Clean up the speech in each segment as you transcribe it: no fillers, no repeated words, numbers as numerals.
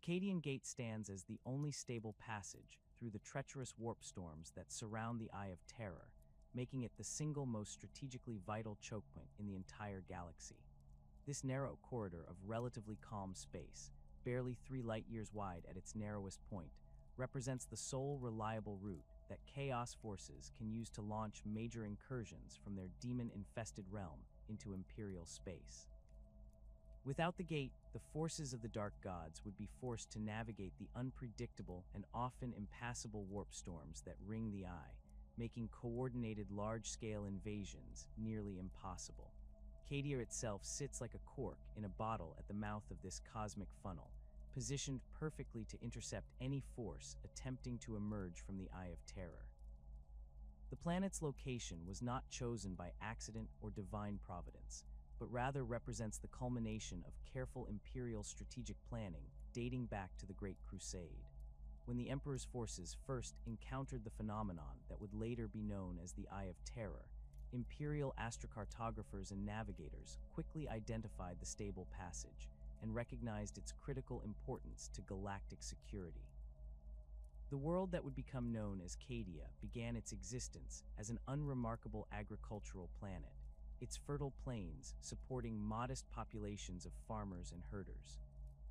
The Cadian Gate stands as the only stable passage through the treacherous warp storms that surround the Eye of Terror, making it the single most strategically vital choke point in the entire galaxy. This narrow corridor of relatively calm space, barely 3 light-years wide at its narrowest point, represents the sole reliable route that Chaos forces can use to launch major incursions from their demon-infested realm into Imperial space. Without the gate, the forces of the Dark Gods would be forced to navigate the unpredictable and often impassable warp storms that ring the Eye, making coordinated large-scale invasions nearly impossible. Cadia itself sits like a cork in a bottle at the mouth of this cosmic funnel, positioned perfectly to intercept any force attempting to emerge from the Eye of Terror. The planet's location was not chosen by accident or divine providence, but rather represents the culmination of careful Imperial strategic planning dating back to the Great Crusade. When the Emperor's forces first encountered the phenomenon that would later be known as the Eye of Terror, Imperial astrocartographers and navigators quickly identified the stable passage and recognized its critical importance to galactic security. The world that would become known as Cadia began its existence as an unremarkable agricultural planet, its fertile plains supporting modest populations of farmers and herders.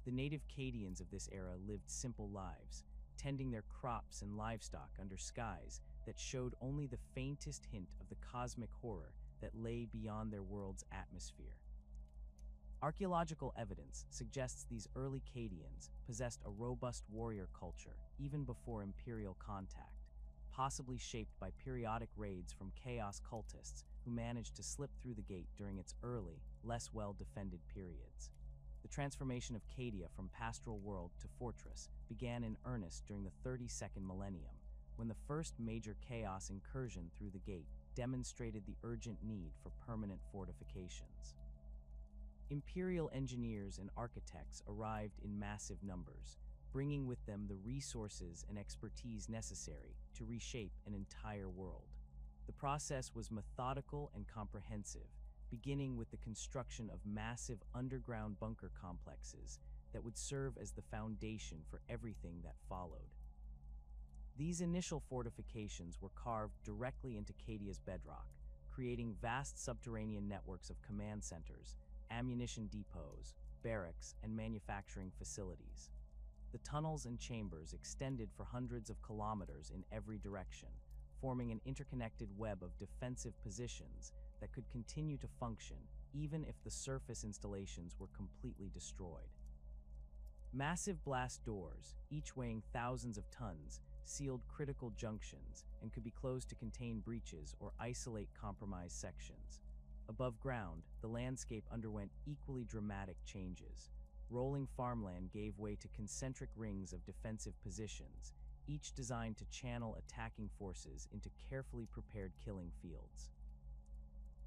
The native Cadians of this era lived simple lives, tending their crops and livestock under skies that showed only the faintest hint of the cosmic horror that lay beyond their world's atmosphere. Archaeological evidence suggests these early Cadians possessed a robust warrior culture even before Imperial contact, possibly shaped by periodic raids from Chaos cultists who managed to slip through the gate during its early, less well-defended periods. The transformation of Cadia from pastoral world to fortress began in earnest during the 32nd millennium, when the first major Chaos incursion through the gate demonstrated the urgent need for permanent fortifications. Imperial engineers and architects arrived in massive numbers, bringing with them the resources and expertise necessary to reshape an entire world. The process was methodical and comprehensive, beginning with the construction of massive underground bunker complexes that would serve as the foundation for everything that followed. These initial fortifications were carved directly into Cadia's bedrock, creating vast subterranean networks of command centers, ammunition depots, barracks, and manufacturing facilities. The tunnels and chambers extended for hundreds of kilometers in every direction, forming an interconnected web of defensive positions that could continue to function even if the surface installations were completely destroyed. Massive blast doors, each weighing thousands of tons, sealed critical junctions and could be closed to contain breaches or isolate compromised sections. Above ground, the landscape underwent equally dramatic changes. Rolling farmland gave way to concentric rings of defensive positions, each designed to channel attacking forces into carefully prepared killing fields.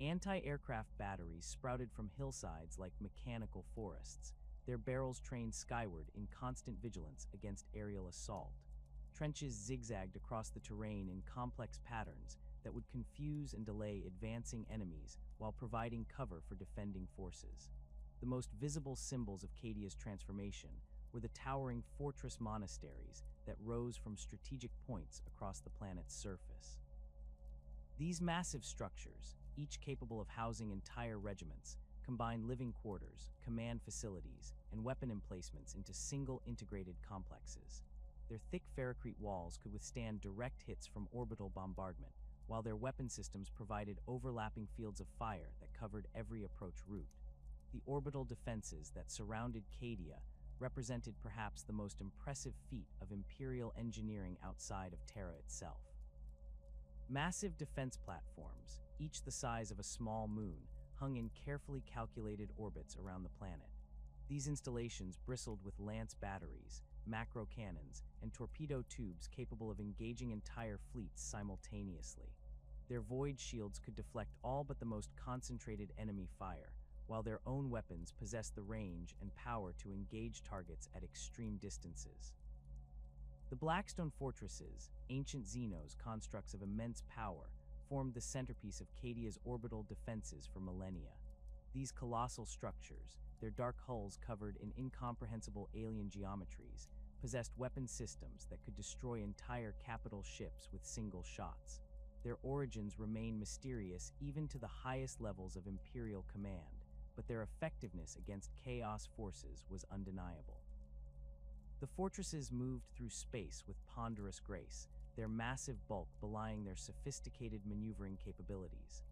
Anti-aircraft batteries sprouted from hillsides like mechanical forests, their barrels trained skyward in constant vigilance against aerial assault. Trenches zigzagged across the terrain in complex patterns that would confuse and delay advancing enemies while providing cover for defending forces. The most visible symbols of Cadia's transformation were the towering fortress monasteries that rose from strategic points across the planet's surface. These massive structures, each capable of housing entire regiments, combined living quarters, command facilities, and weapon emplacements into single integrated complexes. Their thick ferrocrete walls could withstand direct hits from orbital bombardment, while their weapon systems provided overlapping fields of fire that covered every approach route. The orbital defenses that surrounded Cadia represented perhaps the most impressive feat of Imperial engineering outside of Terra itself. Massive defense platforms, each the size of a small moon, hung in carefully calculated orbits around the planet. These installations bristled with lance batteries, macro cannons, and torpedo tubes capable of engaging entire fleets simultaneously. Their void shields could deflect all but the most concentrated enemy fire, while their own weapons possessed the range and power to engage targets at extreme distances. The Blackstone fortresses, ancient Xenos constructs of immense power, formed the centerpiece of Cadia's orbital defenses for millennia. These colossal structures, Their dark hulls, covered in incomprehensible alien geometries, possessed weapon systems that could destroy entire capital ships with single shots. Their origins remain mysterious even to the highest levels of Imperial command, but their effectiveness against Chaos forces was undeniable. The fortresses moved through space with ponderous grace, their massive bulk belying their sophisticated maneuvering capabilities.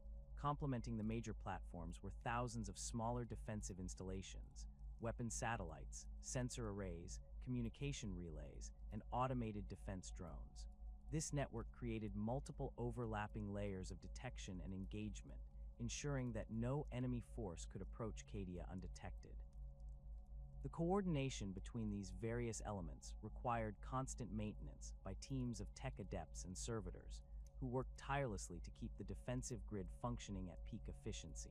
Complementing the major platforms were thousands of smaller defensive installations, weapon satellites, sensor arrays, communication relays, and automated defense drones. This network created multiple overlapping layers of detection and engagement, ensuring that no enemy force could approach Cadia undetected. The coordination between these various elements required constant maintenance by teams of tech adepts and servitors, who worked tirelessly to keep the defensive grid functioning at peak efficiency.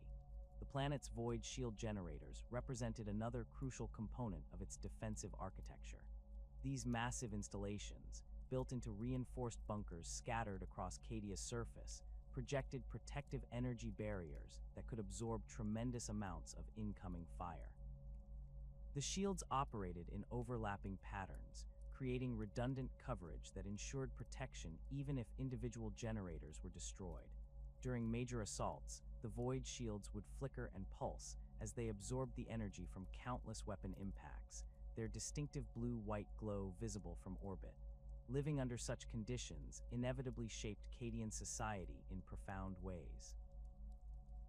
The planet's void shield generators represented another crucial component of its defensive architecture. These massive installations, built into reinforced bunkers scattered across Cadia's surface, projected protective energy barriers that could absorb tremendous amounts of incoming fire. The shields operated in overlapping patterns, creating redundant coverage that ensured protection even if individual generators were destroyed. During major assaults, the void shields would flicker and pulse as they absorbed the energy from countless weapon impacts, their distinctive blue-white glow visible from orbit. Living under such conditions inevitably shaped Cadian society in profound ways.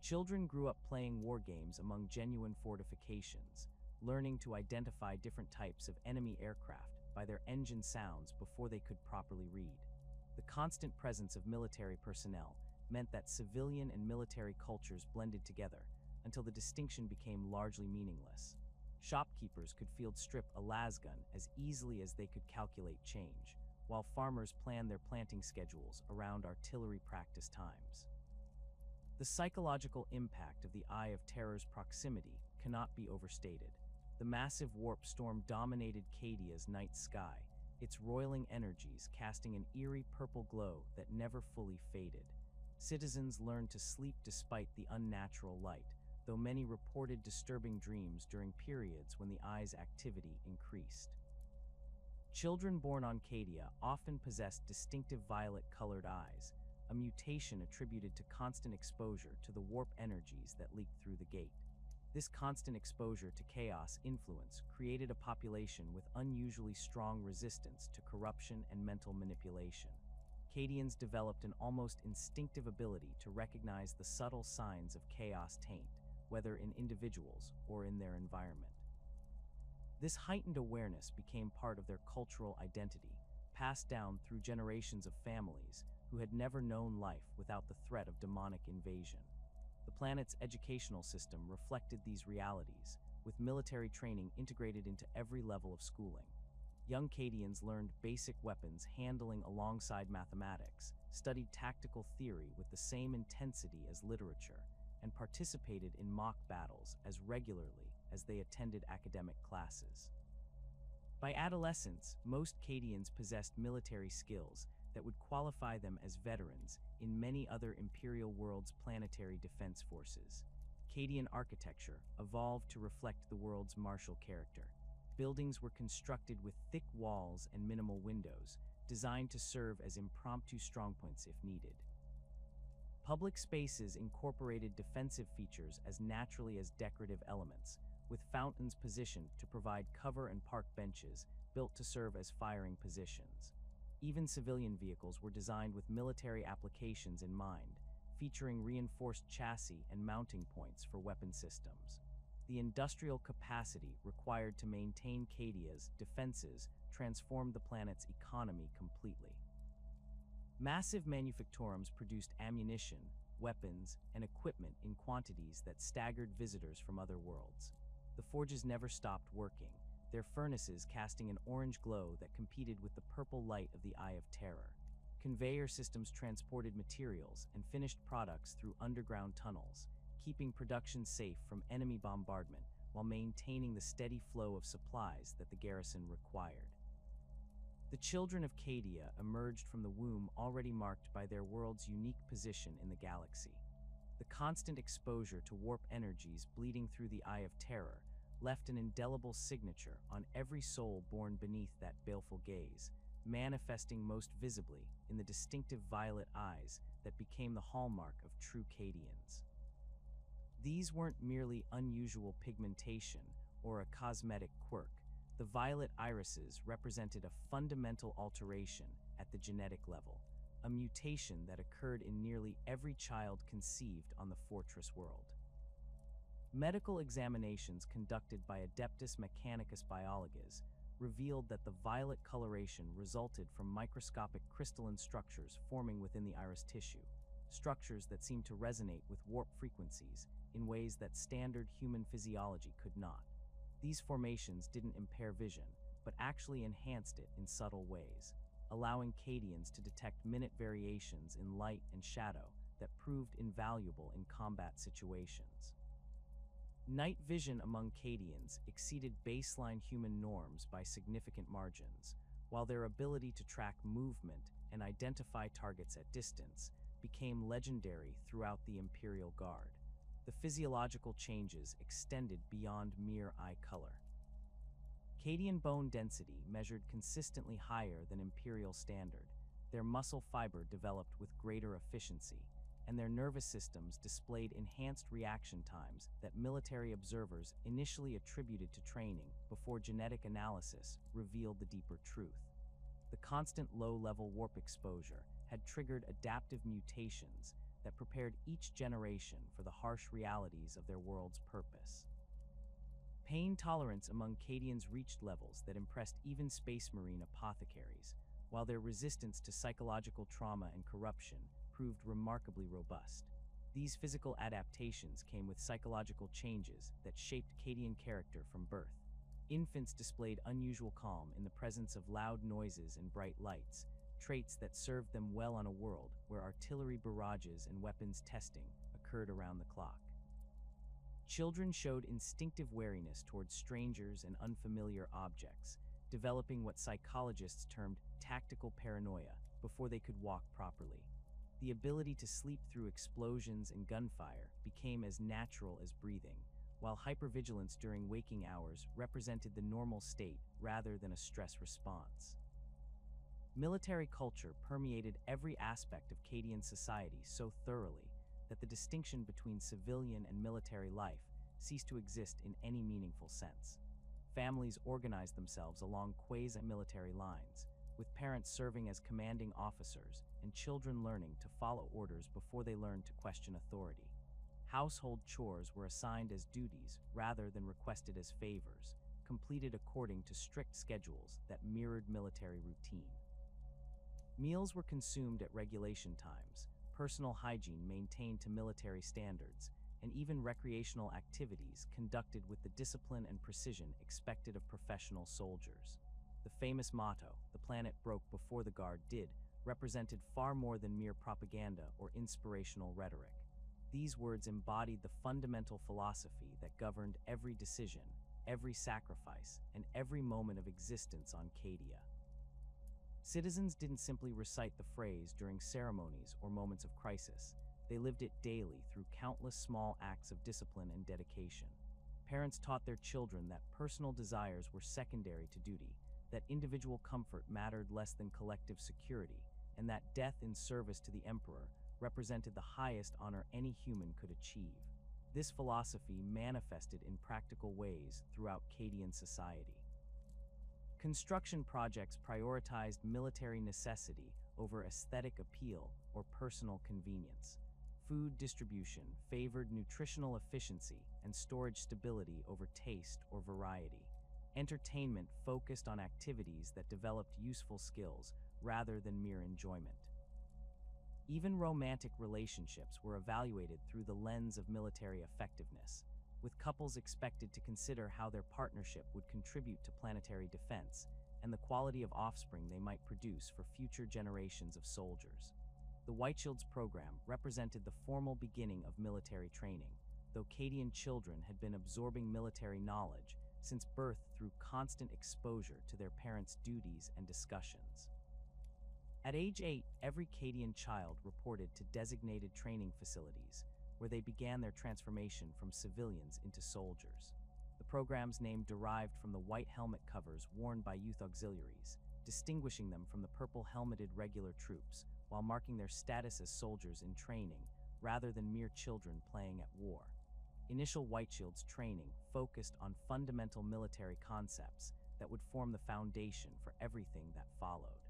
Children grew up playing war games among genuine fortifications, learning to identify different types of enemy aircraft by their engine sounds before they could properly read. The constant presence of military personnel meant that civilian and military cultures blended together until the distinction became largely meaningless. Shopkeepers could field strip a lasgun as easily as they could calculate change, while farmers planned their planting schedules around artillery practice times. The psychological impact of the Eye of Terror's proximity cannot be overstated. The massive warp storm dominated Cadia's night sky, its roiling energies casting an eerie purple glow that never fully faded. Citizens learned to sleep despite the unnatural light, though many reported disturbing dreams during periods when the eye's activity increased. Children born on Cadia often possessed distinctive violet-colored eyes, a mutation attributed to constant exposure to the warp energies that leaked through the gate. This constant exposure to chaos influence created a population with unusually strong resistance to corruption and mental manipulation. Cadians developed an almost instinctive ability to recognize the subtle signs of chaos taint, whether in individuals or in their environment. This heightened awareness became part of their cultural identity, passed down through generations of families who had never known life without the threat of demonic invasion. The planet's educational system reflected these realities, with military training integrated into every level of schooling. Young Cadians learned basic weapons handling alongside mathematics, studied tactical theory with the same intensity as literature, and participated in mock battles as regularly as they attended academic classes. By adolescence, most Cadians possessed military skills that would qualify them as veterans in many other Imperial worlds' planetary defense forces. Cadian architecture evolved to reflect the world's martial character. Buildings were constructed with thick walls and minimal windows, designed to serve as impromptu strongpoints if needed. Public spaces incorporated defensive features as naturally as decorative elements, with fountains positioned to provide cover and park benches built to serve as firing positions. Even civilian vehicles were designed with military applications in mind, featuring reinforced chassis and mounting points for weapon systems. The industrial capacity required to maintain Cadia's defenses transformed the planet's economy completely. Massive manufactorums produced ammunition, weapons, and equipment in quantities that staggered visitors from other worlds. The forges never stopped working, their furnaces casting an orange glow that competed with the purple light of the Eye of Terror. Conveyor systems transported materials and finished products through underground tunnels, keeping production safe from enemy bombardment while maintaining the steady flow of supplies that the garrison required. The children of Cadia emerged from the womb already marked by their world's unique position in the galaxy. The constant exposure to warp energies bleeding through the Eye of Terror left an indelible signature on every soul born beneath that baleful gaze, manifesting most visibly in the distinctive violet eyes that became the hallmark of true Cadians. These weren't merely unusual pigmentation or a cosmetic quirk. The violet irises represented a fundamental alteration at the genetic level, a mutation that occurred in nearly every child conceived on the Fortress world. Medical examinations conducted by Adeptus Mechanicus Biologists revealed that the violet coloration resulted from microscopic crystalline structures forming within the iris tissue, structures that seemed to resonate with warp frequencies in ways that standard human physiology could not. These formations didn't impair vision, but actually enhanced it in subtle ways, allowing Cadians to detect minute variations in light and shadow that proved invaluable in combat situations. Night vision among Cadians exceeded baseline human norms by significant margins, while their ability to track movement and identify targets at distance became legendary throughout the Imperial Guard. The physiological changes extended beyond mere eye color. Cadian bone density measured consistently higher than Imperial standard, their muscle fiber developed with greater efficiency, and their nervous systems displayed enhanced reaction times that military observers initially attributed to training before genetic analysis revealed the deeper truth. The constant low-level warp exposure had triggered adaptive mutations that prepared each generation for the harsh realities of their world's purpose. Pain tolerance among Cadians reached levels that impressed even Space Marine apothecaries, while their resistance to psychological trauma and corruption proved remarkably robust. These physical adaptations came with psychological changes that shaped Cadian character from birth. Infants displayed unusual calm in the presence of loud noises and bright lights, traits that served them well on a world where artillery barrages and weapons testing occurred around the clock. Children showed instinctive wariness towards strangers and unfamiliar objects, developing what psychologists termed tactical paranoia before they could walk properly. The ability to sleep through explosions and gunfire became as natural as breathing, while hypervigilance during waking hours represented the normal state rather than a stress response. Military culture permeated every aspect of Cadian society so thoroughly that the distinction between civilian and military life ceased to exist in any meaningful sense. Families organized themselves along quasi-military lines, with parents serving as commanding officers and children learning to follow orders before they learned to question authority. Household chores were assigned as duties rather than requested as favors, completed according to strict schedules that mirrored military routine. Meals were consumed at regulation times, personal hygiene maintained to military standards, and even recreational activities conducted with the discipline and precision expected of professional soldiers. The famous motto, "The planet broke before the Guard did," represented far more than mere propaganda or inspirational rhetoric. These words embodied the fundamental philosophy that governed every decision, every sacrifice, and every moment of existence on Cadia. Citizens didn't simply recite the phrase during ceremonies or moments of crisis. They lived it daily through countless small acts of discipline and dedication. Parents taught their children that personal desires were secondary to duty, that individual comfort mattered less than collective security, and that death in service to the Emperor represented the highest honor any human could achieve. This philosophy manifested in practical ways throughout Cadian society. Construction projects prioritized military necessity over aesthetic appeal or personal convenience. Food distribution favored nutritional efficiency and storage stability over taste or variety. Entertainment focused on activities that developed useful skills rather than mere enjoyment. Even romantic relationships were evaluated through the lens of military effectiveness, with couples expected to consider how their partnership would contribute to planetary defense and the quality of offspring they might produce for future generations of soldiers. The White Shields program represented the formal beginning of military training, though Cadian children had been absorbing military knowledge since birth through constant exposure to their parents' duties and discussions. At age 8, every Cadian child reported to designated training facilities, where they began their transformation from civilians into soldiers. The program's name derived from the white helmet covers worn by youth auxiliaries, distinguishing them from the purple-helmeted regular troops, while marking their status as soldiers in training, rather than mere children playing at war. Initial White Shield's training focused on fundamental military concepts that would form the foundation for everything that followed.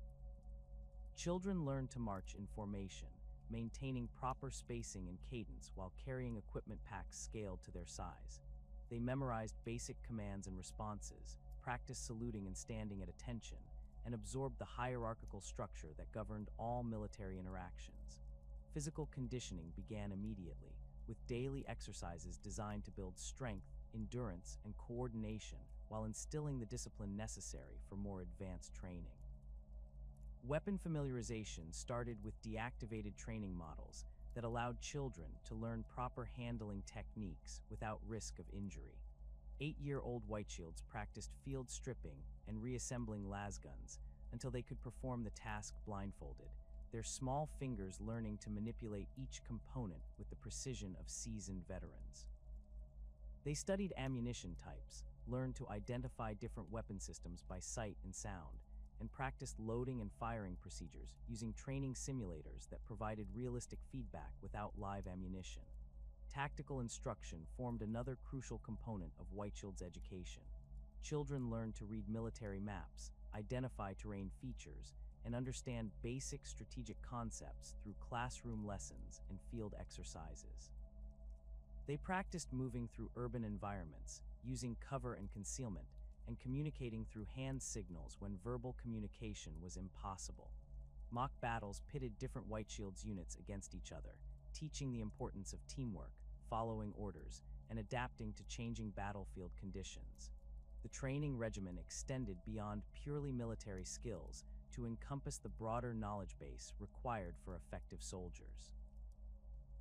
Children learned to march in formation, maintaining proper spacing and cadence while carrying equipment packs scaled to their size. They memorized basic commands and responses, practiced saluting and standing at attention, and absorbed the hierarchical structure that governed all military interactions. Physical conditioning began immediately, with daily exercises designed to build strength, endurance, and coordination while instilling the discipline necessary for more advanced training. Weapon familiarization started with deactivated training models that allowed children to learn proper handling techniques without risk of injury. 8-year-old White Shields practiced field stripping and reassembling lasguns until they could perform the task blindfolded, their small fingers learning to manipulate each component with the precision of seasoned veterans. They studied ammunition types, learned to identify different weapon systems by sight and sound, and practiced loading and firing procedures using training simulators that provided realistic feedback without live ammunition. Tactical instruction formed another crucial component of White Shield's education. Children learned to read military maps, identify terrain features, and understand basic strategic concepts through classroom lessons and field exercises. They practiced moving through urban environments, using cover and concealment, and communicating through hand signals when verbal communication was impossible. Mock battles pitted different White Shield's units against each other, teaching the importance of teamwork, following orders, and adapting to changing battlefield conditions. The training regimen extended beyond purely military skills to encompass the broader knowledge base required for effective soldiers.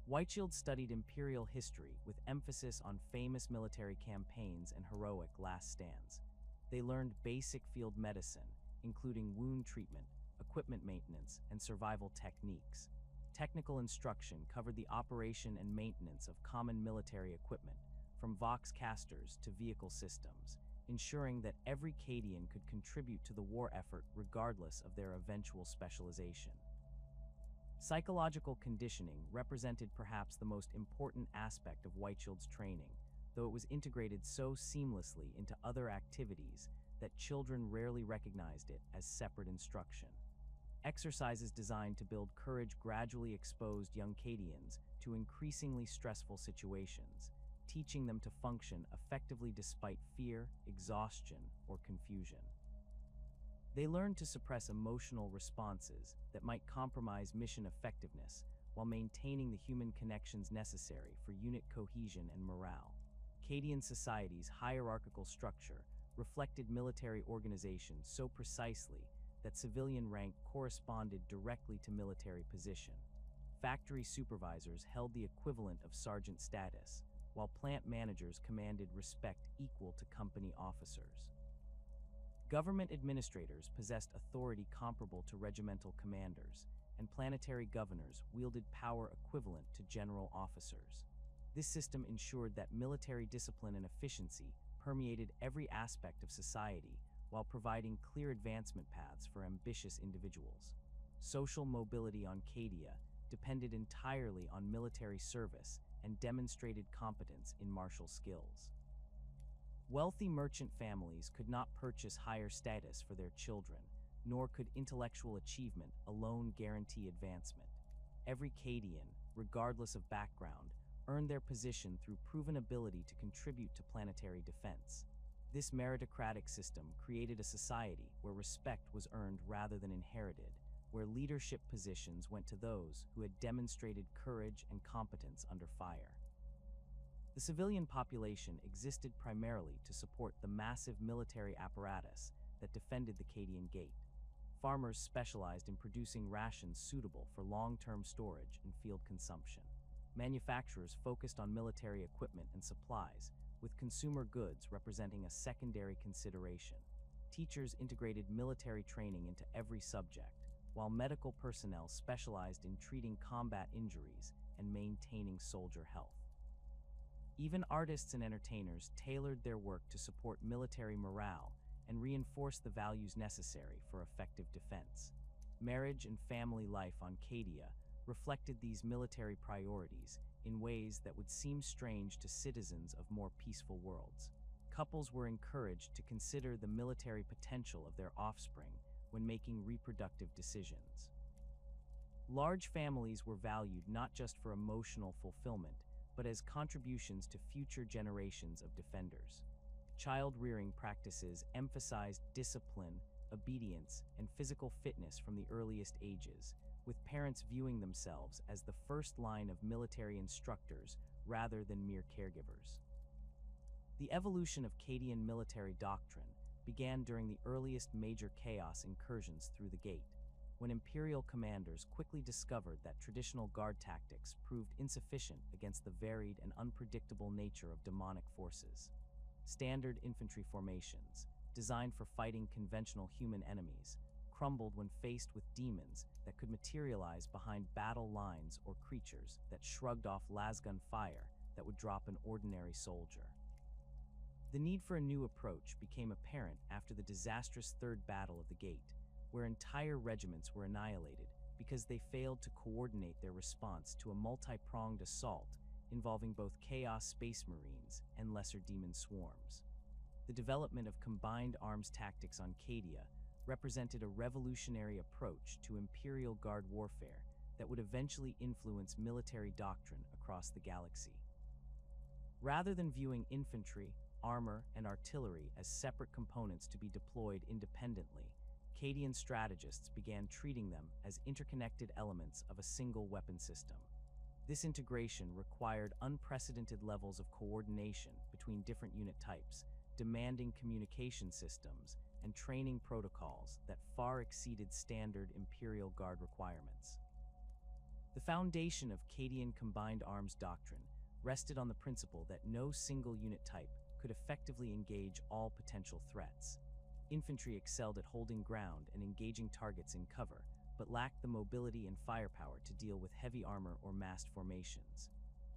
White Shield studied Imperial history with emphasis on famous military campaigns and heroic last stands. They learned basic field medicine, including wound treatment, equipment maintenance, and survival techniques. Technical instruction covered the operation and maintenance of common military equipment, from Vox casters to vehicle systems, ensuring that every Cadian could contribute to the war effort regardless of their eventual specialization. Psychological conditioning represented perhaps the most important aspect of White Shield's training, though it was integrated so seamlessly into other activities that children rarely recognized it as separate instruction. Exercises designed to build courage gradually exposed young Cadians to increasingly stressful situations, teaching them to function effectively despite fear, exhaustion, or confusion. They learned to suppress emotional responses that might compromise mission effectiveness while maintaining the human connections necessary for unit cohesion and morale. Cadian society's hierarchical structure reflected military organization so precisely that civilian rank corresponded directly to military position. Factory supervisors held the equivalent of sergeant status, while plant managers commanded respect equal to company officers. Government administrators possessed authority comparable to regimental commanders, and planetary governors wielded power equivalent to general officers. This system ensured that military discipline and efficiency permeated every aspect of society while providing clear advancement paths for ambitious individuals. Social mobility on Cadia depended entirely on military service and demonstrated competence in martial skills. Wealthy merchant families could not purchase higher status for their children, nor could intellectual achievement alone guarantee advancement. Every Cadian, regardless of background, earned their position through proven ability to contribute to planetary defense. This meritocratic system created a society where respect was earned rather than inherited, where leadership positions went to those who had demonstrated courage and competence under fire. The civilian population existed primarily to support the massive military apparatus that defended the Cadian Gate. Farmers specialized in producing rations suitable for long-term storage and field consumption. Manufacturers focused on military equipment and supplies, with consumer goods representing a secondary consideration. Teachers integrated military training into every subject, while medical personnel specialized in treating combat injuries and maintaining soldier health. Even artists and entertainers tailored their work to support military morale and reinforce the values necessary for effective defense. Marriage and family life on Cadia reflected these military priorities in ways that would seem strange to citizens of more peaceful worlds. Couples were encouraged to consider the military potential of their offspring when making reproductive decisions. Large families were valued not just for emotional fulfillment, but as contributions to future generations of defenders. Child-rearing practices emphasized discipline, obedience, and physical fitness from the earliest ages, with parents viewing themselves as the first line of military instructors rather than mere caregivers. The evolution of Cadian military doctrine began during the earliest major chaos incursions through the Gate, when Imperial commanders quickly discovered that traditional guard tactics proved insufficient against the varied and unpredictable nature of demonic forces. Standard infantry formations, designed for fighting conventional human enemies, crumbled when faced with demons that could materialize behind battle lines or creatures that shrugged off lasgun fire that would drop an ordinary soldier. The need for a new approach became apparent after the disastrous Third Battle of the Gate, where entire regiments were annihilated because they failed to coordinate their response to a multi-pronged assault involving both Chaos Space Marines and lesser demon swarms. The development of combined arms tactics on Cadia represented a revolutionary approach to Imperial Guard warfare that would eventually influence military doctrine across the galaxy. Rather than viewing infantry, armor, and artillery as separate components to be deployed independently, Cadian strategists began treating them as interconnected elements of a single weapon system. This integration required unprecedented levels of coordination between different unit types, demanding communication systems and training protocols that far exceeded standard Imperial Guard requirements. The foundation of Cadian combined arms doctrine rested on the principle that no single unit type could effectively engage all potential threats. Infantry excelled at holding ground and engaging targets in cover, but lacked the mobility and firepower to deal with heavy armor or massed formations.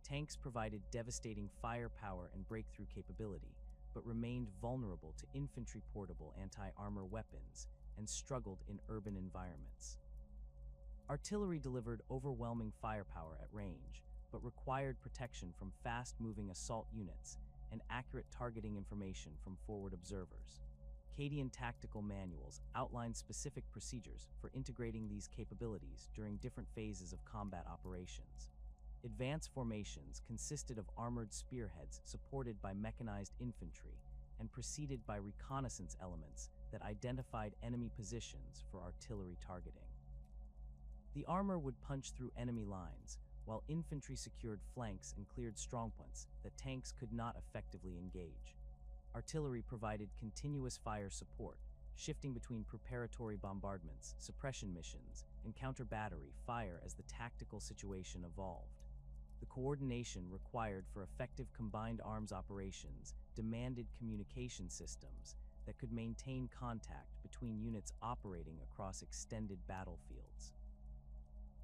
Tanks provided devastating firepower and breakthrough capability, but remained vulnerable to infantry-portable anti-armor weapons and struggled in urban environments. Artillery delivered overwhelming firepower at range, but required protection from fast-moving assault units and accurate targeting information from forward observers. Cadian tactical manuals outline specific procedures for integrating these capabilities during different phases of combat operations. Advanced formations consisted of armored spearheads supported by mechanized infantry and preceded by reconnaissance elements that identified enemy positions for artillery targeting. The armor would punch through enemy lines, while infantry secured flanks and cleared strongpoints that tanks could not effectively engage. Artillery provided continuous fire support, shifting between preparatory bombardments, suppression missions, and counter-battery fire as the tactical situation evolved. The coordination required for effective combined arms operations demanded communication systems that could maintain contact between units operating across extended battlefields.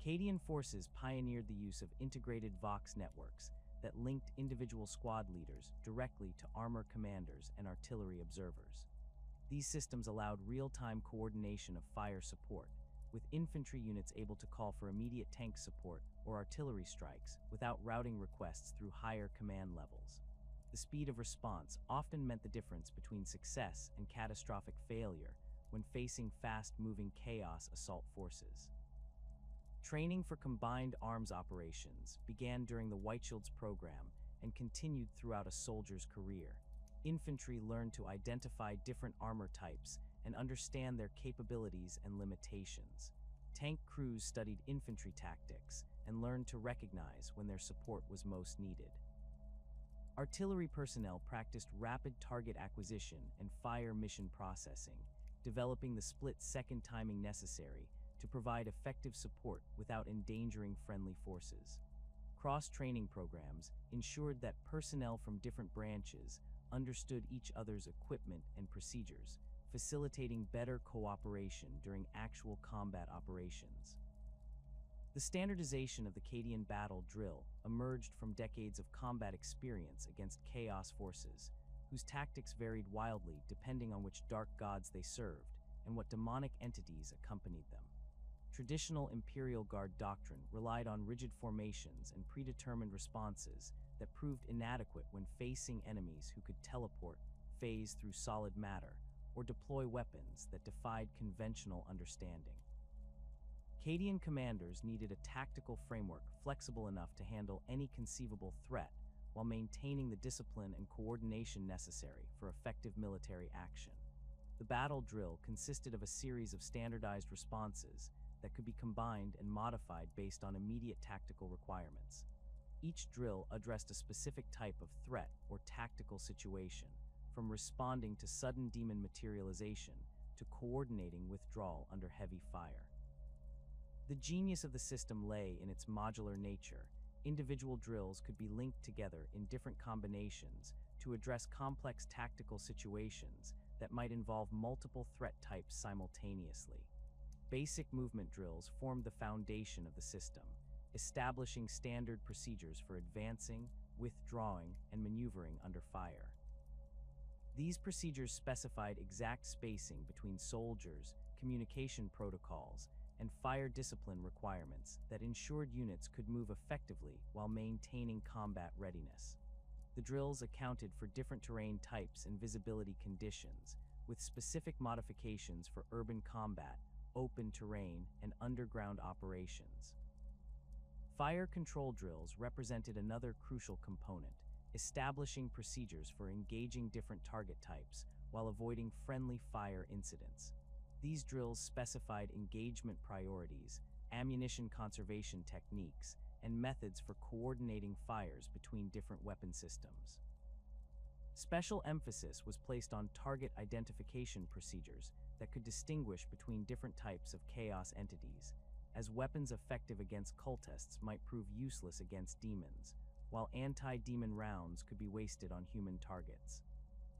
Cadian forces pioneered the use of integrated Vox networks that linked individual squad leaders directly to armor commanders and artillery observers. These systems allowed real-time coordination of fire support, with infantry units able to call for immediate tank support or artillery strikes without routing requests through higher command levels. The speed of response often meant the difference between success and catastrophic failure when facing fast-moving chaos assault forces. Training for combined arms operations began during the White Shields program and continued throughout a soldier's career. Infantry learned to identify different armor types and understand their capabilities and limitations. Tank crews studied infantry tactics and learned to recognize when their support was most needed. Artillery personnel practiced rapid target acquisition and fire mission processing, developing the split-second timing necessary to provide effective support without endangering friendly forces. Cross-training programs ensured that personnel from different branches understood each other's equipment and procedures, facilitating better cooperation during actual combat operations. The standardization of the Cadian battle drill emerged from decades of combat experience against chaos forces, whose tactics varied wildly depending on which dark gods they served and what demonic entities accompanied them. Traditional Imperial Guard doctrine relied on rigid formations and predetermined responses that proved inadequate when facing enemies who could teleport, phase through solid matter, or deploy weapons that defied conventional understanding. Cadian commanders needed a tactical framework flexible enough to handle any conceivable threat while maintaining the discipline and coordination necessary for effective military action. The battle drill consisted of a series of standardized responses that could be combined and modified based on immediate tactical requirements. Each drill addressed a specific type of threat or tactical situation, from responding to sudden demon materialization to coordinating withdrawal under heavy fire. The genius of the system lay in its modular nature. Individual drills could be linked together in different combinations to address complex tactical situations that might involve multiple threat types simultaneously. Basic movement drills formed the foundation of the system, establishing standard procedures for advancing, withdrawing, and maneuvering under fire. These procedures specified exact spacing between soldiers, communication protocols, and fire discipline requirements that ensured units could move effectively while maintaining combat readiness. The drills accounted for different terrain types and visibility conditions, with specific modifications for urban combat, open terrain, and underground operations. Fire control drills represented another crucial component, establishing procedures for engaging different target types while avoiding friendly fire incidents. These drills specified engagement priorities, ammunition conservation techniques, and methods for coordinating fires between different weapon systems. Special emphasis was placed on target identification procedures that could distinguish between different types of chaos entities, as weapons effective against cultists might prove useless against demons, while anti-demon rounds could be wasted on human targets.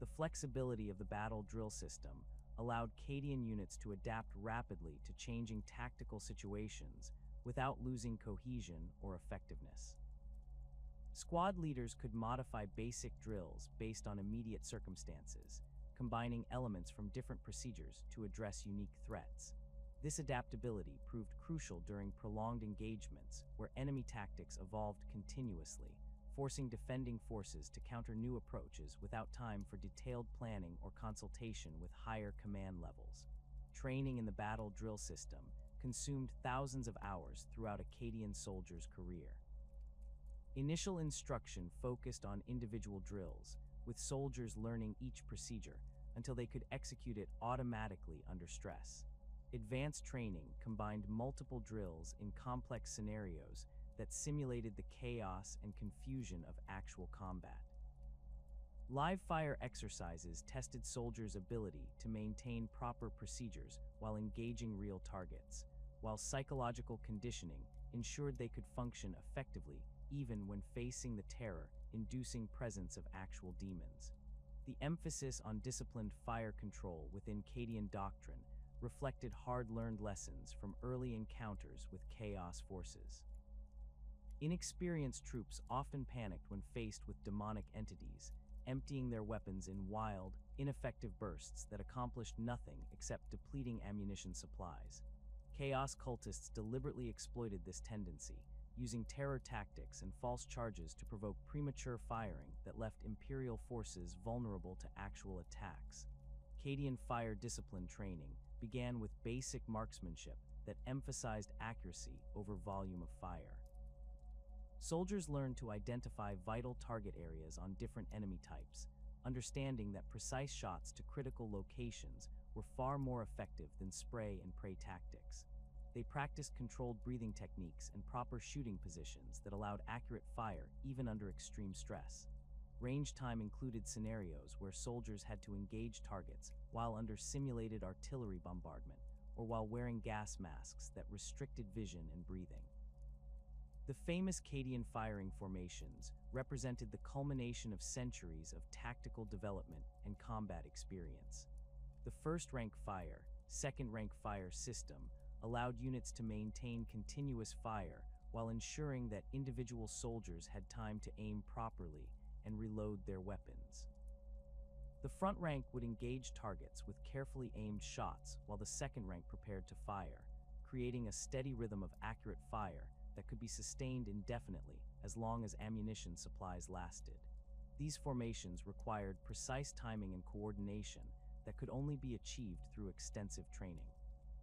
The flexibility of the battle drill system allowed Cadian units to adapt rapidly to changing tactical situations without losing cohesion or effectiveness. Squad leaders could modify basic drills based on immediate circumstances, combining elements from different procedures to address unique threats. This adaptability proved crucial during prolonged engagements where enemy tactics evolved continuously, forcing defending forces to counter new approaches without time for detailed planning or consultation with higher command levels. Training in the battle drill system consumed thousands of hours throughout a Cadian soldier's career. Initial instruction focused on individual drills, with soldiers learning each procedure until they could execute it automatically under stress. Advanced training combined multiple drills in complex scenarios that simulated the chaos and confusion of actual combat. Live fire exercises tested soldiers' ability to maintain proper procedures while engaging real targets, while psychological conditioning ensured they could function effectively even when facing the terror-inducing presence of actual demons. The emphasis on disciplined fire control within Cadian doctrine reflected hard-learned lessons from early encounters with chaos forces. Inexperienced troops often panicked when faced with demonic entities, emptying their weapons in wild, ineffective bursts that accomplished nothing except depleting ammunition supplies. Chaos cultists deliberately exploited this tendency, using terror tactics and false charges to provoke premature firing that left Imperial forces vulnerable to actual attacks. Cadian fire discipline training began with basic marksmanship that emphasized accuracy over volume of fire. Soldiers learned to identify vital target areas on different enemy types, understanding that precise shots to critical locations were far more effective than spray and pray tactics. They practiced controlled breathing techniques and proper shooting positions that allowed accurate fire even under extreme stress. Range time included scenarios where soldiers had to engage targets while under simulated artillery bombardment or while wearing gas masks that restricted vision and breathing. The famous Cadian firing formations represented the culmination of centuries of tactical development and combat experience. The first rank fire, second rank fire system allowed units to maintain continuous fire while ensuring that individual soldiers had time to aim properly and reload their weapons. The front rank would engage targets with carefully aimed shots while the second rank prepared to fire, creating a steady rhythm of accurate fire that could be sustained indefinitely as long as ammunition supplies lasted. These formations required precise timing and coordination that could only be achieved through extensive training.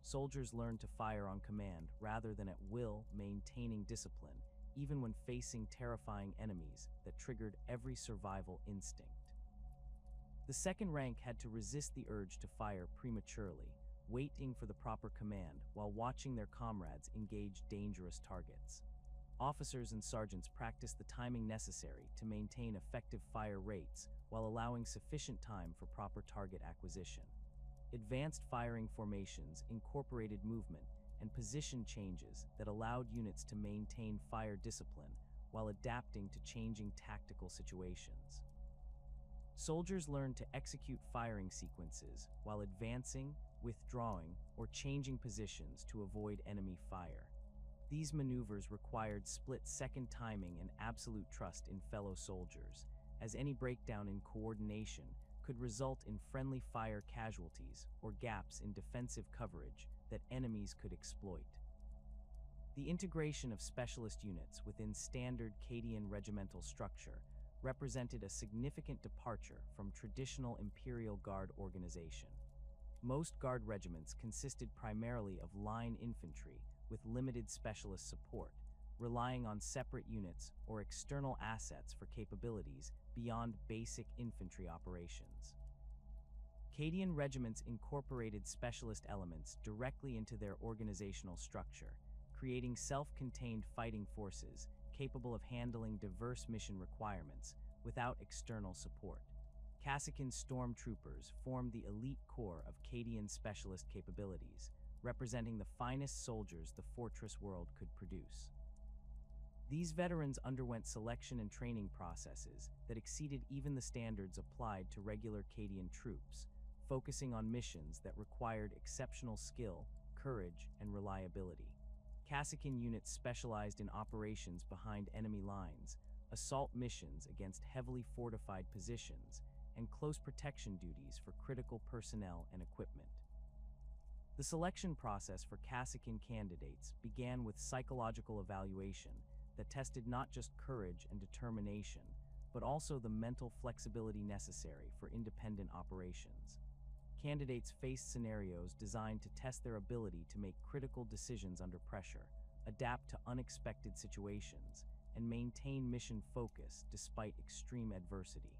Soldiers learned to fire on command rather than at will, maintaining discipline, even when facing terrifying enemies that triggered every survival instinct. The second rank had to resist the urge to fire prematurely, waiting for the proper command while watching their comrades engage dangerous targets. Officers and sergeants practiced the timing necessary to maintain effective fire rates while allowing sufficient time for proper target acquisition. Advanced firing formations incorporated movement and position changes that allowed units to maintain fire discipline while adapting to changing tactical situations. Soldiers learned to execute firing sequences while advancing, withdrawing, or changing positions to avoid enemy fire. These maneuvers required split-second timing and absolute trust in fellow soldiers, as any breakdown in coordination could result in friendly fire casualties or gaps in defensive coverage that enemies could exploit. The integration of specialist units within standard Cadian regimental structure represented a significant departure from traditional Imperial Guard organization. Most Guard regiments consisted primarily of line infantry with limited specialist support, relying on separate units or external assets for capabilities beyond basic infantry operations. Cadian regiments incorporated specialist elements directly into their organizational structure, creating self-contained fighting forces capable of handling diverse mission requirements without external support. Cacican stormtroopers formed the elite core of Cadian specialist capabilities, representing the finest soldiers the fortress world could produce. These veterans underwent selection and training processes that exceeded even the standards applied to regular Cadian troops, focusing on missions that required exceptional skill, courage, and reliability. Cacican units specialized in operations behind enemy lines, assault missions against heavily fortified positions, and close protection duties for critical personnel and equipment. The selection process for Cacican candidates began with psychological evaluation that tested not just courage and determination, but also the mental flexibility necessary for independent operations. Candidates faced scenarios designed to test their ability to make critical decisions under pressure, adapt to unexpected situations, and maintain mission focus despite extreme adversity.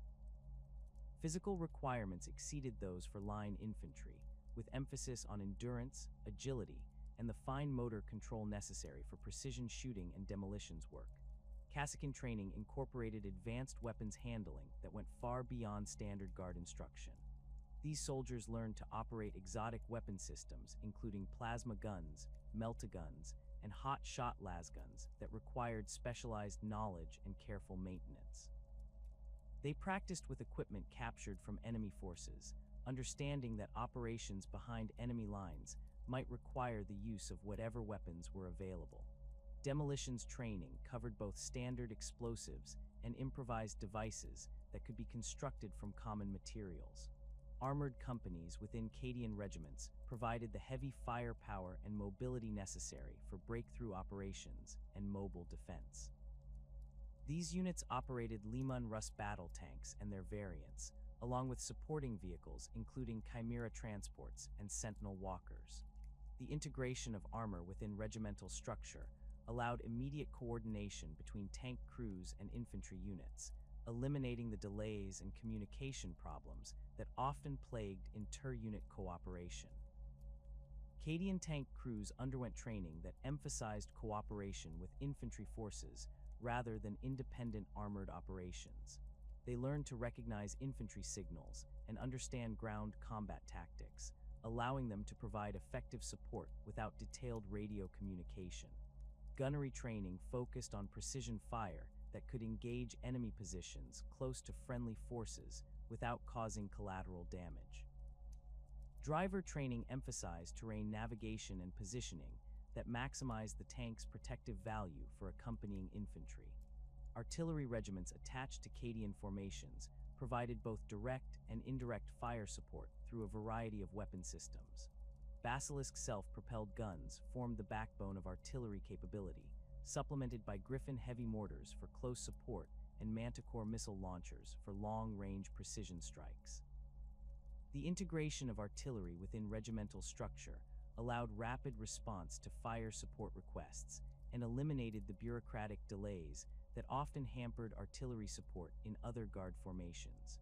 Physical requirements exceeded those for line infantry, with emphasis on endurance, agility, and the fine motor control necessary for precision shooting and demolitions work. Cacican training incorporated advanced weapons handling that went far beyond standard Guard instruction. These soldiers learned to operate exotic weapon systems, including plasma guns, meltaguns, and hot-shot lasguns that required specialized knowledge and careful maintenance. They practiced with equipment captured from enemy forces, understanding that operations behind enemy lines might require the use of whatever weapons were available. Demolitions training covered both standard explosives and improvised devices that could be constructed from common materials. Armored companies within Cadian regiments provided the heavy firepower and mobility necessary for breakthrough operations and mobile defense. These units operated Leman Russ battle tanks and their variants, along with supporting vehicles including Chimera transports and Sentinel walkers. The integration of armor within regimental structure allowed immediate coordination between tank crews and infantry units, eliminating the delays and communication problems that often plagued inter-unit cooperation. Cadian tank crews underwent training that emphasized cooperation with infantry forces rather than independent armored operations. They learned to recognize infantry signals and understand ground combat tactics, allowing them to provide effective support without detailed radio communication. Gunnery training focused on precision fire that could engage enemy positions close to friendly forces without causing collateral damage. Driver training emphasized terrain navigation and positioning that maximized the tank's protective value for accompanying infantry. Artillery regiments attached to Cadian formations provided both direct and indirect fire support through a variety of weapon systems. Basilisk self-propelled guns formed the backbone of artillery capability, supplemented by Griffin heavy mortars for close support and Manticore missile launchers for long-range precision strikes. The integration of artillery within regimental structure allowed rapid response to fire support requests and eliminated the bureaucratic delays that often hampered artillery support in other guard formations.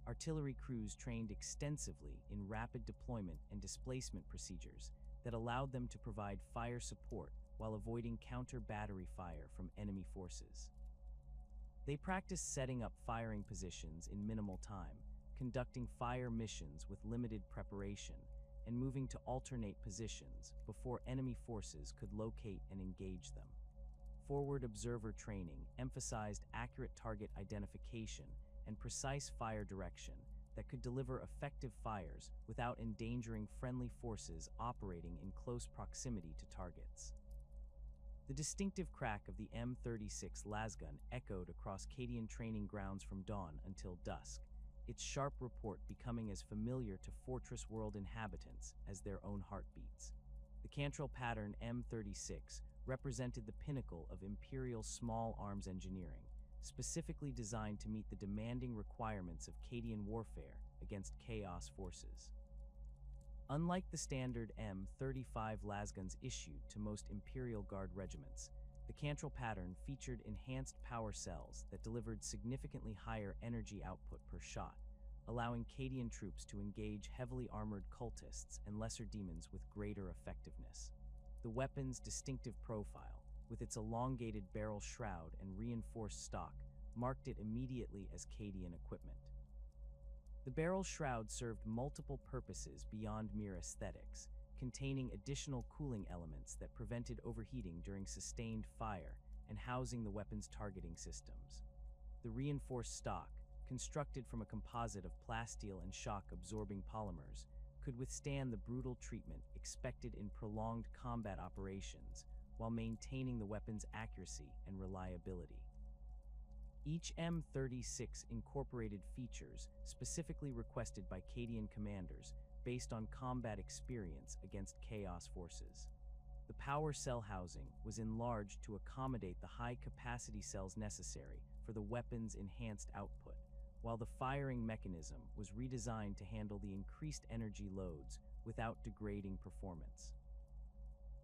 Artillery crews trained extensively in rapid deployment and displacement procedures that allowed them to provide fire support while avoiding counter-battery fire from enemy forces. They practiced setting up firing positions in minimal time, conducting fire missions with limited preparation, and moving to alternate positions before enemy forces could locate and engage them. Forward observer training emphasized accurate target identification and precise fire direction that could deliver effective fires without endangering friendly forces operating in close proximity to targets. The distinctive crack of the M36 lasgun echoed across Cadian training grounds from dawn until dusk, its sharp report becoming as familiar to Fortress World inhabitants as their own heartbeats. The Cantrell pattern M36 represented the pinnacle of Imperial small arms engineering, specifically designed to meet the demanding requirements of Cadian warfare against Chaos forces. Unlike the standard M35 lasguns issued to most Imperial Guard regiments, the Cantrell pattern featured enhanced power cells that delivered significantly higher energy output per shot, allowing Cadian troops to engage heavily armored cultists and lesser demons with greater effectiveness. The weapon's distinctive profile, with its elongated barrel shroud and reinforced stock, marked it immediately as Cadian equipment. The barrel shroud served multiple purposes beyond mere aesthetics, containing additional cooling elements that prevented overheating during sustained fire and housing the weapon's targeting systems. The reinforced stock, constructed from a composite of plasteel and shock-absorbing polymers, could withstand the brutal treatment expected in prolonged combat operations while maintaining the weapon's accuracy and reliability. Each M36 incorporated features specifically requested by Cadian commanders based on combat experience against Chaos forces. The power cell housing was enlarged to accommodate the high-capacity cells necessary for the weapon's enhanced output, while the firing mechanism was redesigned to handle the increased energy loads without degrading performance.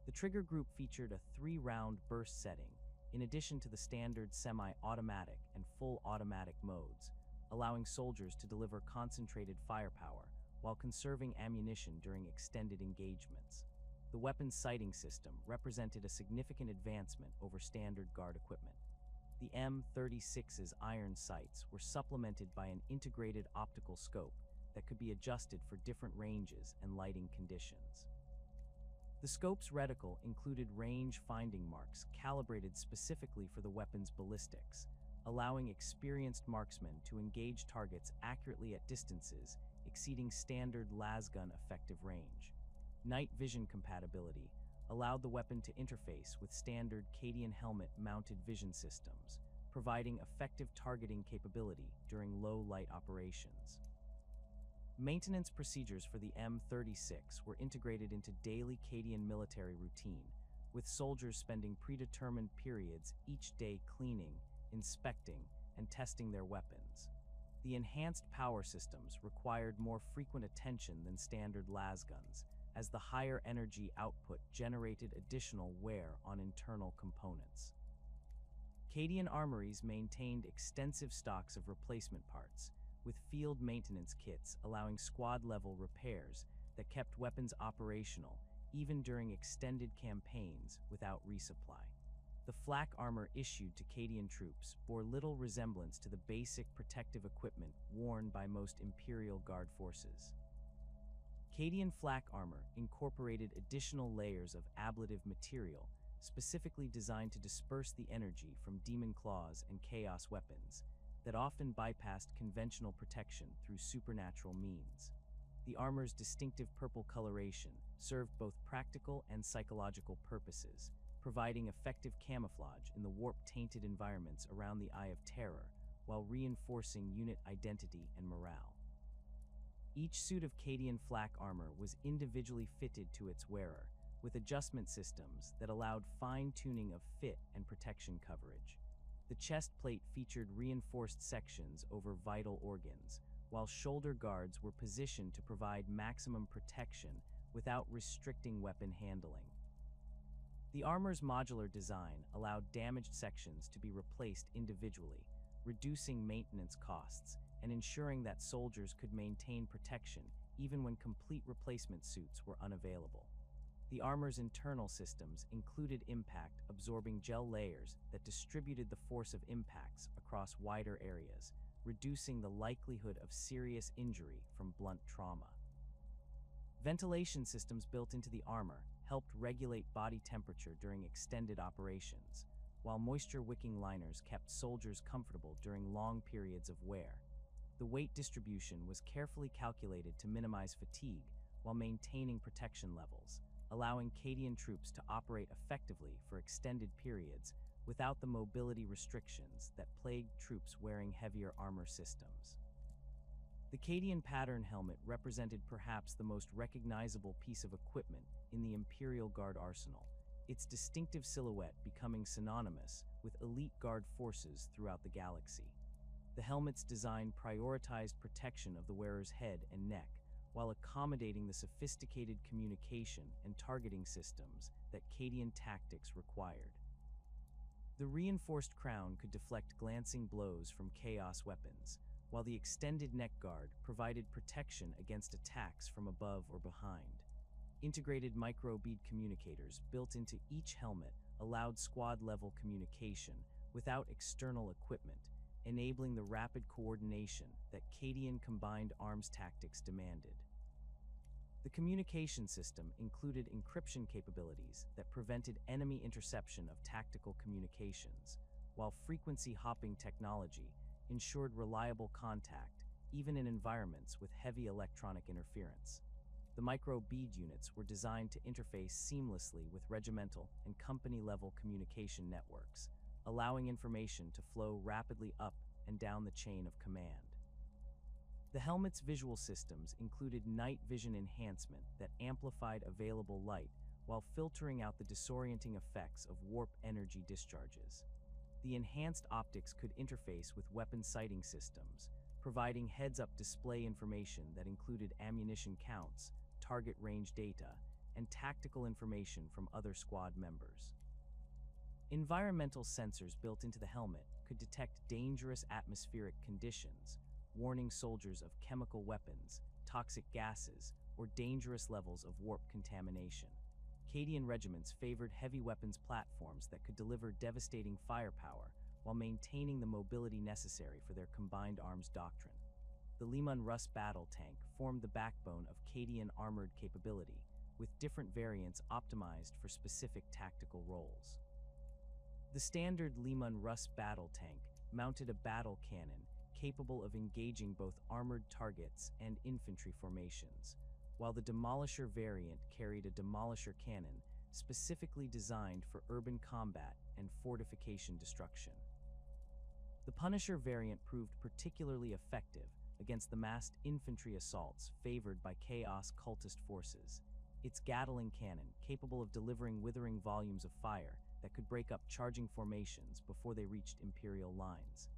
The trigger group featured a 3-round burst setting, in addition to the standard semi-automatic and full automatic modes, allowing soldiers to deliver concentrated firepower while conserving ammunition during extended engagements. The weapon's sighting system represented a significant advancement over standard guard equipment. The M36's iron sights were supplemented by an integrated optical scope that could be adjusted for different ranges and lighting conditions. The scope's reticle included range-finding marks calibrated specifically for the weapon's ballistics, allowing experienced marksmen to engage targets accurately at distances exceeding standard lasgun effective range. Night vision compatibility allowed the weapon to interface with standard Cadian helmet-mounted vision systems, providing effective targeting capability during low-light operations. Maintenance procedures for the M36 were integrated into daily Cadian military routine, with soldiers spending predetermined periods each day cleaning, inspecting, and testing their weapons. The enhanced power systems required more frequent attention than standard lasguns, as the higher energy output generated additional wear on internal components. Cadian armories maintained extensive stocks of replacement parts, with field maintenance kits allowing squad-level repairs that kept weapons operational even during extended campaigns without resupply. The flak armor issued to Cadian troops bore little resemblance to the basic protective equipment worn by most Imperial Guard forces. Cadian flak armor incorporated additional layers of ablative material specifically designed to disperse the energy from demon claws and chaos weapons that often bypassed conventional protection through supernatural means. The armor's distinctive purple coloration served both practical and psychological purposes, providing effective camouflage in the warp-tainted environments around the Eye of Terror, while reinforcing unit identity and morale. Each suit of Cadian flak armor was individually fitted to its wearer, with adjustment systems that allowed fine-tuning of fit and protection coverage. The chest plate featured reinforced sections over vital organs, while shoulder guards were positioned to provide maximum protection without restricting weapon handling. The armor's modular design allowed damaged sections to be replaced individually, reducing maintenance costs and ensuring that soldiers could maintain protection even when complete replacement suits were unavailable. The armor's internal systems included impact-absorbing gel layers that distributed the force of impacts across wider areas, reducing the likelihood of serious injury from blunt trauma. Ventilation systems built into the armor helped regulate body temperature during extended operations, while moisture-wicking liners kept soldiers comfortable during long periods of wear. The weight distribution was carefully calculated to minimize fatigue while maintaining protection levels, allowing Cadian troops to operate effectively for extended periods without the mobility restrictions that plagued troops wearing heavier armor systems. The Cadian pattern helmet represented perhaps the most recognizable piece of equipment in the Imperial Guard arsenal, its distinctive silhouette becoming synonymous with elite Guard forces throughout the galaxy. The helmet's design prioritized protection of the wearer's head and neck, while accommodating the sophisticated communication and targeting systems that Cadian tactics required. The reinforced crown could deflect glancing blows from chaos weapons, while the extended neck guard provided protection against attacks from above or behind. Integrated micro-bead communicators built into each helmet allowed squad-level communication without external equipment, enabling the rapid coordination that Cadian combined arms tactics demanded. The communication system included encryption capabilities that prevented enemy interception of tactical communications, while frequency hopping technology ensured reliable contact even in environments with heavy electronic interference. The micro-bead units were designed to interface seamlessly with regimental and company-level communication networks, allowing information to flow rapidly up and down the chain of command. The helmet's visual systems included night vision enhancement that amplified available light while filtering out the disorienting effects of warp energy discharges. The enhanced optics could interface with weapon sighting systems, providing heads-up display information that included ammunition counts, target range data, and tactical information from other squad members. Environmental sensors built into the helmet could detect dangerous atmospheric conditions, warning soldiers of chemical weapons, toxic gases, or dangerous levels of warp contamination. Cadian regiments favored heavy weapons platforms that could deliver devastating firepower while maintaining the mobility necessary for their combined arms doctrine. The Leman Russ battle tank formed the backbone of Cadian armored capability, with different variants optimized for specific tactical roles. The standard Leman Russ battle tank mounted a battle cannon capable of engaging both armored targets and infantry formations, while the Demolisher variant carried a Demolisher cannon specifically designed for urban combat and fortification destruction. The Punisher variant proved particularly effective against the massed infantry assaults favored by Chaos cultist forces. Its Gatling cannon, capable of delivering withering volumes of fire that could break up charging formations before they reached Imperial lines.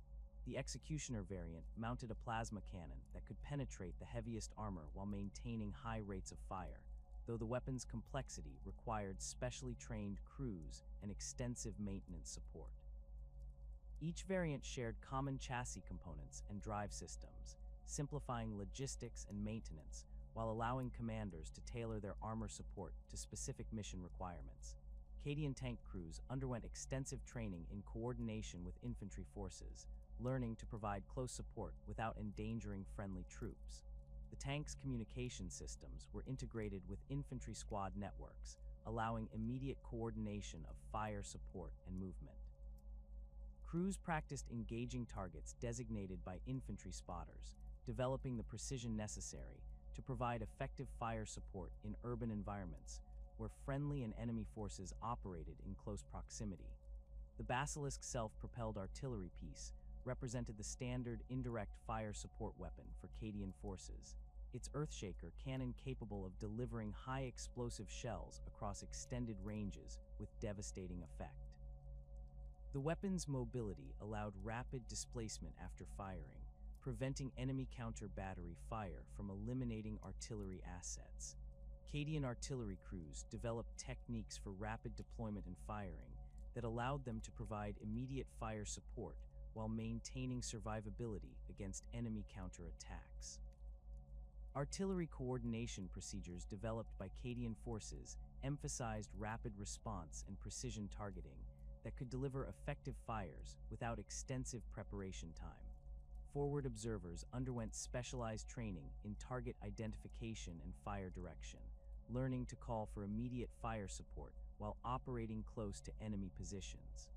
The Executioner variant mounted a plasma cannon that could penetrate the heaviest armor while maintaining high rates of fire, though the weapon's complexity required specially trained crews and extensive maintenance support. Each variant shared common chassis components and drive systems, simplifying logistics and maintenance while allowing commanders to tailor their armor support to specific mission requirements. Cadian tank crews underwent extensive training in coordination with infantry forces, learning to provide close support without endangering friendly troops. The tank's communication systems were integrated with infantry squad networks, allowing immediate coordination of fire support and movement. Crews practiced engaging targets designated by infantry spotters, developing the precision necessary to provide effective fire support in urban environments where friendly and enemy forces operated in close proximity. The Basilisk self-propelled artillery piece represented the standard indirect fire support weapon for Cadian forces, its Earthshaker cannon capable of delivering high explosive shells across extended ranges with devastating effect. The weapon's mobility allowed rapid displacement after firing, preventing enemy counter-battery fire from eliminating artillery assets. Cadian artillery crews developed techniques for rapid deployment and firing that allowed them to provide immediate fire support while maintaining survivability against enemy counterattacks. Artillery coordination procedures developed by Cadian forces emphasized rapid response and precision targeting that could deliver effective fires without extensive preparation time. Forward observers underwent specialized training in target identification and fire direction, learning to call for immediate fire support while operating close to enemy positions.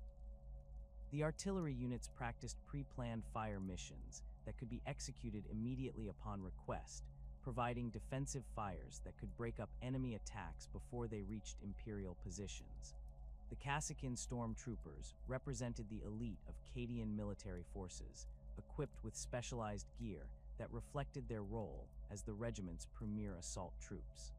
The artillery units practiced pre-planned fire missions that could be executed immediately upon request, providing defensive fires that could break up enemy attacks before they reached Imperial positions. The Cacian stormtroopers represented the elite of Cadian military forces, equipped with specialized gear that reflected their role as the regiment's premier assault troops.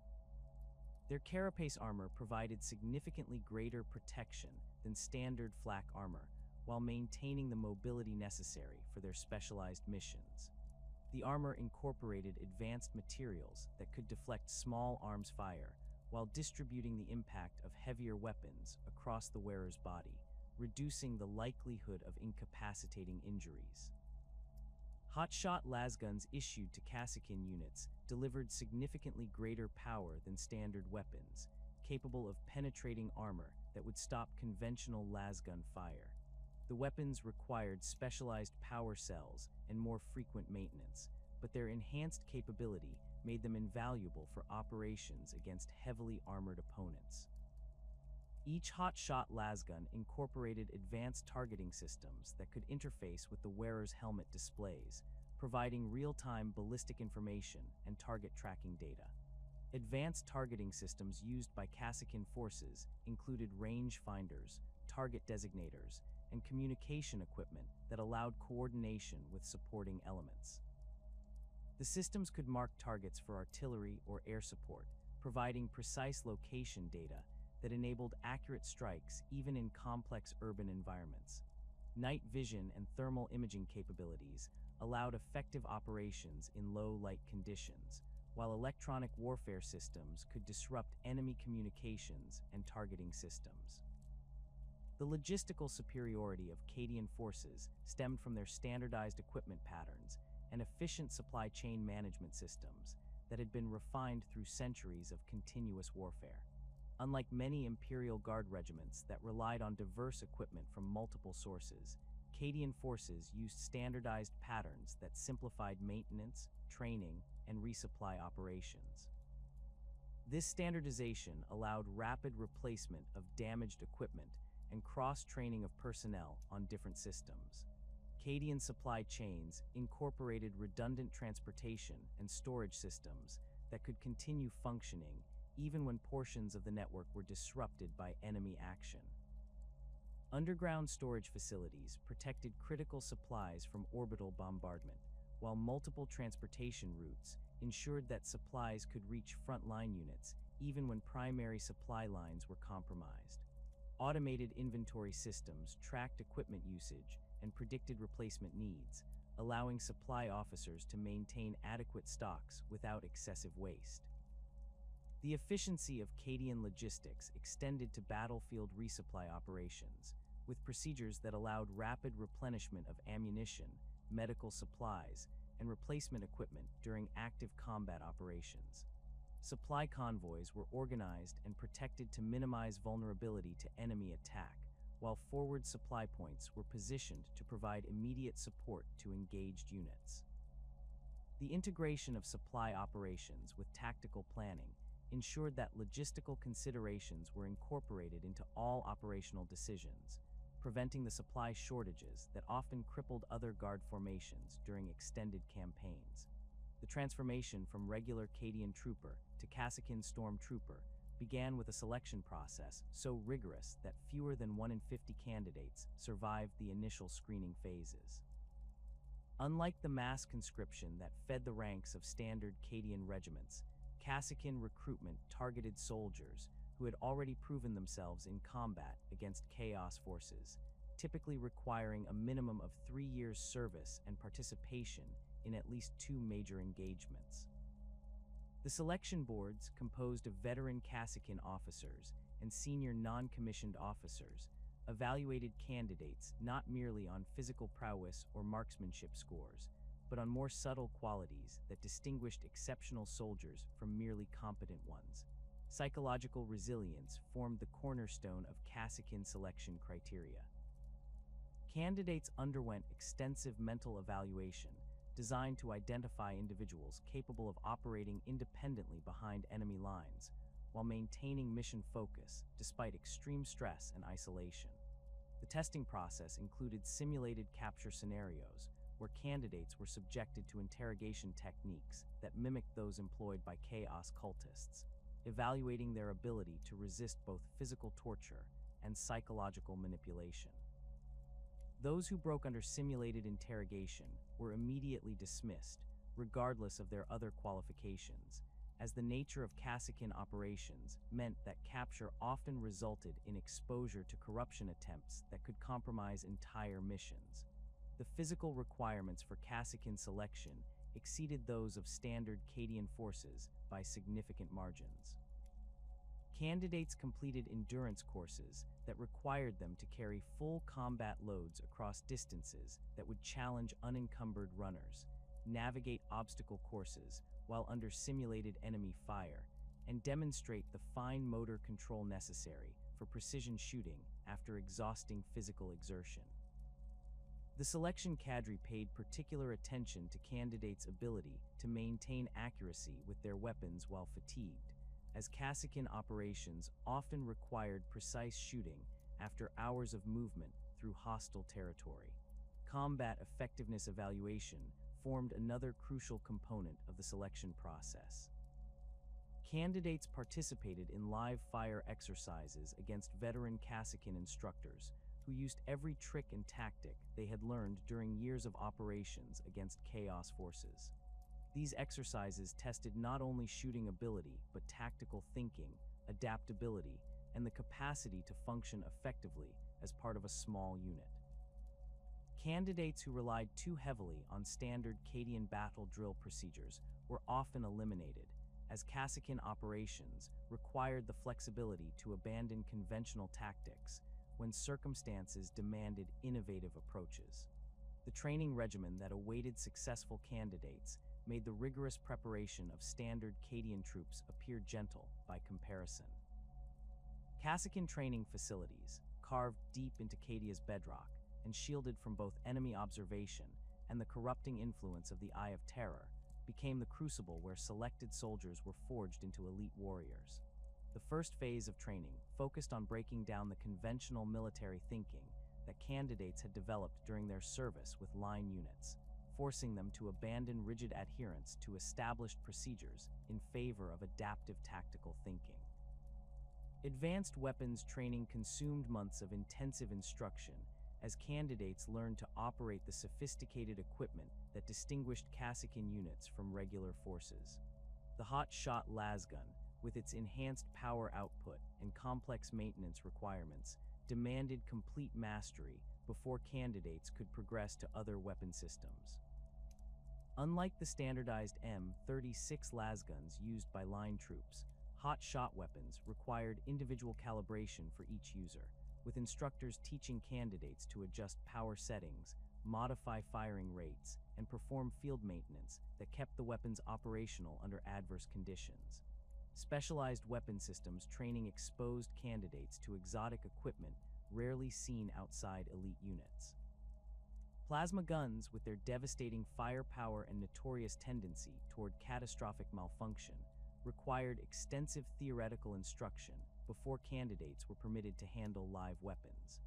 Their carapace armor provided significantly greater protection than standard flak armor, while maintaining the mobility necessary for their specialized missions. The armor incorporated advanced materials that could deflect small arms fire, while distributing the impact of heavier weapons across the wearer's body, reducing the likelihood of incapacitating injuries. Hotshot lasguns issued to Cacian units delivered significantly greater power than standard weapons, capable of penetrating armor that would stop conventional lasgun fire. The weapons required specialized power cells and more frequent maintenance, but their enhanced capability made them invaluable for operations against heavily armored opponents. Each hotshot lasgun incorporated advanced targeting systems that could interface with the wearer's helmet displays, providing real-time ballistic information and target tracking data. Advanced targeting systems used by Cacian forces included range finders, target designators, and communication equipment that allowed coordination with supporting elements. The systems could mark targets for artillery or air support, providing precise location data that enabled accurate strikes even in complex urban environments. Night vision and thermal imaging capabilities allowed effective operations in low light conditions, while electronic warfare systems could disrupt enemy communications and targeting systems. The logistical superiority of Cadian forces stemmed from their standardized equipment patterns and efficient supply chain management systems that had been refined through centuries of continuous warfare. Unlike many Imperial Guard regiments that relied on diverse equipment from multiple sources, Cadian forces used standardized patterns that simplified maintenance, training, and resupply operations. This standardization allowed rapid replacement of damaged equipment and cross-training of personnel on different systems. Cadian supply chains incorporated redundant transportation and storage systems that could continue functioning even when portions of the network were disrupted by enemy action. Underground storage facilities protected critical supplies from orbital bombardment, while multiple transportation routes ensured that supplies could reach frontline units even when primary supply lines were compromised. Automated inventory systems tracked equipment usage and predicted replacement needs, allowing supply officers to maintain adequate stocks without excessive waste. The efficiency of Cadian logistics extended to battlefield resupply operations, with procedures that allowed rapid replenishment of ammunition, medical supplies, and replacement equipment during active combat operations. Supply convoys were organized and protected to minimize vulnerability to enemy attack, while forward supply points were positioned to provide immediate support to engaged units. The integration of supply operations with tactical planning ensured that logistical considerations were incorporated into all operational decisions, preventing the supply shortages that often crippled other Guard formations during extended campaigns. The The transformation from regular Cadian trooper to Kasrkin stormtrooper began with a selection process so rigorous that fewer than 1 in 50 candidates survived the initial screening phases. Unlike the mass conscription that fed the ranks of standard Cadian regiments, Kasrkin recruitment targeted soldiers who had already proven themselves in combat against Chaos forces, typically requiring a minimum of 3 years' service and participation in at least 2 major engagements. The selection boards, composed of veteran Kasrkin officers and senior non-commissioned officers, evaluated candidates not merely on physical prowess or marksmanship scores, but on more subtle qualities that distinguished exceptional soldiers from merely competent ones. Psychological resilience formed the cornerstone of Kasrkin selection criteria. Candidates underwent extensive mental evaluation designed to identify individuals capable of operating independently behind enemy lines while maintaining mission focus despite extreme stress and isolation. The testing process included simulated capture scenarios where candidates were subjected to interrogation techniques that mimicked those employed by Chaos cultists, evaluating their ability to resist both physical torture and psychological manipulation. Those who broke under simulated interrogation were immediately dismissed, regardless of their other qualifications, as the nature of Kasrkin operations meant that capture often resulted in exposure to corruption attempts that could compromise entire missions. The physical requirements for Kasrkin selection exceeded those of standard Cadian forces by significant margins. Candidates completed endurance courses that required them to carry full combat loads across distances that would challenge unencumbered runners, navigate obstacle courses while under simulated enemy fire, and demonstrate the fine motor control necessary for precision shooting after exhausting physical exertion. The selection cadre paid particular attention to candidates' ability to maintain accuracy with their weapons while fatigued, as Kasrkin operations often required precise shooting after hours of movement through hostile territory. Combat effectiveness evaluation formed another crucial component of the selection process. Candidates participated in live fire exercises against veteran Kasrkin instructors who used every trick and tactic they had learned during years of operations against Chaos forces. These exercises tested not only shooting ability, but tactical thinking, adaptability, and the capacity to function effectively as part of a small unit. Candidates who relied too heavily on standard Cadian battle drill procedures were often eliminated, as Kasrkin operations required the flexibility to abandon conventional tactics when circumstances demanded innovative approaches. The training regimen that awaited successful candidates made the rigorous preparation of standard Cadian troops appear gentle by comparison. Kasrkin training facilities, carved deep into Cadia's bedrock and shielded from both enemy observation and the corrupting influence of the Eye of Terror, became the crucible where selected soldiers were forged into elite warriors. The first phase of training focused on breaking down the conventional military thinking that candidates had developed during their service with line units, forcing them to abandon rigid adherence to established procedures in favor of adaptive tactical thinking. Advanced weapons training consumed months of intensive instruction as candidates learned to operate the sophisticated equipment that distinguished Kasrkin units from regular forces. The hot-shot lasgun, with its enhanced power output and complex maintenance requirements, demanded complete mastery before candidates could progress to other weapon systems. Unlike the standardized M36 lasguns used by line troops, hot-shot weapons required individual calibration for each user, with instructors teaching candidates to adjust power settings, modify firing rates, and perform field maintenance that kept the weapons operational under adverse conditions. Specialized weapon systems training exposed candidates to exotic equipment rarely seen outside elite units. Plasma guns, with their devastating firepower and notorious tendency toward catastrophic malfunction, required extensive theoretical instruction before candidates were permitted to handle live weapons.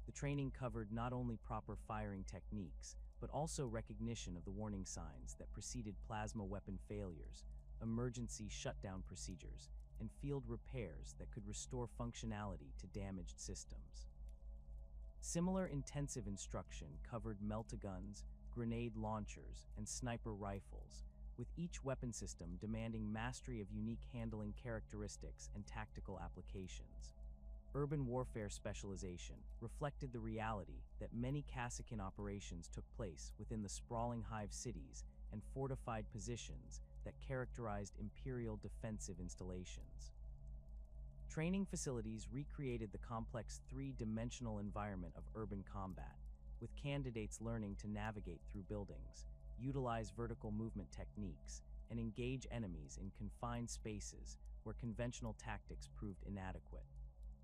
The training covered not only proper firing techniques, but also recognition of the warning signs that preceded plasma weapon failures, emergency shutdown procedures, and field repairs that could restore functionality to damaged systems. Similar intensive instruction covered meltaguns, grenade launchers, and sniper rifles, with each weapon system demanding mastery of unique handling characteristics and tactical applications. Urban warfare specialization reflected the reality that many Casican operations took place within the sprawling hive cities and fortified positions that characterized Imperial defensive installations. Training facilities recreated the complex three-dimensional environment of urban combat, with candidates learning to navigate through buildings, utilize vertical movement techniques, and engage enemies in confined spaces where conventional tactics proved inadequate.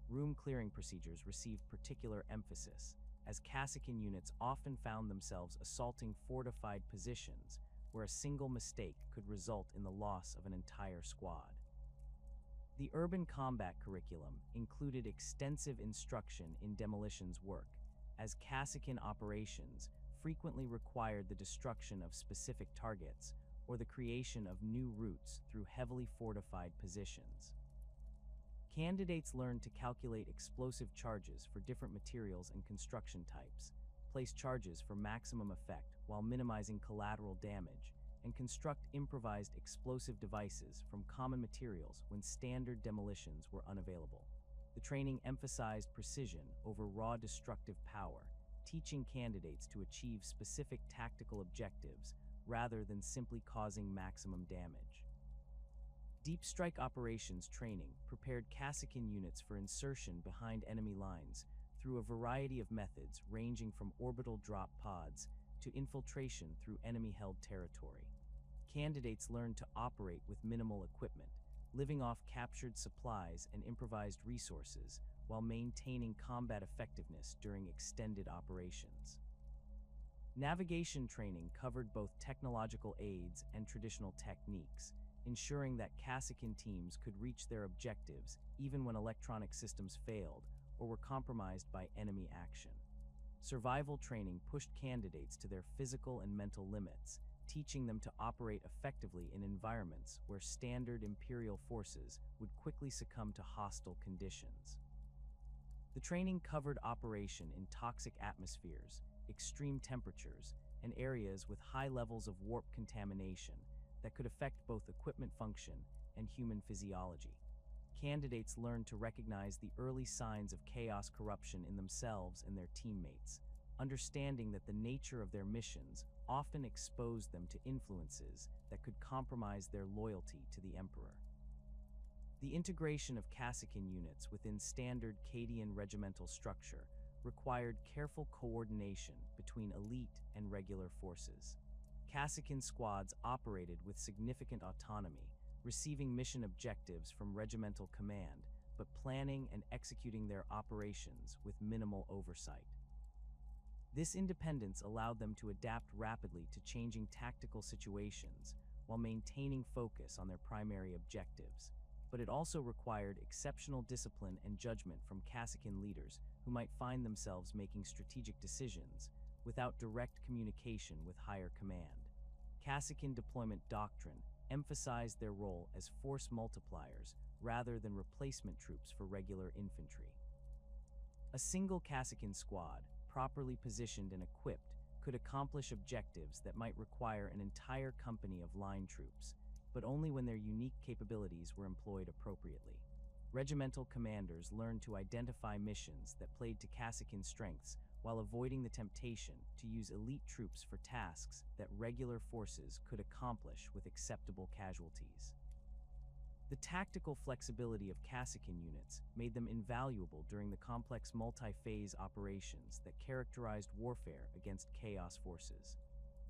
Room clearing procedures received particular emphasis, as Casican units often found themselves assaulting fortified positions where a single mistake could result in the loss of an entire squad. The urban combat curriculum included extensive instruction in demolitions work, as Casican operations frequently required the destruction of specific targets or the creation of new routes through heavily fortified positions. Candidates learned to calculate explosive charges for different materials and construction types, place charges for maximum effect while minimizing collateral damage, and construct improvised explosive devices from common materials when standard demolitions were unavailable. The training emphasized precision over raw destructive power, teaching candidates to achieve specific tactical objectives rather than simply causing maximum damage. Deep strike operations training prepared Casican units for insertion behind enemy lines through a variety of methods ranging from orbital drop pods to infiltration through enemy-held territory. Candidates learned to operate with minimal equipment, living off captured supplies and improvised resources while maintaining combat effectiveness during extended operations. Navigation training covered both technological aids and traditional techniques, ensuring that Casican teams could reach their objectives even when electronic systems failed or were compromised by enemy action. Survival training pushed candidates to their physical and mental limits, teaching them to operate effectively in environments where standard Imperial forces would quickly succumb to hostile conditions. The training covered operation in toxic atmospheres, extreme temperatures, and areas with high levels of warp contamination that could affect both equipment function and human physiology. Candidates learned to recognize the early signs of chaos corruption in themselves and their teammates, understanding that the nature of their missions often exposed them to influences that could compromise their loyalty to the Emperor. The integration of Casican units within standard Cadian regimental structure required careful coordination between elite and regular forces. Casican squads operated with significant autonomy, receiving mission objectives from regimental command, but planning and executing their operations with minimal oversight. This independence allowed them to adapt rapidly to changing tactical situations while maintaining focus on their primary objectives, but it also required exceptional discipline and judgment from Casican leaders who might find themselves making strategic decisions without direct communication with higher command. Casican deployment doctrine emphasized their role as force multipliers rather than replacement troops for regular infantry. A single Casican squad, properly positioned and equipped, could accomplish objectives that might require an entire company of line troops, but only when their unique capabilities were employed appropriately. Regimental commanders learned to identify missions that played to Casican strengths while avoiding the temptation to use elite troops for tasks that regular forces could accomplish with acceptable casualties. The tactical flexibility of Casican units made them invaluable during the complex multi-phase operations that characterized warfare against chaos forces.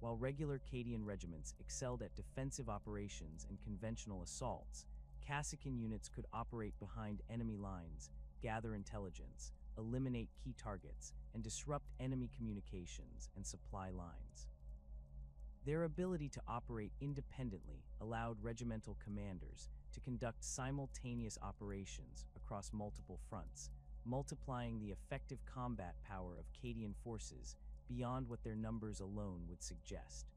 While regular Cadian regiments excelled at defensive operations and conventional assaults, Casican units could operate behind enemy lines, gather intelligence, eliminate key targets, and disrupt enemy communications and supply lines. Their ability to operate independently allowed regimental commanders to conduct simultaneous operations across multiple fronts, multiplying the effective combat power of Cadian forces beyond what their numbers alone would suggest.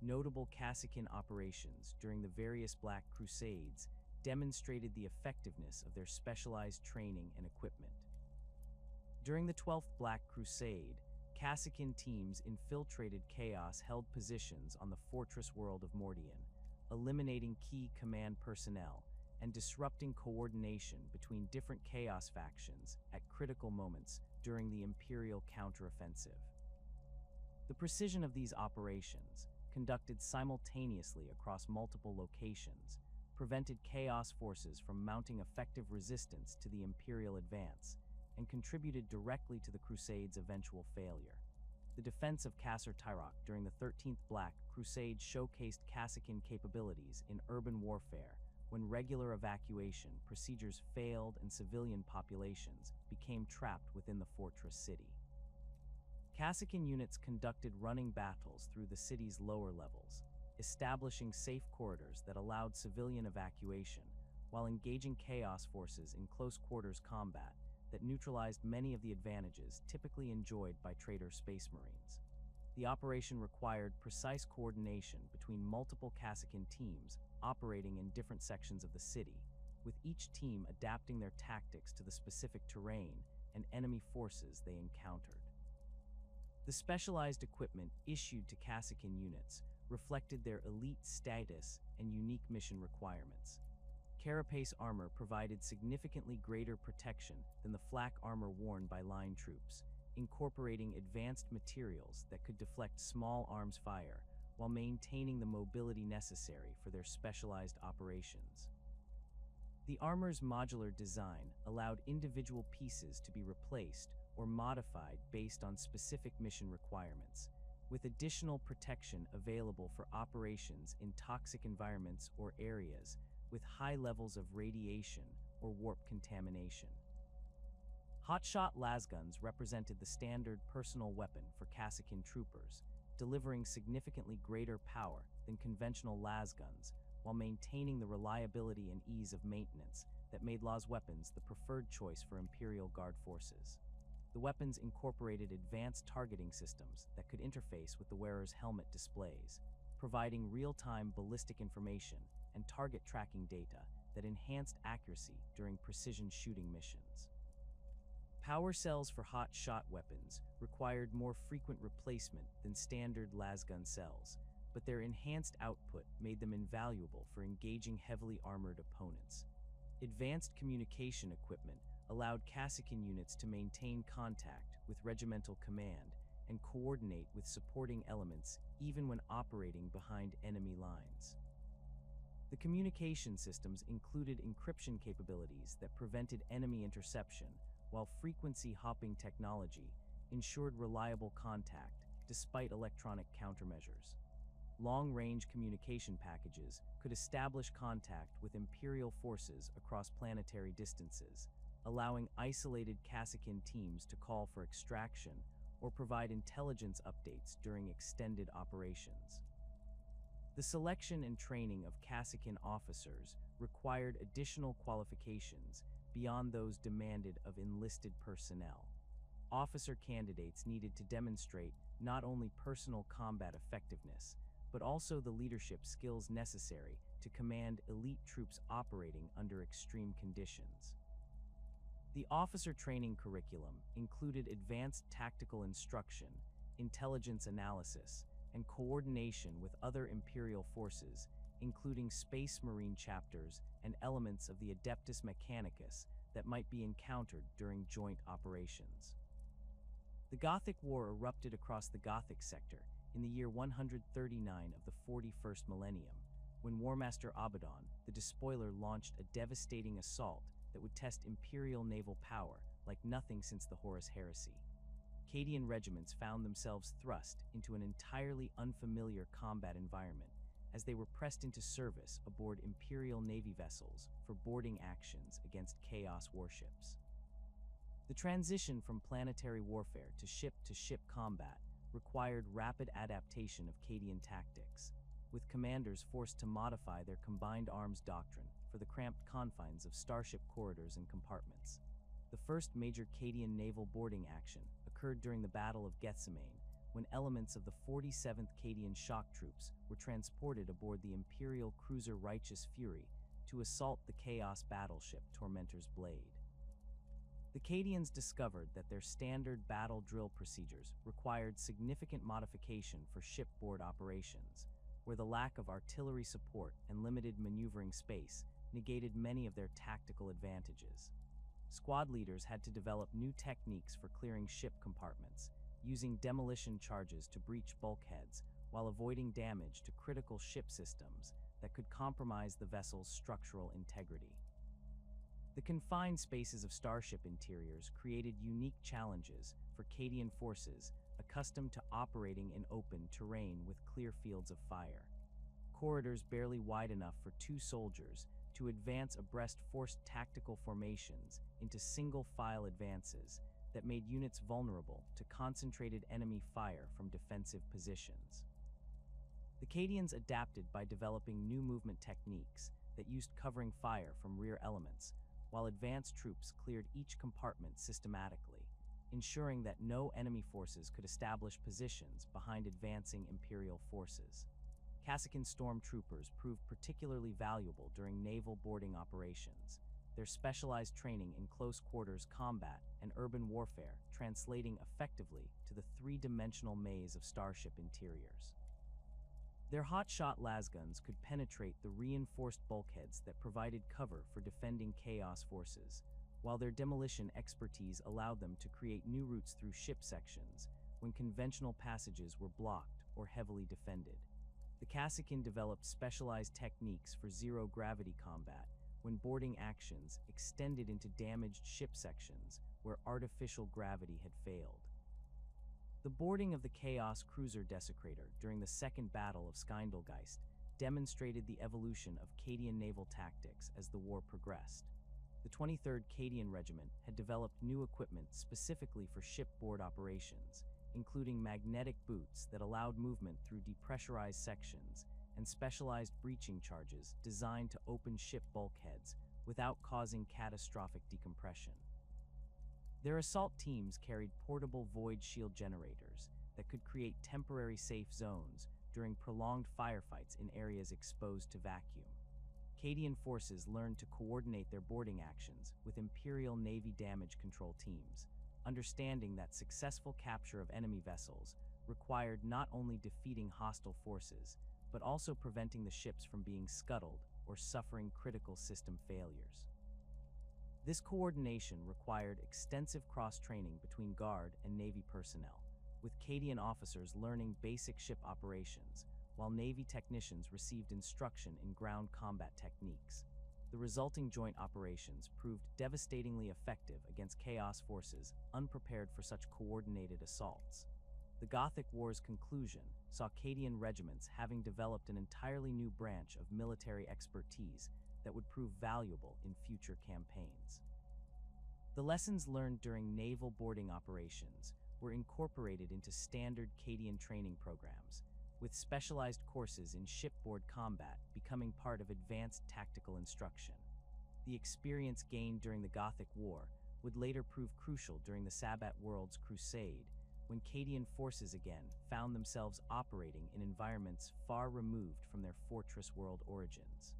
Notable Cacican operations during the various Black Crusades demonstrated the effectiveness of their specialized training and equipment. During the 12th Black Crusade, Cacican teams infiltrated Chaos-held positions on the fortress world of Mordian, eliminating key command personnel and disrupting coordination between different Chaos factions at critical moments during the Imperial counteroffensive. The precision of these operations, conducted simultaneously across multiple locations, prevented Chaos forces from mounting effective resistance to the Imperial advance and contributed directly to the Crusade's eventual failure. The defense of Kasr Tyrok during the 13th Black Crusade showcased Cacican capabilities in urban warfare when regular evacuation procedures failed and civilian populations became trapped within the fortress city. Cacican units conducted running battles through the city's lower levels, establishing safe corridors that allowed civilian evacuation while engaging Chaos forces in close-quarters combat that neutralized many of the advantages typically enjoyed by traitor Space Marines. The operation required precise coordination between multiple Cacican teams operating in different sections of the city, with each team adapting their tactics to the specific terrain and enemy forces they encountered. The specialized equipment issued to Cacican units reflected their elite status and unique mission requirements. Carapace armor provided significantly greater protection than the flak armor worn by line troops, incorporating advanced materials that could deflect small arms fire while maintaining the mobility necessary for their specialized operations. The armor's modular design allowed individual pieces to be replaced or modified based on specific mission requirements, with additional protection available for operations in toxic environments or areas with high levels of radiation or warp contamination. Hotshot lasguns represented the standard personal weapon for Cacican troopers, delivering significantly greater power than conventional lasguns while maintaining the reliability and ease of maintenance that made las weapons the preferred choice for Imperial Guard forces. The weapons incorporated advanced targeting systems that could interface with the wearer's helmet displays, providing real-time ballistic information and target tracking data that enhanced accuracy during precision shooting missions. Power cells for hot shot weapons required more frequent replacement than standard lasgun cells, but their enhanced output made them invaluable for engaging heavily armored opponents. Advanced communication equipment allowed Cacican units to maintain contact with regimental command and coordinate with supporting elements even when operating behind enemy lines. The communication systems included encryption capabilities that prevented enemy interception, while frequency hopping technology ensured reliable contact despite electronic countermeasures. Long-range communication packages could establish contact with Imperial forces across planetary distances, allowing isolated Cacican teams to call for extraction or provide intelligence updates during extended operations. The selection and training of Cacican officers required additional qualifications beyond those demanded of enlisted personnel. Officer candidates needed to demonstrate not only personal combat effectiveness, but also the leadership skills necessary to command elite troops operating under extreme conditions. The officer training curriculum included advanced tactical instruction, intelligence analysis, and coordination with other Imperial forces, including Space Marine chapters and elements of the Adeptus Mechanicus that might be encountered during joint operations. The Gothic War erupted across the Gothic sector in the year 139 of the 41st millennium, when Warmaster Abaddon, the Despoiler, launched a devastating assault that would test Imperial naval power like nothing since the Horus Heresy. Cadian regiments found themselves thrust into an entirely unfamiliar combat environment as they were pressed into service aboard Imperial Navy vessels for boarding actions against Chaos warships. The transition from planetary warfare to ship-to-ship combat required rapid adaptation of Cadian tactics, with commanders forced to modify their combined arms doctrine for the cramped confines of starship corridors and compartments. The first major Cadian naval boarding action occurred during the Battle of Gethsemane, when elements of the 47th Cadian Shock Troops were transported aboard the Imperial cruiser Righteous Fury to assault the Chaos battleship Tormentor's Blade. The Cadians discovered that their standard battle drill procedures required significant modification for shipboard operations, where the lack of artillery support and limited maneuvering space negated many of their tactical advantages. Squad leaders had to develop new techniques for clearing ship compartments, using demolition charges to breach bulkheads while avoiding damage to critical ship systems that could compromise the vessel's structural integrity. The confined spaces of starship interiors created unique challenges for Cadian forces accustomed to operating in open terrain with clear fields of fire. Corridors barely wide enough for two soldiers to advance abreast forced tactical formations into single-file advances that made units vulnerable to concentrated enemy fire from defensive positions. The Cadians adapted by developing new movement techniques that used covering fire from rear elements, while advanced troops cleared each compartment systematically, ensuring that no enemy forces could establish positions behind advancing Imperial forces. Cadian stormtroopers proved particularly valuable during naval boarding operations, their specialized training in close-quarters combat and urban warfare translating effectively to the three-dimensional maze of starship interiors. Their hotshot lasguns could penetrate the reinforced bulkheads that provided cover for defending Chaos forces, while their demolition expertise allowed them to create new routes through ship sections when conventional passages were blocked or heavily defended. The Cadian developed specialized techniques for zero-gravity combat when boarding actions extended into damaged ship sections where artificial gravity had failed. The boarding of the Chaos cruiser Desecrator during the Second Battle of Skyndelgeist demonstrated the evolution of Cadian naval tactics as the war progressed. The 23rd Cadian Regiment had developed new equipment specifically for shipboard operations, including magnetic boots that allowed movement through depressurized sections and specialized breaching charges designed to open ship bulkheads without causing catastrophic decompression. Their assault teams carried portable void shield generators that could create temporary safe zones during prolonged firefights in areas exposed to vacuum. Cadian forces learned to coordinate their boarding actions with Imperial Navy damage control teams, understanding that successful capture of enemy vessels required not only defeating hostile forces, but also preventing the ships from being scuttled or suffering critical system failures. This coordination required extensive cross-training between Guard and Navy personnel, with Cadian officers learning basic ship operations, while Navy technicians received instruction in ground combat techniques. The resulting joint operations proved devastatingly effective against Chaos forces unprepared for such coordinated assaults. The Gothic War's conclusion saw Cadian regiments having developed an entirely new branch of military expertise that would prove valuable in future campaigns. The lessons learned during naval boarding operations were incorporated into standard Cadian training programs, with specialized courses in shipboard combat becoming part of advanced tactical instruction. The experience gained during the Gothic War would later prove crucial during the Sabbat Worlds Crusade, when Cadian forces again found themselves operating in environments far removed from their fortress world origins.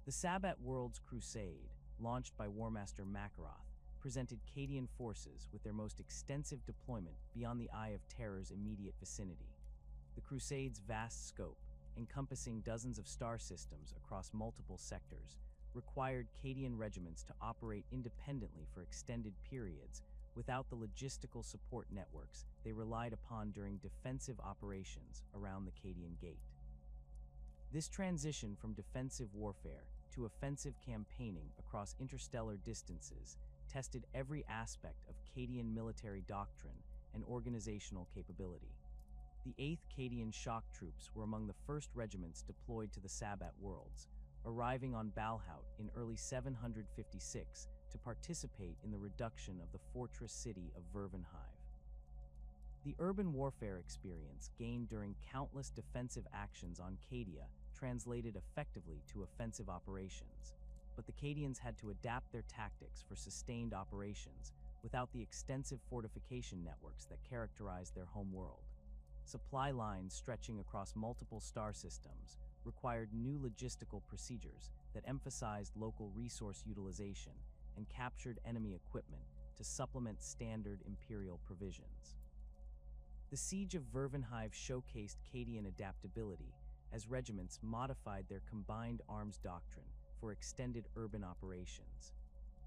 The Sabbat Worlds Crusade, launched by Warmaster Makaroth, presented Cadian forces with their most extensive deployment beyond the Eye of Terror's immediate vicinity. The Crusade's vast scope, encompassing dozens of star systems across multiple sectors, required Cadian regiments to operate independently for extended periods without the logistical support networks they relied upon during defensive operations around the Cadian Gate. This transition from defensive warfare to offensive campaigning across interstellar distances tested every aspect of Cadian military doctrine and organizational capability. The 8th Cadian Shock Troops were among the first regiments deployed to the Sabbat Worlds, arriving on Balhaut in early 756 to participate in the reduction of the fortress city of Vervenhive. The urban warfare experience gained during countless defensive actions on Cadia translated effectively to offensive operations, but the Cadians had to adapt their tactics for sustained operations without the extensive fortification networks that characterized their home world. Supply lines stretching across multiple star systems required new logistical procedures that emphasized local resource utilization and captured enemy equipment to supplement standard Imperial provisions. The Siege of Vervenhive showcased Cadian adaptability as regiments modified their combined arms doctrine for extended urban operations.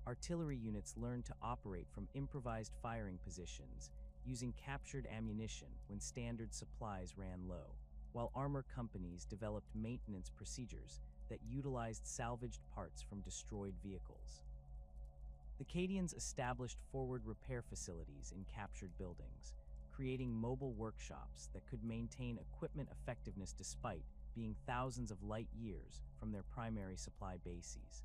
Artillery units learned to operate from improvised firing positions using captured ammunition when standard supplies ran low, while armor companies developed maintenance procedures that utilized salvaged parts from destroyed vehicles. The Cadians established forward repair facilities in captured buildings, creating mobile workshops that could maintain equipment effectiveness despite being thousands of light years from their primary supply bases.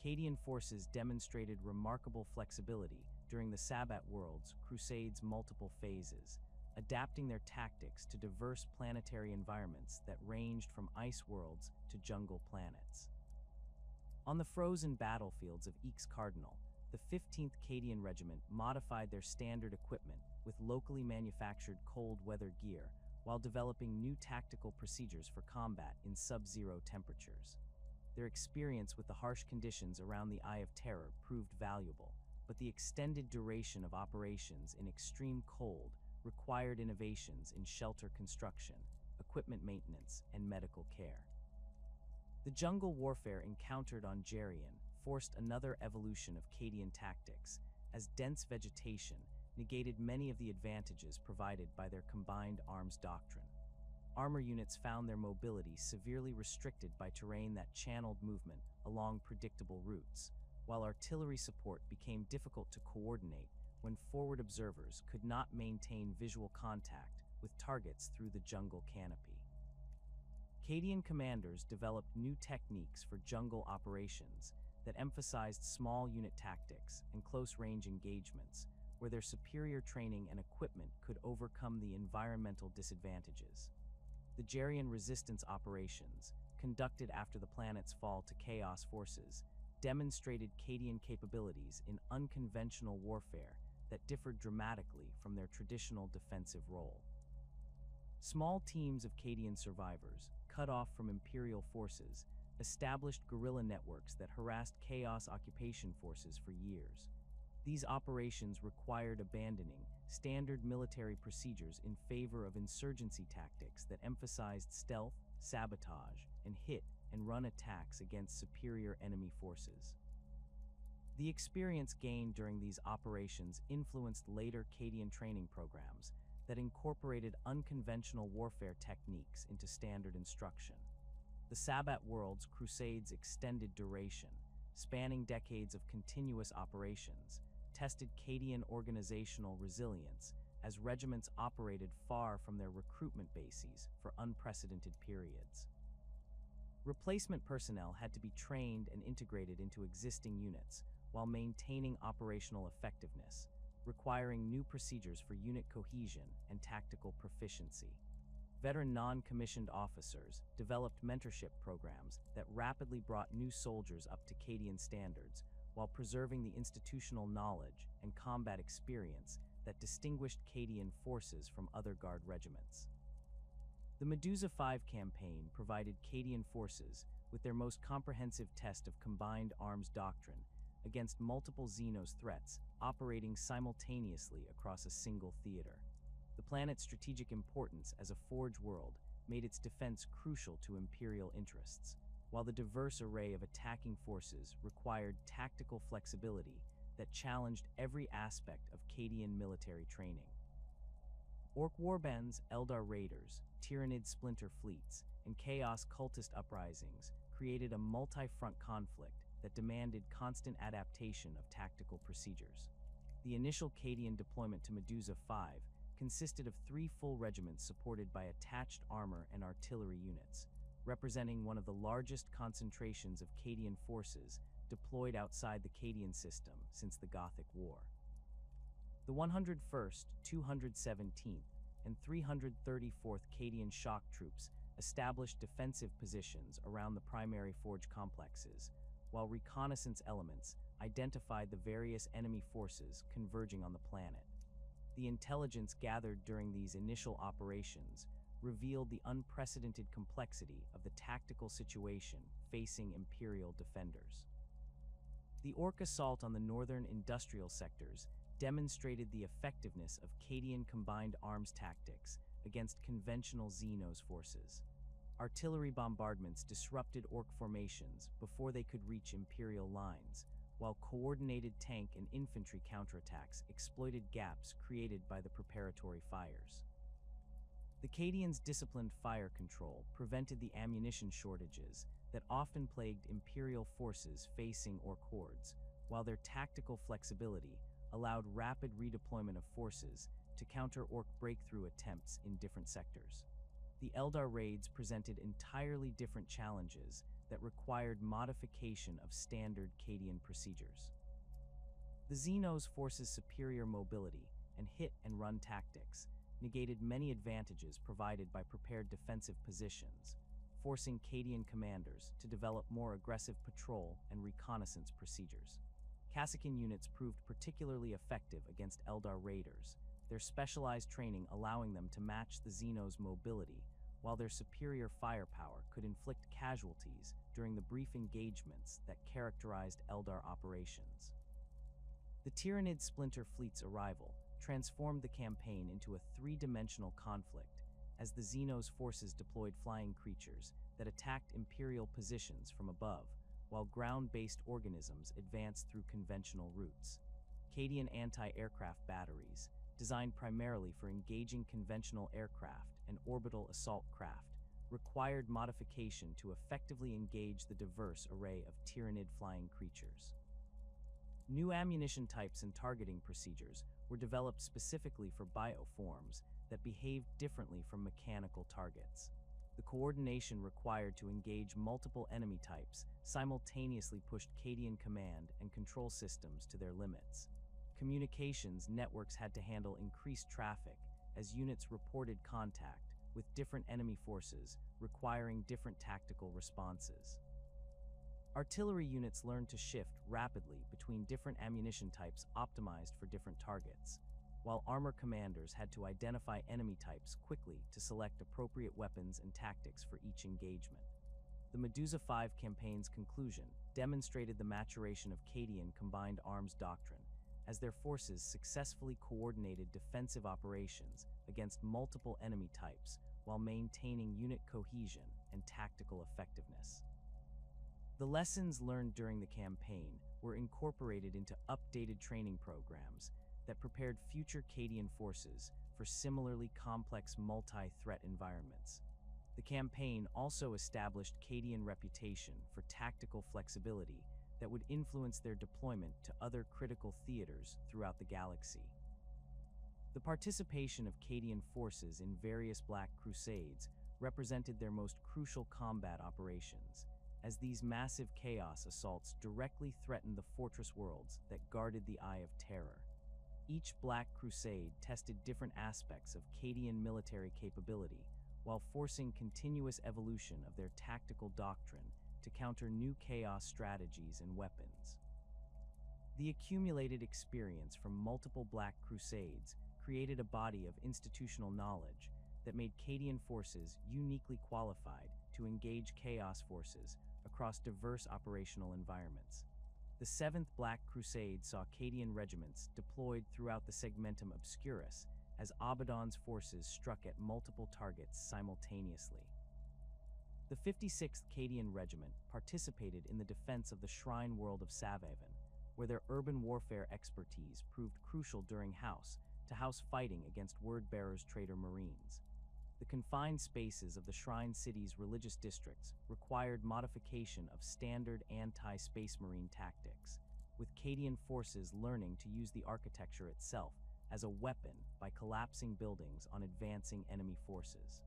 Cadian forces demonstrated remarkable flexibility during the Sabbat World's Crusade's multiple phases, adapting their tactics to diverse planetary environments that ranged from ice worlds to jungle planets. On the frozen battlefields of Ex Cardinal, the 15th Cadian Regiment modified their standard equipment with locally manufactured cold weather gear while developing new tactical procedures for combat in sub-zero temperatures. Their experience with the harsh conditions around the Eye of Terror proved valuable, but the extended duration of operations in extreme cold required innovations in shelter construction, equipment maintenance, and medical care. The jungle warfare encountered on Geryon forced another evolution of Cadian tactics, as dense vegetation negated many of the advantages provided by their combined arms doctrine. Armor units found their mobility severely restricted by terrain that channeled movement along predictable routes, while artillery support became difficult to coordinate when forward observers could not maintain visual contact with targets through the jungle canopy. Cadian commanders developed new techniques for jungle operations that emphasized small unit tactics and close-range engagements, where their superior training and equipment could overcome the environmental disadvantages. The Geryon resistance operations, conducted after the planet's fall to Chaos forces, demonstrated Cadian capabilities in unconventional warfare that differed dramatically from their traditional defensive role. Small teams of Cadian survivors, cut off from Imperial forces, established guerrilla networks that harassed Chaos occupation forces for years. These operations required abandoning standard military procedures in favor of insurgency tactics that emphasized stealth, sabotage, and hit-and-run attacks against superior enemy forces. The experience gained during these operations influenced later Cadian training programs that incorporated unconventional warfare techniques into standard instruction. The Sabbat World's Crusade's extended duration, spanning decades of continuous operations, tested Cadian organizational resilience as regiments operated far from their recruitment bases for unprecedented periods. Replacement personnel had to be trained and integrated into existing units while maintaining operational effectiveness, requiring new procedures for unit cohesion and tactical proficiency. Veteran non-commissioned officers developed mentorship programs that rapidly brought new soldiers up to Cadian standards while preserving the institutional knowledge and combat experience that distinguished Cadian forces from other Guard regiments. The Medusa 5 campaign provided Cadian forces with their most comprehensive test of combined arms doctrine against multiple Xenos threats operating simultaneously across a single theater. The planet's strategic importance as a forge world made its defense crucial to Imperial interests, while the diverse array of attacking forces required tactical flexibility that challenged every aspect of Cadian military training. Orc warbands, Eldar raiders, Tyrannid splinter fleets, and Chaos cultist uprisings created a multi-front conflict that demanded constant adaptation of tactical procedures. The initial Cadian deployment to Medusa 5 consisted of 3 full regiments supported by attached armor and artillery units, representing one of the largest concentrations of Cadian forces deployed outside the Cadian system since the Gothic War. The 101st, 217th, and 334th Cadian Shock Troops established defensive positions around the primary forge complexes, while reconnaissance elements identified the various enemy forces converging on the planet. The intelligence gathered during these initial operations revealed the unprecedented complexity of the tactical situation facing Imperial defenders. The Orc assault on the northern industrial sectors demonstrated the effectiveness of Cadian combined arms tactics against conventional Xenos forces. Artillery bombardments disrupted Orc formations before they could reach Imperial lines, while coordinated tank and infantry counterattacks exploited gaps created by the preparatory fires. The Cadians' disciplined fire control prevented the ammunition shortages that often plagued Imperial forces facing Orc hordes, while their tactical flexibility allowed rapid redeployment of forces to counter Orc breakthrough attempts in different sectors. The Eldar raids presented entirely different challenges that required modification of standard Cadian procedures. The Xenos' forces' superior mobility and hit-and-run tactics negated many advantages provided by prepared defensive positions, forcing Cadian commanders to develop more aggressive patrol and reconnaissance procedures. Kasrkin units proved particularly effective against Eldar raiders, their specialized training allowing them to match the Xenos' mobility, while their superior firepower could inflict casualties during the brief engagements that characterized Eldar operations. The Tyranid splinter fleet's arrival transformed the campaign into a three-dimensional conflict as the Xenos forces deployed flying creatures that attacked Imperial positions from above, while ground-based organisms advanced through conventional routes. Cadian anti-aircraft batteries, designed primarily for engaging conventional aircraft and orbital assault craft, required modification to effectively engage the diverse array of Tyranid flying creatures. New ammunition types and targeting procedures were developed specifically for bioforms that behaved differently from mechanical targets. The coordination required to engage multiple enemy types simultaneously pushed Cadian command and control systems to their limits. Communications networks had to handle increased traffic as units reported contact with different enemy forces, requiring different tactical responses. Artillery units learned to shift rapidly between different ammunition types optimized for different targets, while armor commanders had to identify enemy types quickly to select appropriate weapons and tactics for each engagement. The Medusa 5 campaign's conclusion demonstrated the maturation of Cadian combined arms doctrine, as their forces successfully coordinated defensive operations against multiple enemy types while maintaining unit cohesion and tactical effectiveness. The lessons learned during the campaign were incorporated into updated training programs that prepared future Cadian forces for similarly complex multi-threat environments. The campaign also established Cadian reputation for tactical flexibility that would influence their deployment to other critical theaters throughout the galaxy. The participation of Cadian forces in various Black Crusades represented their most crucial combat operations, as these massive chaos assaults directly threatened the fortress worlds that guarded the Eye of Terror. Each Black Crusade tested different aspects of Cadian military capability, while forcing continuous evolution of their tactical doctrine to counter new chaos strategies and weapons. The accumulated experience from multiple Black Crusades created a body of institutional knowledge that made Cadian forces uniquely qualified to engage chaos forces across diverse operational environments. The 7th Black Crusade saw Cadian regiments deployed throughout the Segmentum Obscurus as Abaddon's forces struck at multiple targets simultaneously. The 56th Cadian Regiment participated in the defense of the Shrine World of Savaven, where their urban warfare expertise proved crucial during house-to-house fighting against Word-Bearer's traitor Marines. The confined spaces of the Shrine City's religious districts required modification of standard anti-space marine tactics, with Cadian forces learning to use the architecture itself as a weapon by collapsing buildings on advancing enemy forces.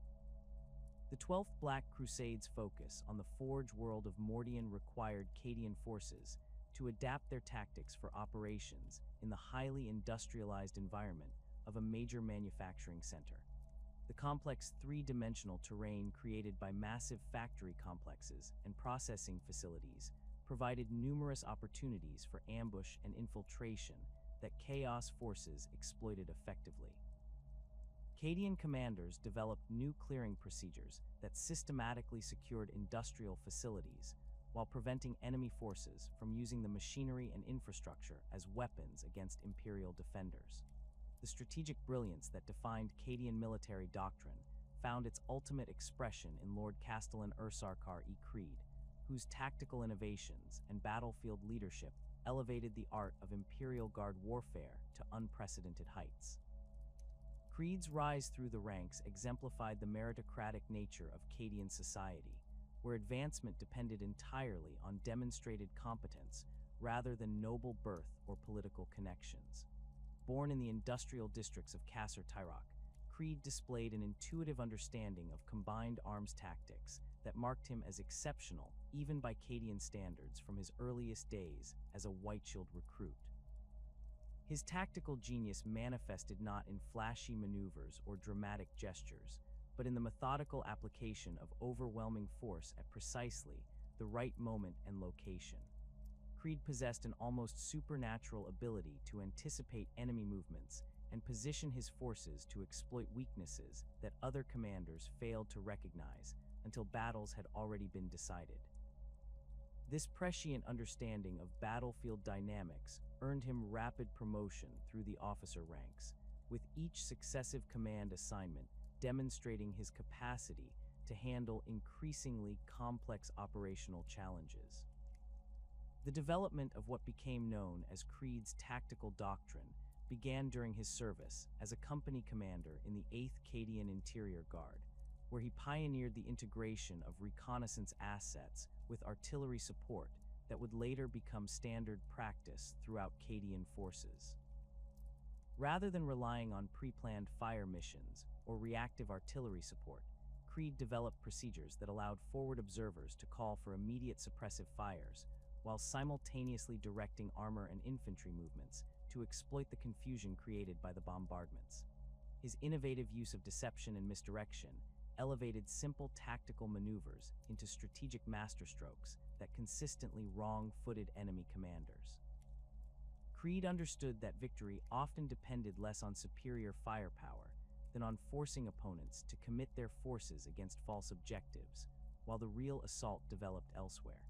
The 12th Black Crusade's focus on the Forge world of Mordian required Cadian forces to adapt their tactics for operations in the highly industrialized environment of a major manufacturing center. The complex three-dimensional terrain created by massive factory complexes and processing facilities provided numerous opportunities for ambush and infiltration that Chaos forces exploited effectively. Cadian commanders developed new clearing procedures that systematically secured industrial facilities while preventing enemy forces from using the machinery and infrastructure as weapons against Imperial defenders. The strategic brilliance that defined Cadian military doctrine found its ultimate expression in Lord Castellan Ursarkar E. Creed, whose tactical innovations and battlefield leadership elevated the art of Imperial Guard warfare to unprecedented heights. Creed's rise through the ranks exemplified the meritocratic nature of Cadian society, where advancement depended entirely on demonstrated competence rather than noble birth or political connections. Born in the industrial districts of Kasser Tyrok, Creed displayed an intuitive understanding of combined arms tactics that marked him as exceptional even by Cadian standards from his earliest days as a White Shield recruit. His tactical genius manifested not in flashy maneuvers or dramatic gestures, but in the methodical application of overwhelming force at precisely the right moment and location. Creed possessed an almost supernatural ability to anticipate enemy movements and position his forces to exploit weaknesses that other commanders failed to recognize until battles had already been decided. This prescient understanding of battlefield dynamics earned him rapid promotion through the officer ranks, with each successive command assignment demonstrating his capacity to handle increasingly complex operational challenges. The development of what became known as Creed's tactical doctrine began during his service as a company commander in the 8th Cadian Interior Guard, where he pioneered the integration of reconnaissance assets with artillery support that would later become standard practice throughout Cadian forces. Rather than relying on pre-planned fire missions or reactive artillery support, Creed developed procedures that allowed forward observers to call for immediate suppressive fires, while simultaneously directing armor and infantry movements to exploit the confusion created by the bombardments. His innovative use of deception and misdirection elevated simple tactical maneuvers into strategic masterstrokes that consistently wrong-footed enemy commanders. Creed understood that victory often depended less on superior firepower than on forcing opponents to commit their forces against false objectives, while the real assault developed elsewhere.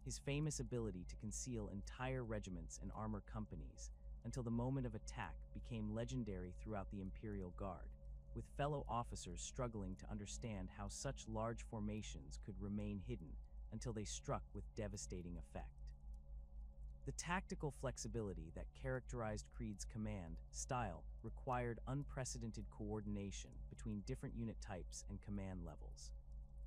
His famous ability to conceal entire regiments and armor companies until the moment of attack became legendary throughout the Imperial Guard, with fellow officers struggling to understand how such large formations could remain hidden until they struck with devastating effect. The tactical flexibility that characterized Creed's command style required unprecedented coordination between different unit types and command levels.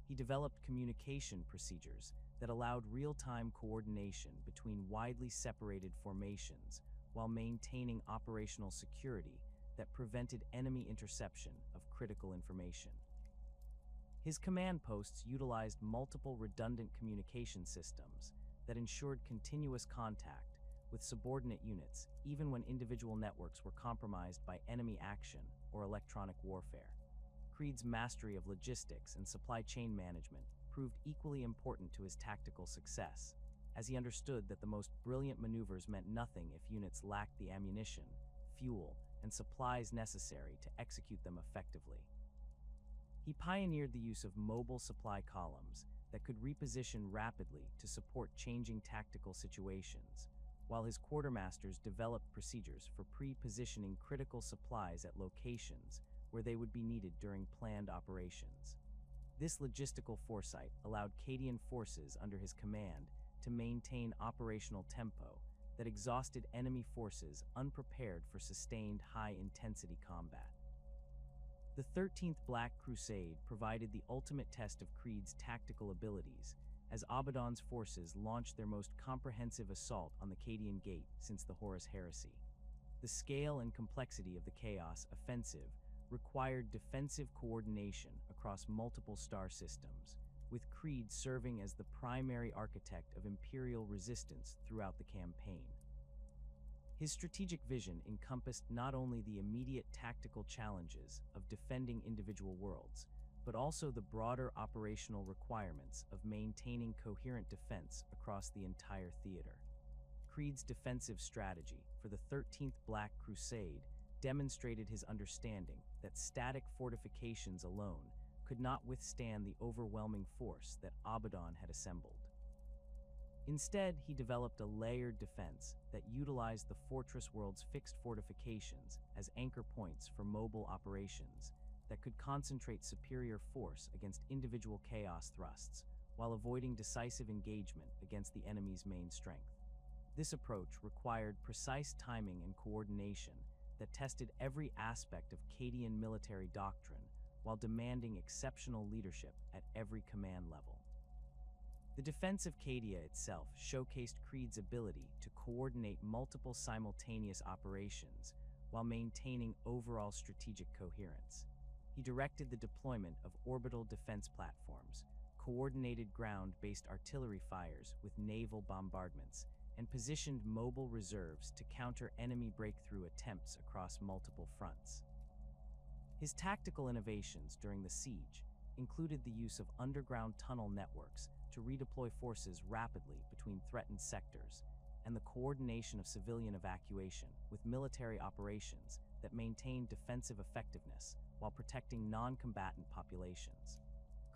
He developed communication procedures that allowed real-time coordination between widely separated formations while maintaining operational security that prevented enemy interception of critical information. His command posts utilized multiple redundant communication systems that ensured continuous contact with subordinate units even when individual networks were compromised by enemy action or electronic warfare. Creed's mastery of logistics and supply chain management proved equally important to his tactical success, as he understood that the most brilliant maneuvers meant nothing if units lacked the ammunition, fuel, and supplies necessary to execute them effectively. He pioneered the use of mobile supply columns that could reposition rapidly to support changing tactical situations, while his quartermasters developed procedures for pre-positioning critical supplies at locations where they would be needed during planned operations. This logistical foresight allowed Cadian forces under his command to maintain operational tempo that exhausted enemy forces unprepared for sustained high-intensity combat. The 13th Black Crusade provided the ultimate test of Creed's tactical abilities as Abaddon's forces launched their most comprehensive assault on the Cadian Gate since the Horus Heresy. The scale and complexity of the Chaos offensive required defensive coordination across multiple star systems, with Creed serving as the primary architect of Imperial resistance throughout the campaign. His strategic vision encompassed not only the immediate tactical challenges of defending individual worlds, but also the broader operational requirements of maintaining coherent defense across the entire theater. Creed's defensive strategy for the 13th Black Crusade demonstrated his understanding that static fortifications alone could not withstand the overwhelming force that Abaddon had assembled. Instead, he developed a layered defense that utilized the fortress world's fixed fortifications as anchor points for mobile operations that could concentrate superior force against individual chaos thrusts while avoiding decisive engagement against the enemy's main strength. This approach required precise timing and coordination that tested every aspect of Cadian military doctrine while demanding exceptional leadership at every command level. The defense of Cadia itself showcased Creed's ability to coordinate multiple simultaneous operations while maintaining overall strategic coherence. He directed the deployment of orbital defense platforms, coordinated ground-based artillery fires with naval bombardments, and positioned mobile reserves to counter enemy breakthrough attempts across multiple fronts. His tactical innovations during the siege included the use of underground tunnel networks to redeploy forces rapidly between threatened sectors, and the coordination of civilian evacuation with military operations that maintained defensive effectiveness while protecting non-combatant populations.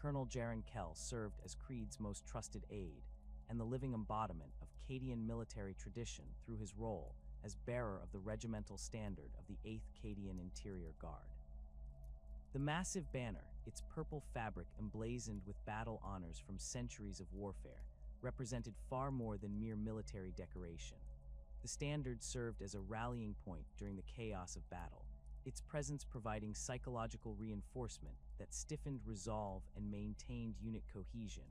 Colonel Jaron Kell served as Creed's most trusted aide and the living embodiment of Cadian military tradition through his role as bearer of the regimental standard of the 8th Cadian Interior Guard. The massive banner, its purple fabric emblazoned with battle honors from centuries of warfare, represented far more than mere military decoration. The standard served as a rallying point during the chaos of battle, its presence providing psychological reinforcement that stiffened resolve and maintained unit cohesion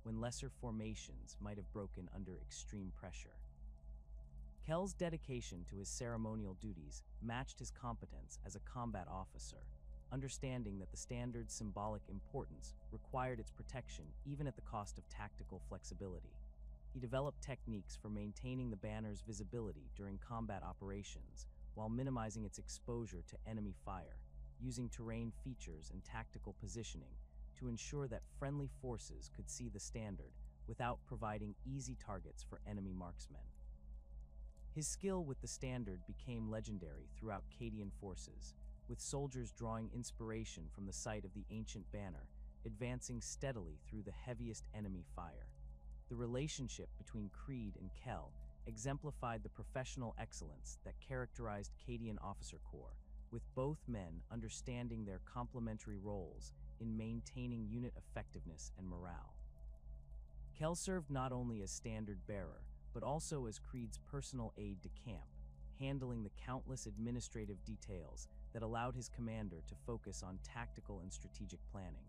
when lesser formations might have broken under extreme pressure. Kell's dedication to his ceremonial duties matched his competence as a combat officer, understanding that the standard's symbolic importance required its protection even at the cost of tactical flexibility. He developed techniques for maintaining the banner's visibility during combat operations while minimizing its exposure to enemy fire, using terrain features and tactical positioning to ensure that friendly forces could see the standard without providing easy targets for enemy marksmen. His skill with the standard became legendary throughout Cadian forces, with soldiers drawing inspiration from the sight of the ancient banner, advancing steadily through the heaviest enemy fire. The relationship between Creed and Kell exemplified the professional excellence that characterized Cadian officer corps, with both men understanding their complementary roles in maintaining unit effectiveness and morale. Kell served not only as standard bearer, but also as Creed's personal aide-de-camp, handling the countless administrative details that allowed his commander to focus on tactical and strategic planning.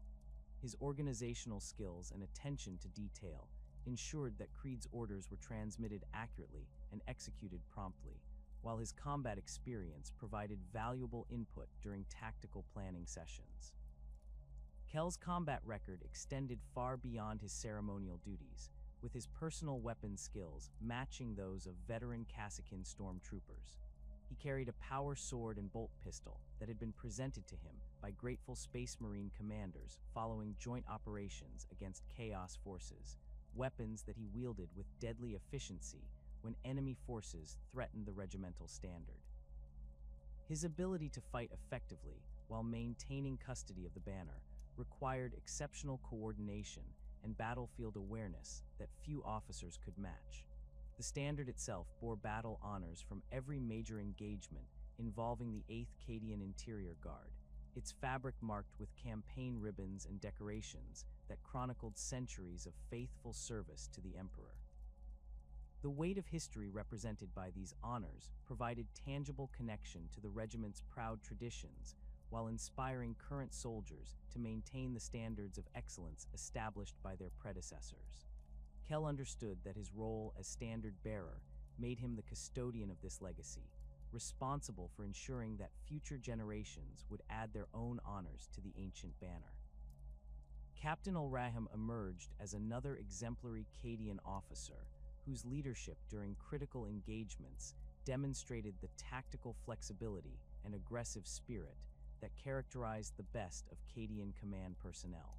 His organizational skills and attention to detail ensured that Creed's orders were transmitted accurately and executed promptly, while his combat experience provided valuable input during tactical planning sessions. Kell's combat record extended far beyond his ceremonial duties, with his personal weapon skills matching those of veteran Kasrkin stormtroopers. He carried a power sword and bolt pistol that had been presented to him by grateful Space Marine commanders following joint operations against Chaos forces, weapons that he wielded with deadly efficiency when enemy forces threatened the regimental standard. His ability to fight effectively while maintaining custody of the banner required exceptional coordination and battlefield awareness that few officers could match. The standard itself bore battle honors from every major engagement involving the 8th Cadian Interior Guard, its fabric marked with campaign ribbons and decorations that chronicled centuries of faithful service to the Emperor. The weight of history represented by these honors provided tangible connection to the regiment's proud traditions, while inspiring current soldiers to maintain the standards of excellence established by their predecessors. Kell understood that his role as standard bearer made him the custodian of this legacy, responsible for ensuring that future generations would add their own honors to the ancient banner. Captain Ulraham emerged as another exemplary Cadian officer whose leadership during critical engagements demonstrated the tactical flexibility and aggressive spirit that characterized the best of Cadian command personnel.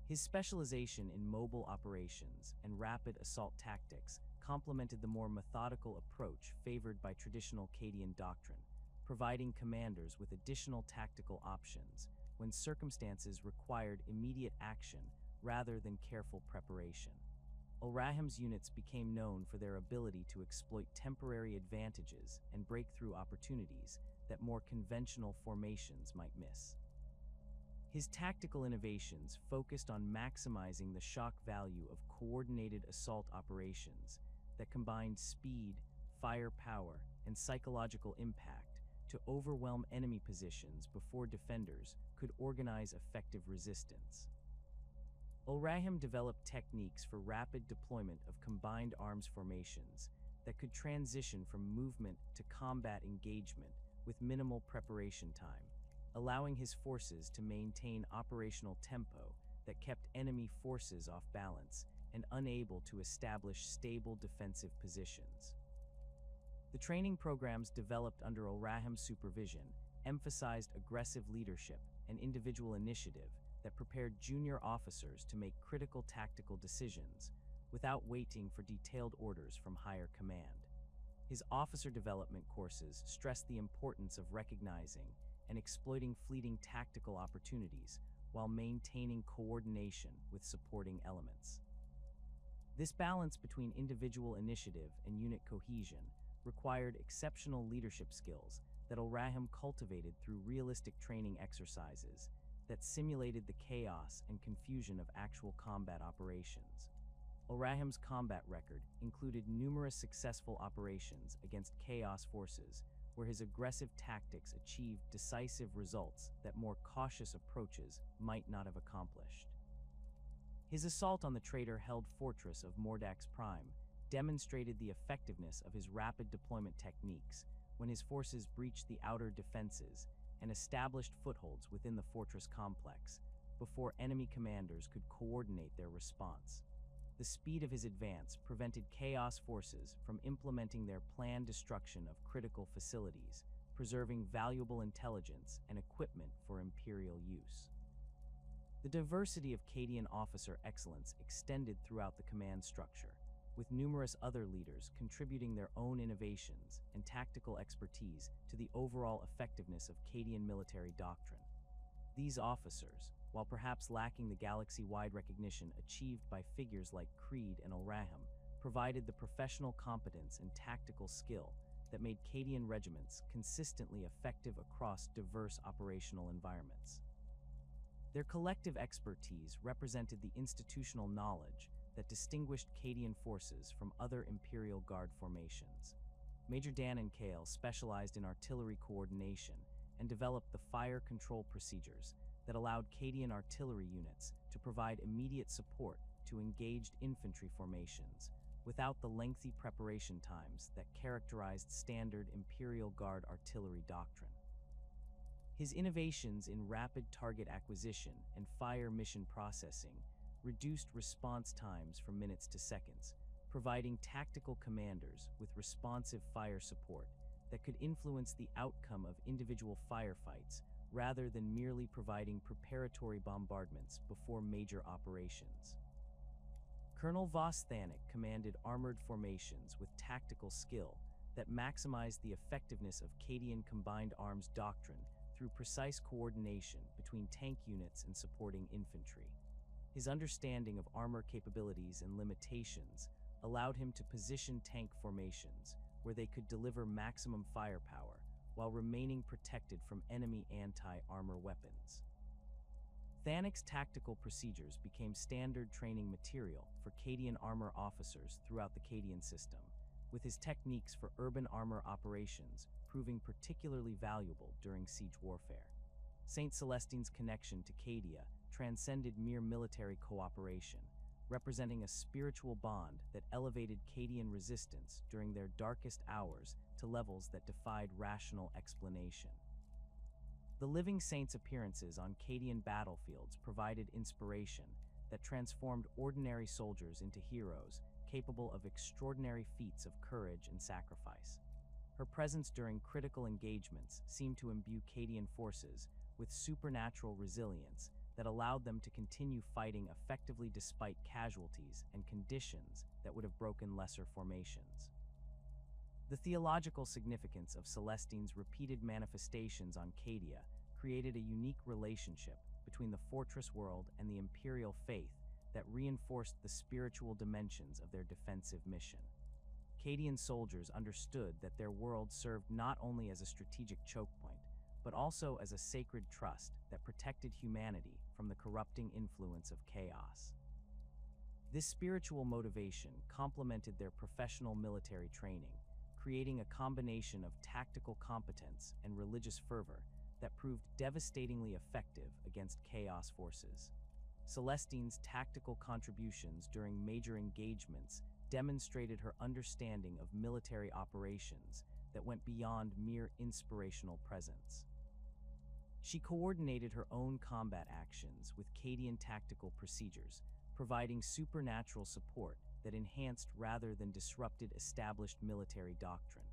His specialization in mobile operations and rapid assault tactics complemented the more methodical approach favored by traditional Cadian doctrine, providing commanders with additional tactical options when circumstances required immediate action rather than careful preparation. Ulraham's units became known for their ability to exploit temporary advantages and breakthrough opportunities that more conventional formations might miss. His tactical innovations focused on maximizing the shock value of coordinated assault operations that combined speed, firepower, and psychological impact to overwhelm enemy positions before defenders could organize effective resistance. Ulraham developed techniques for rapid deployment of combined arms formations that could transition from movement to combat engagement with minimal preparation time, allowing his forces to maintain operational tempo that kept enemy forces off balance and unable to establish stable defensive positions. The training programs developed under Ulraham's supervision emphasized aggressive leadership and individual initiative that prepared junior officers to make critical tactical decisions without waiting for detailed orders from higher command. His officer development courses stressed the importance of recognizing and exploiting fleeting tactical opportunities while maintaining coordination with supporting elements. This balance between individual initiative and unit cohesion required exceptional leadership skills that Ulraham cultivated through realistic training exercises that simulated the chaos and confusion of actual combat operations. Ulraham's combat record included numerous successful operations against chaos forces, where his aggressive tactics achieved decisive results that more cautious approaches might not have accomplished. His assault on the traitor-held fortress of Mordax Prime demonstrated the effectiveness of his rapid deployment techniques when his forces breached the outer defenses and established footholds within the fortress complex before enemy commanders could coordinate their response. The speed of his advance prevented Chaos forces from implementing their planned destruction of critical facilities, preserving valuable intelligence and equipment for Imperial use. The diversity of Cadian officer excellence extended throughout the command structure, with numerous other leaders contributing their own innovations and tactical expertise to the overall effectiveness of Cadian military doctrine. These officers, while perhaps lacking the galaxy-wide recognition achieved by figures like Creed and Ulraham, provided the professional competence and tactical skill that made Cadian regiments consistently effective across diverse operational environments. Their collective expertise represented the institutional knowledge that distinguished Cadian forces from other Imperial Guard formations. Major Dan and Kale specialized in artillery coordination and developed the fire control procedures that allowed Cadian artillery units to provide immediate support to engaged infantry formations without the lengthy preparation times that characterized standard Imperial Guard artillery doctrine. His innovations in rapid target acquisition and fire mission processing reduced response times from minutes to seconds, providing tactical commanders with responsive fire support that could influence the outcome of individual firefights rather than merely providing preparatory bombardments before major operations. Colonel Voss Thanik commanded armored formations with tactical skill that maximized the effectiveness of Cadian combined arms doctrine through precise coordination between tank units and supporting infantry. His understanding of armor capabilities and limitations allowed him to position tank formations where they could deliver maximum firepower while remaining protected from enemy anti-armor weapons. Thanik's tactical procedures became standard training material for Cadian armor officers throughout the Cadian system, with his techniques for urban armor operations proving particularly valuable during siege warfare. Saint Celestine's connection to Cadia transcended mere military cooperation, representing a spiritual bond that elevated Cadian resistance during their darkest hours to levels that defied rational explanation. The Living Saint's appearances on Cadian battlefields provided inspiration that transformed ordinary soldiers into heroes capable of extraordinary feats of courage and sacrifice. Her presence during critical engagements seemed to imbue Cadian forces with supernatural resilience that allowed them to continue fighting effectively despite casualties and conditions that would have broken lesser formations. The theological significance of Celestine's repeated manifestations on Cadia created a unique relationship between the fortress world and the Imperial faith that reinforced the spiritual dimensions of their defensive mission. Cadian soldiers understood that their world served not only as a strategic choke point, but also as a sacred trust that protected humanity from the corrupting influence of chaos. This spiritual motivation complemented their professional military training, creating a combination of tactical competence and religious fervor that proved devastatingly effective against chaos forces. Celestine's tactical contributions during major engagements demonstrated her understanding of military operations that went beyond mere inspirational presence. She coordinated her own combat actions with Cadian tactical procedures, providing supernatural support that enhanced rather than disrupted established military doctrine.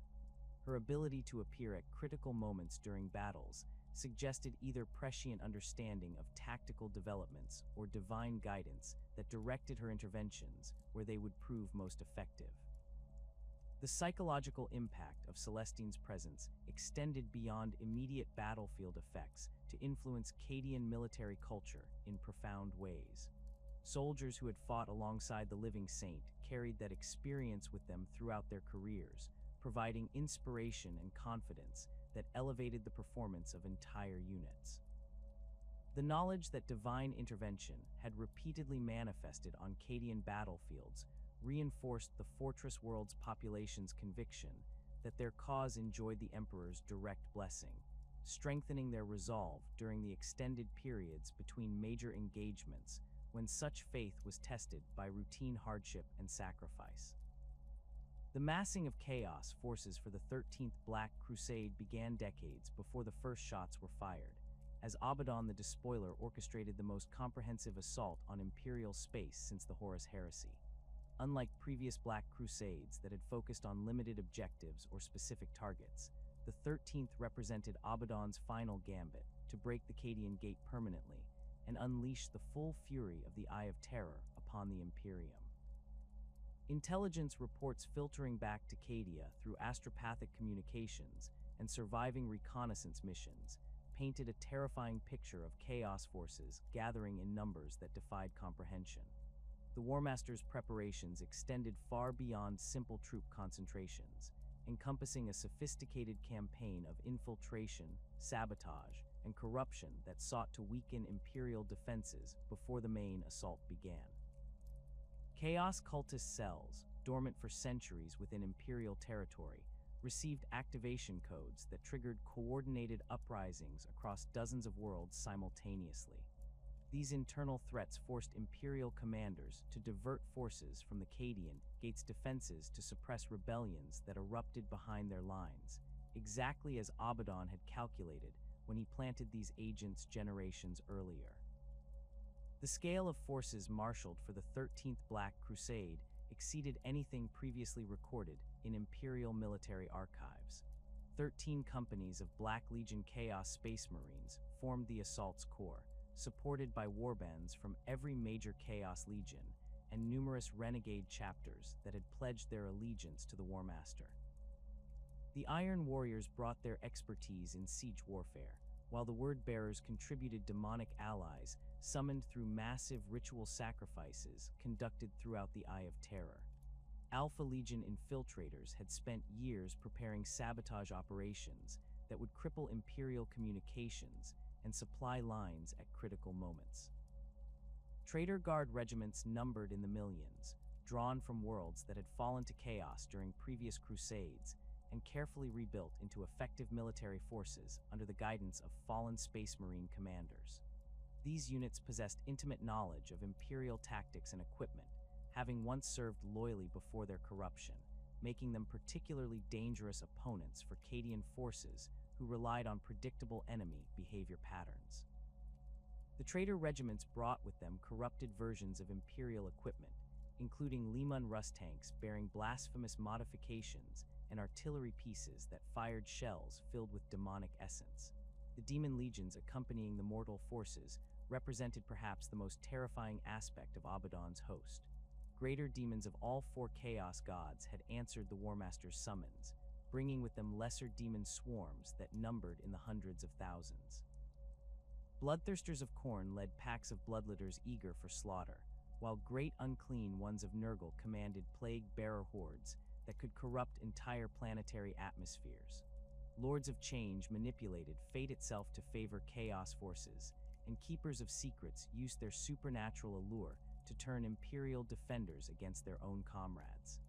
Her ability to appear at critical moments during battles suggested either prescient understanding of tactical developments or divine guidance that directed her interventions where they would prove most effective. The psychological impact of Celestine's presence extended beyond immediate battlefield effects to influence Cadian military culture in profound ways. Soldiers who had fought alongside the living saint carried that experience with them throughout their careers, providing inspiration and confidence that elevated the performance of entire units. The knowledge that divine intervention had repeatedly manifested on Cadian battlefields reinforced the fortress world's population's conviction that their cause enjoyed the Emperor's direct blessing, strengthening their resolve during the extended periods between major engagements when such faith was tested by routine hardship and sacrifice. The massing of chaos forces for the 13th Black Crusade began decades before the first shots were fired, as Abaddon the Despoiler orchestrated the most comprehensive assault on Imperial space since the Horus Heresy. Unlike previous Black Crusades that had focused on limited objectives or specific targets, the 13th represented Abaddon's final gambit to break the Cadian Gate permanently and unleash the full fury of the Eye of Terror upon the Imperium. Intelligence reports filtering back to Cadia through astropathic communications and surviving reconnaissance missions painted a terrifying picture of chaos forces gathering in numbers that defied comprehension. The War Master's preparations extended far beyond simple troop concentrations, encompassing a sophisticated campaign of infiltration, sabotage, and corruption that sought to weaken Imperial defenses before the main assault began. Chaos cultist cells, dormant for centuries within Imperial territory, received activation codes that triggered coordinated uprisings across dozens of worlds simultaneously. These internal threats forced Imperial commanders to divert forces from the Cadian Gate's defenses to suppress rebellions that erupted behind their lines, exactly as Abaddon had calculated when he planted these agents generations earlier. The scale of forces marshaled for the 13th Black Crusade exceeded anything previously recorded in Imperial military archives. 13 companies of Black Legion Chaos Space Marines formed the assault's core, supported by warbands from every major Chaos Legion and numerous renegade chapters that had pledged their allegiance to the War Master. The Iron Warriors brought their expertise in siege warfare, while the Word-Bearers contributed demonic allies summoned through massive ritual sacrifices conducted throughout the Eye of Terror. Alpha Legion infiltrators had spent years preparing sabotage operations that would cripple Imperial communications and supply lines at critical moments. Traitor Guard regiments numbered in the millions, drawn from worlds that had fallen to chaos during previous crusades and carefully rebuilt into effective military forces under the guidance of fallen Space Marine commanders. These units possessed intimate knowledge of Imperial tactics and equipment, having once served loyally before their corruption, making them particularly dangerous opponents for Cadian forces who relied on predictable enemy behavior patterns. The traitor regiments brought with them corrupted versions of Imperial equipment, including Leman Rus tanks bearing blasphemous modifications and artillery pieces that fired shells filled with demonic essence. The demon legions accompanying the mortal forces represented perhaps the most terrifying aspect of Abaddon's host. Greater demons of all four chaos gods had answered the Warmaster's summons, bringing with them lesser demon swarms that numbered in the hundreds of thousands. Bloodthirsters of Khorne led packs of bloodletters eager for slaughter, while great unclean ones of Nurgle commanded plague-bearer hordes that could corrupt entire planetary atmospheres. Lords of Change manipulated fate itself to favor chaos forces, and Keepers of Secrets used their supernatural allure to turn Imperial defenders against their own comrades.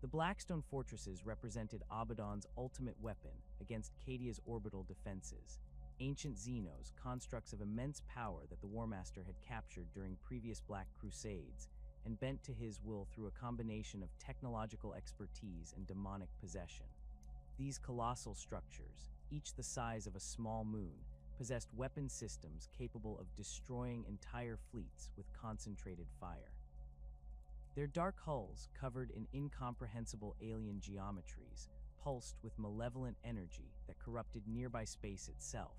The Blackstone fortresses represented Abaddon's ultimate weapon against Cadia's orbital defenses, ancient Xenos, constructs of immense power that the Warmaster had captured during previous Black Crusades and bent to his will through a combination of technological expertise and demonic possession. These colossal structures, each the size of a small moon, possessed weapon systems capable of destroying entire fleets with concentrated fire. Their dark hulls, covered in incomprehensible alien geometries, pulsed with malevolent energy that corrupted nearby space itself,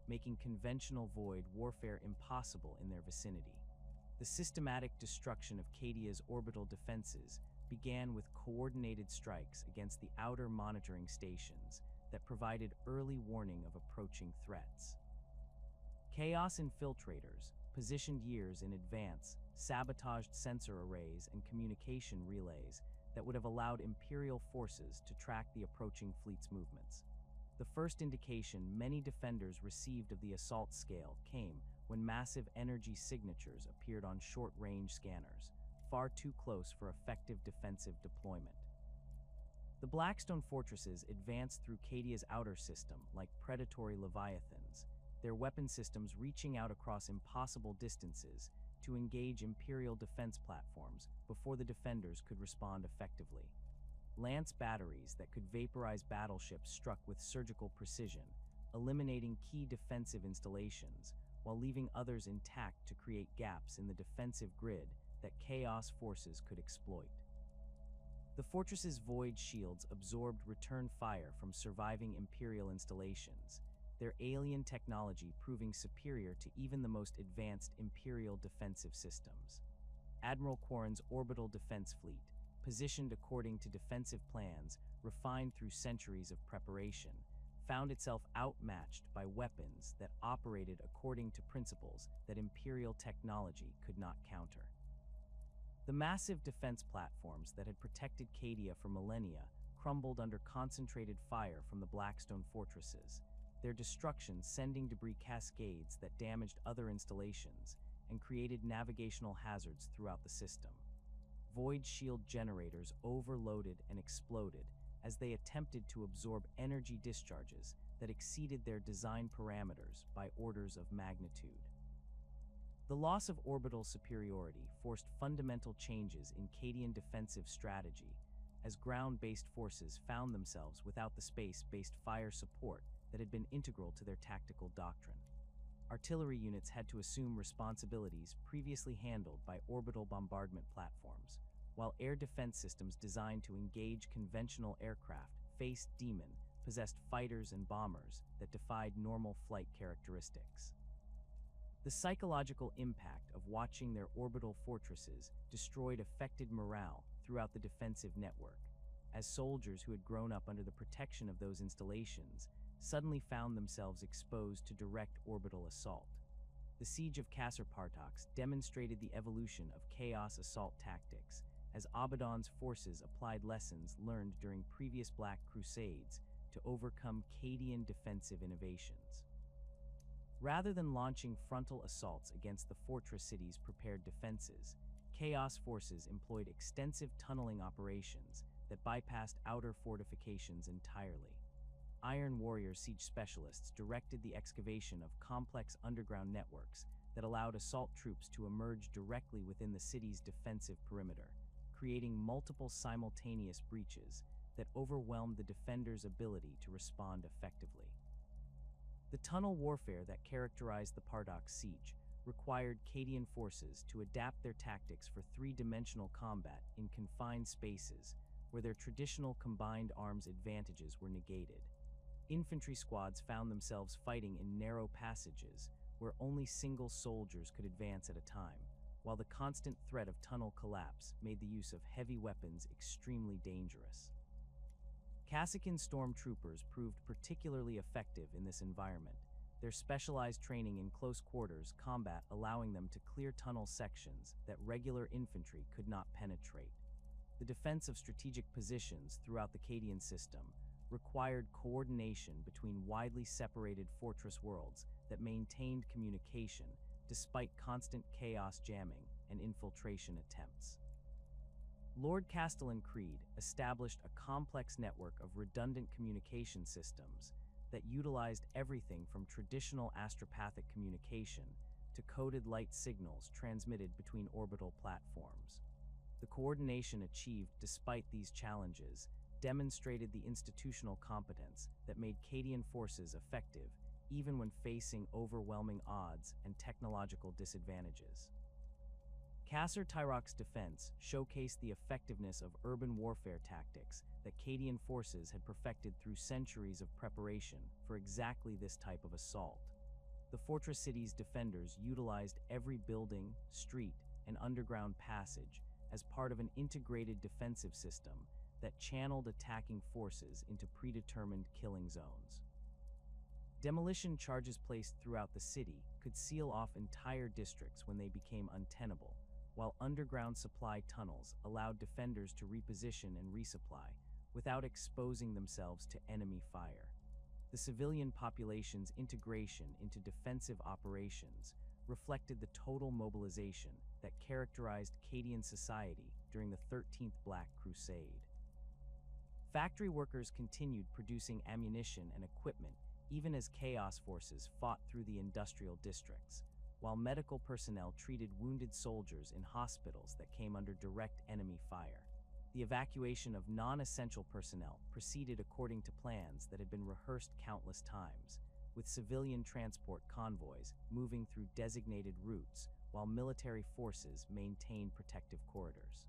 making conventional void warfare impossible in their vicinity. The systematic destruction of Cadia's orbital defenses began with coordinated strikes against the outer monitoring stations that provided early warning of approaching threats. Chaos infiltrators, positioned years in advance, sabotaged sensor arrays and communication relays that would have allowed Imperial forces to track the approaching fleet's movements. The first indication many defenders received of the assault scale came when massive energy signatures appeared on short-range scanners, far too close for effective defensive deployment. The Blackstone fortresses advanced through Cadia's outer system like predatory leviathans, their weapon systems reaching out across impossible distances to engage Imperial defense platforms before the defenders could respond effectively. Lance batteries that could vaporize battleships struck with surgical precision, eliminating key defensive installations while leaving others intact to create gaps in the defensive grid that Chaos forces could exploit. The fortress's void shields absorbed return fire from surviving Imperial installations, their alien technology proving superior to even the most advanced Imperial defensive systems. Admiral Quarren's orbital defense fleet, positioned according to defensive plans refined through centuries of preparation, found itself outmatched by weapons that operated according to principles that Imperial technology could not counter. The massive defense platforms that had protected Cadia for millennia crumbled under concentrated fire from the Blackstone fortresses, their destruction sending debris cascades that damaged other installations and created navigational hazards throughout the system. Void shield generators overloaded and exploded as they attempted to absorb energy discharges that exceeded their design parameters by orders of magnitude. The loss of orbital superiority forced fundamental changes in Cadian defensive strategy as ground-based forces found themselves without the space-based fire support that had been integral to their tactical doctrine. Artillery units had to assume responsibilities previously handled by orbital bombardment platforms, while air defense systems designed to engage conventional aircraft faced demon-possessed fighters and bombers that defied normal flight characteristics. The psychological impact of watching their orbital fortresses destroyed affected morale throughout the defensive network, as soldiers who had grown up under the protection of those installations suddenly found themselves exposed to direct orbital assault. The siege of Kasr Partox demonstrated the evolution of chaos assault tactics, as Abaddon's forces applied lessons learned during previous Black Crusades to overcome Cadian defensive innovations. Rather than launching frontal assaults against the fortress city's prepared defenses, Chaos forces employed extensive tunneling operations that bypassed outer fortifications entirely. Iron Warrior siege specialists directed the excavation of complex underground networks that allowed assault troops to emerge directly within the city's defensive perimeter, creating multiple simultaneous breaches that overwhelmed the defenders' ability to respond effectively. The tunnel warfare that characterized the Pardox siege required Cadian forces to adapt their tactics for three-dimensional combat in confined spaces where their traditional combined arms advantages were negated. Infantry squads found themselves fighting in narrow passages where only single soldiers could advance at a time, while the constant threat of tunnel collapse made the use of heavy weapons extremely dangerous. Kasrkin stormtroopers proved particularly effective in this environment, their specialized training in close quarters combat allowing them to clear tunnel sections that regular infantry could not penetrate. The defense of strategic positions throughout the Cadian system required coordination between widely separated fortress worlds that maintained communication despite constant chaos jamming and infiltration attempts. Lord Castellan Creed established a complex network of redundant communication systems that utilized everything from traditional astropathic communication to coded light signals transmitted between orbital platforms. The coordination achieved despite these challenges demonstrated the institutional competence that made Cadian forces effective even when facing overwhelming odds and technological disadvantages. Kasr Tyrok's defense showcased the effectiveness of urban warfare tactics that Cadian forces had perfected through centuries of preparation for exactly this type of assault. The fortress city's defenders utilized every building, street, and underground passage as part of an integrated defensive system that channeled attacking forces into predetermined killing zones. Demolition charges placed throughout the city could seal off entire districts when they became untenable, while underground supply tunnels allowed defenders to reposition and resupply without exposing themselves to enemy fire. The civilian population's integration into defensive operations reflected the total mobilization that characterized Cadian society during the 13th Black Crusade. Factory workers continued producing ammunition and equipment even as Chaos forces fought through the industrial districts, while medical personnel treated wounded soldiers in hospitals that came under direct enemy fire. The evacuation of non-essential personnel proceeded according to plans that had been rehearsed countless times, with civilian transport convoys moving through designated routes while military forces maintained protective corridors.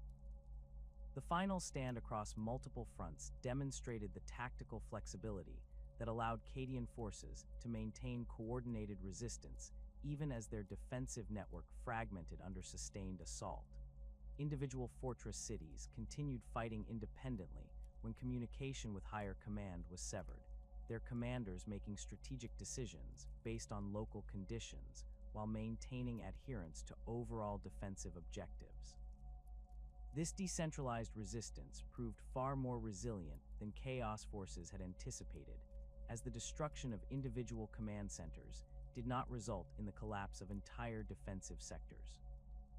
The final stand across multiple fronts demonstrated the tactical flexibility that allowed Cadian forces to maintain coordinated resistance even as their defensive network fragmented under sustained assault. Individual fortress cities continued fighting independently when communication with higher command was severed, their commanders making strategic decisions based on local conditions while maintaining adherence to overall defensive objectives. This decentralized resistance proved far more resilient than Chaos forces had anticipated, as the destruction of individual command centers did not result in the collapse of entire defensive sectors.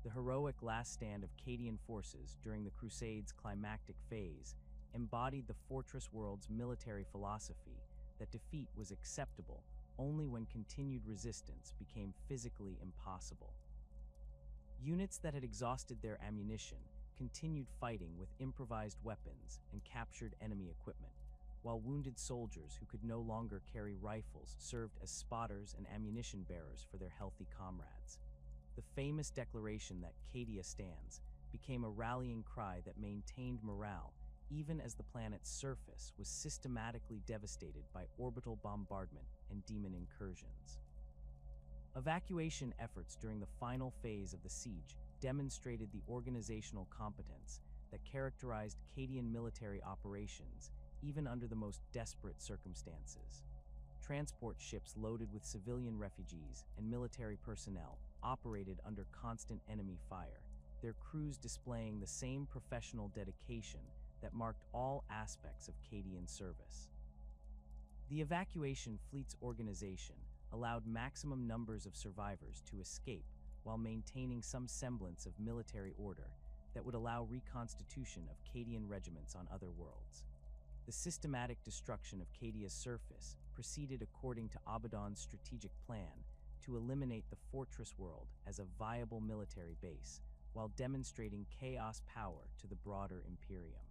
The heroic last stand of Cadian forces during the Crusade's climactic phase embodied the fortress world's military philosophy that defeat was acceptable only when continued resistance became physically impossible. Units that had exhausted their ammunition continued fighting with improvised weapons and captured enemy equipment, while wounded soldiers who could no longer carry rifles served as spotters and ammunition bearers for their healthy comrades. The famous declaration that Cadia Stands became a rallying cry that maintained morale even as the planet's surface was systematically devastated by orbital bombardment and demon incursions. Evacuation efforts during the final phase of the siege demonstrated the organizational competence that characterized Cadian military operations even under the most desperate circumstances. Transport ships loaded with civilian refugees and military personnel operated under constant enemy fire, their crews displaying the same professional dedication that marked all aspects of Cadian service. The evacuation fleet's organization allowed maximum numbers of survivors to escape while maintaining some semblance of military order that would allow reconstitution of Cadian regiments on other worlds. The systematic destruction of Cadia's surface proceeded according to Abaddon's strategic plan to eliminate the fortress world as a viable military base, while demonstrating Chaos power to the broader Imperium.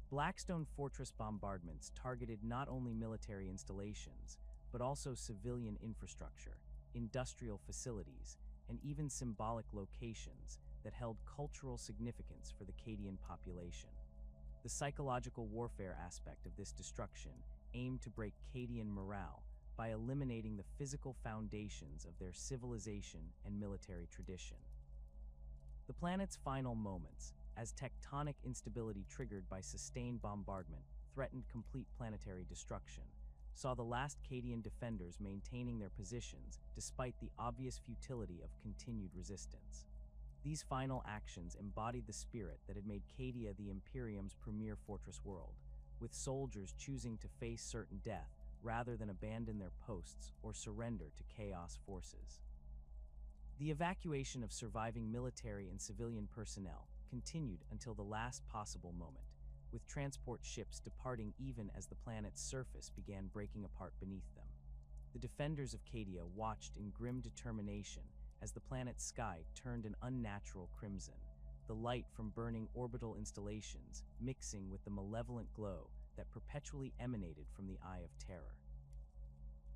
Blackstone fortress bombardments targeted not only military installations, but also civilian infrastructure, industrial facilities, and even symbolic locations that held cultural significance for the Cadian population. The psychological warfare aspect of this destruction aimed to break Cadian morale by eliminating the physical foundations of their civilization and military tradition. The planet's final moments, as tectonic instability triggered by sustained bombardment threatened complete planetary destruction, saw the last Cadian defenders maintaining their positions despite the obvious futility of continued resistance. These final actions embodied the spirit that had made Cadia the Imperium's premier fortress world, with soldiers choosing to face certain death rather than abandon their posts or surrender to Chaos forces. The evacuation of surviving military and civilian personnel continued until the last possible moment, with transport ships departing even as the planet's surface began breaking apart beneath them. The defenders of Cadia watched in grim determination as the planet's sky turned an unnatural crimson, the light from burning orbital installations mixing with the malevolent glow that perpetually emanated from the Eye of Terror.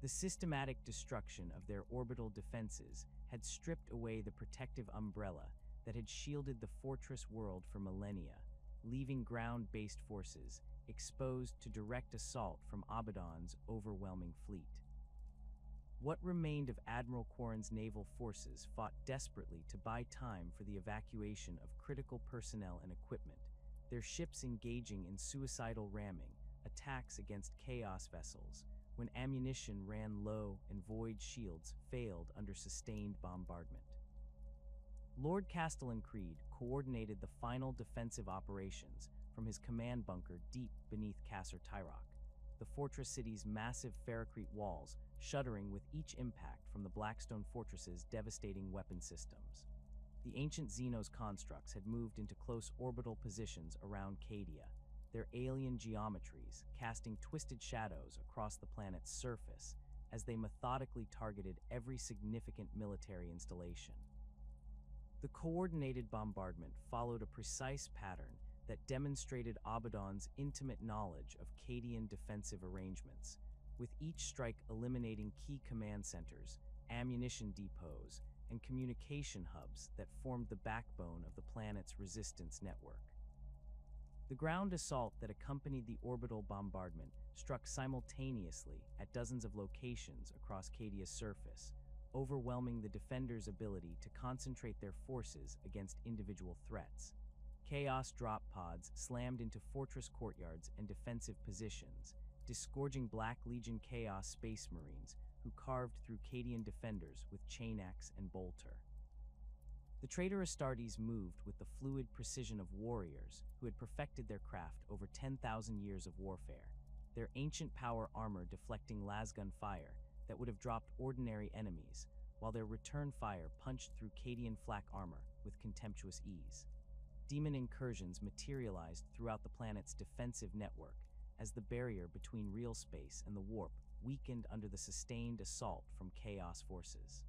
The systematic destruction of their orbital defenses had stripped away the protective umbrella that had shielded the fortress world for millennia, leaving ground-based forces exposed to direct assault from Abaddon's overwhelming fleet. What remained of Admiral Quarren's naval forces fought desperately to buy time for the evacuation of critical personnel and equipment, their ships engaging in suicidal ramming, attacks against Chaos vessels, when ammunition ran low and void shields failed under sustained bombardment. Lord Castellan Creed coordinated the final defensive operations from his command bunker deep beneath Kasser Tyrok, the fortress city's massive ferrocrete walls shuddering with each impact from the Blackstone fortress's devastating weapon systems. The ancient Xenos constructs had moved into close orbital positions around Cadia, their alien geometries casting twisted shadows across the planet's surface as they methodically targeted every significant military installation. The coordinated bombardment followed a precise pattern that demonstrated Abaddon's intimate knowledge of Cadian defensive arrangements, with each strike eliminating key command centers, ammunition depots, and communication hubs that formed the backbone of the planet's resistance network. The ground assault that accompanied the orbital bombardment struck simultaneously at dozens of locations across Cadia's surface, overwhelming the defenders' ability to concentrate their forces against individual threats. Chaos drop pods slammed into fortress courtyards and defensive positions, disgorging Black Legion Chaos Space Marines who carved through Cadian defenders with chain axe and bolter. The traitor Astartes moved with the fluid precision of warriors who had perfected their craft over 10,000 years of warfare, their ancient power armor deflecting lasgun fire that would have dropped ordinary enemies, while their return fire punched through Cadian flak armor with contemptuous ease. Demon incursions materialized throughout the planet's defensive network as the barrier between real space and the warp weakened under the sustained assault from Chaos forces.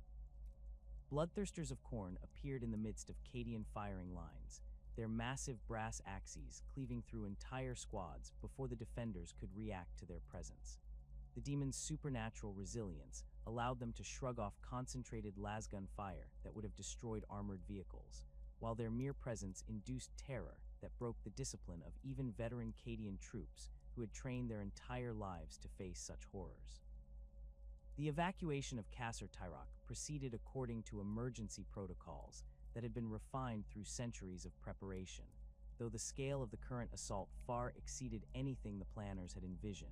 Bloodthirsters of Khorne appeared in the midst of Cadian firing lines, their massive brass axes cleaving through entire squads before the defenders could react to their presence. The demons' supernatural resilience allowed them to shrug off concentrated lasgun fire that would have destroyed armored vehicles, while their mere presence induced terror that broke the discipline of even veteran Cadian troops who had trained their entire lives to face such horrors. The evacuation of Kasser Tyrok proceeded according to emergency protocols that had been refined through centuries of preparation, though the scale of the current assault far exceeded anything the planners had envisioned.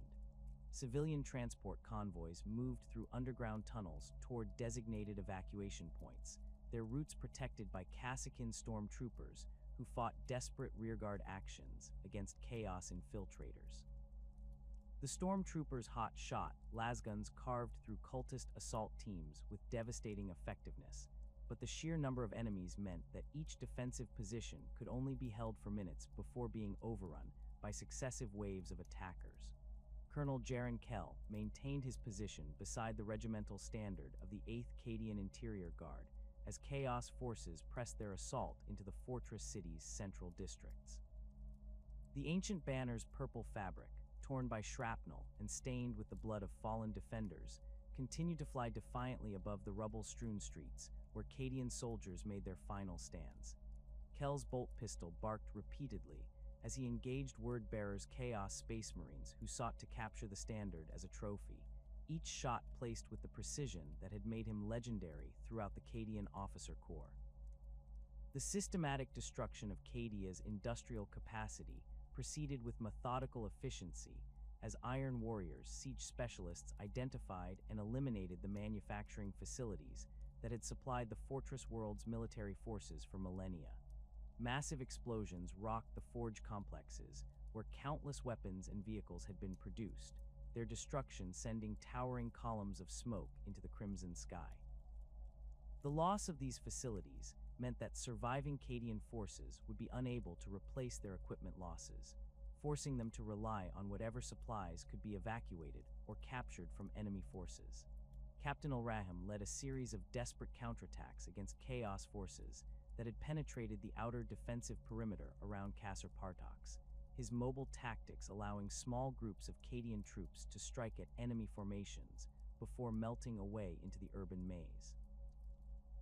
Civilian transport convoys moved through underground tunnels toward designated evacuation points, their routes protected by Kassakin stormtroopers who fought desperate rearguard actions against Chaos infiltrators. The stormtroopers' hot shot lasguns carved through cultist assault teams with devastating effectiveness, but the sheer number of enemies meant that each defensive position could only be held for minutes before being overrun by successive waves of attackers. Colonel Jaren Kell maintained his position beside the regimental standard of the 8th Cadian Interior Guard as Chaos forces pressed their assault into the fortress city's central districts. The ancient banner's purple fabric, torn by shrapnel and stained with the blood of fallen defenders, continued to fly defiantly above the rubble-strewn streets where Cadian soldiers made their final stands. Kell's bolt pistol barked repeatedly as he engaged word-bearers Chaos Space Marines who sought to capture the standard as a trophy, each shot placed with the precision that had made him legendary throughout the Cadian officer corps. The systematic destruction of Cadia's industrial capacity proceeded with methodical efficiency as Iron Warriors siege specialists identified and eliminated the manufacturing facilities that had supplied the fortress world's military forces for millennia. Massive explosions rocked the forge complexes, where countless weapons and vehicles had been produced, their destruction sending towering columns of smoke into the crimson sky. The loss of these facilities meant that surviving Cadian forces would be unable to replace their equipment losses, forcing them to rely on whatever supplies could be evacuated or captured from enemy forces. Captain Al-Rahim led a series of desperate counterattacks against Chaos forces that had penetrated the outer defensive perimeter around Kasr Partox, his mobile tactics allowing small groups of Cadian troops to strike at enemy formations before melting away into the urban maze.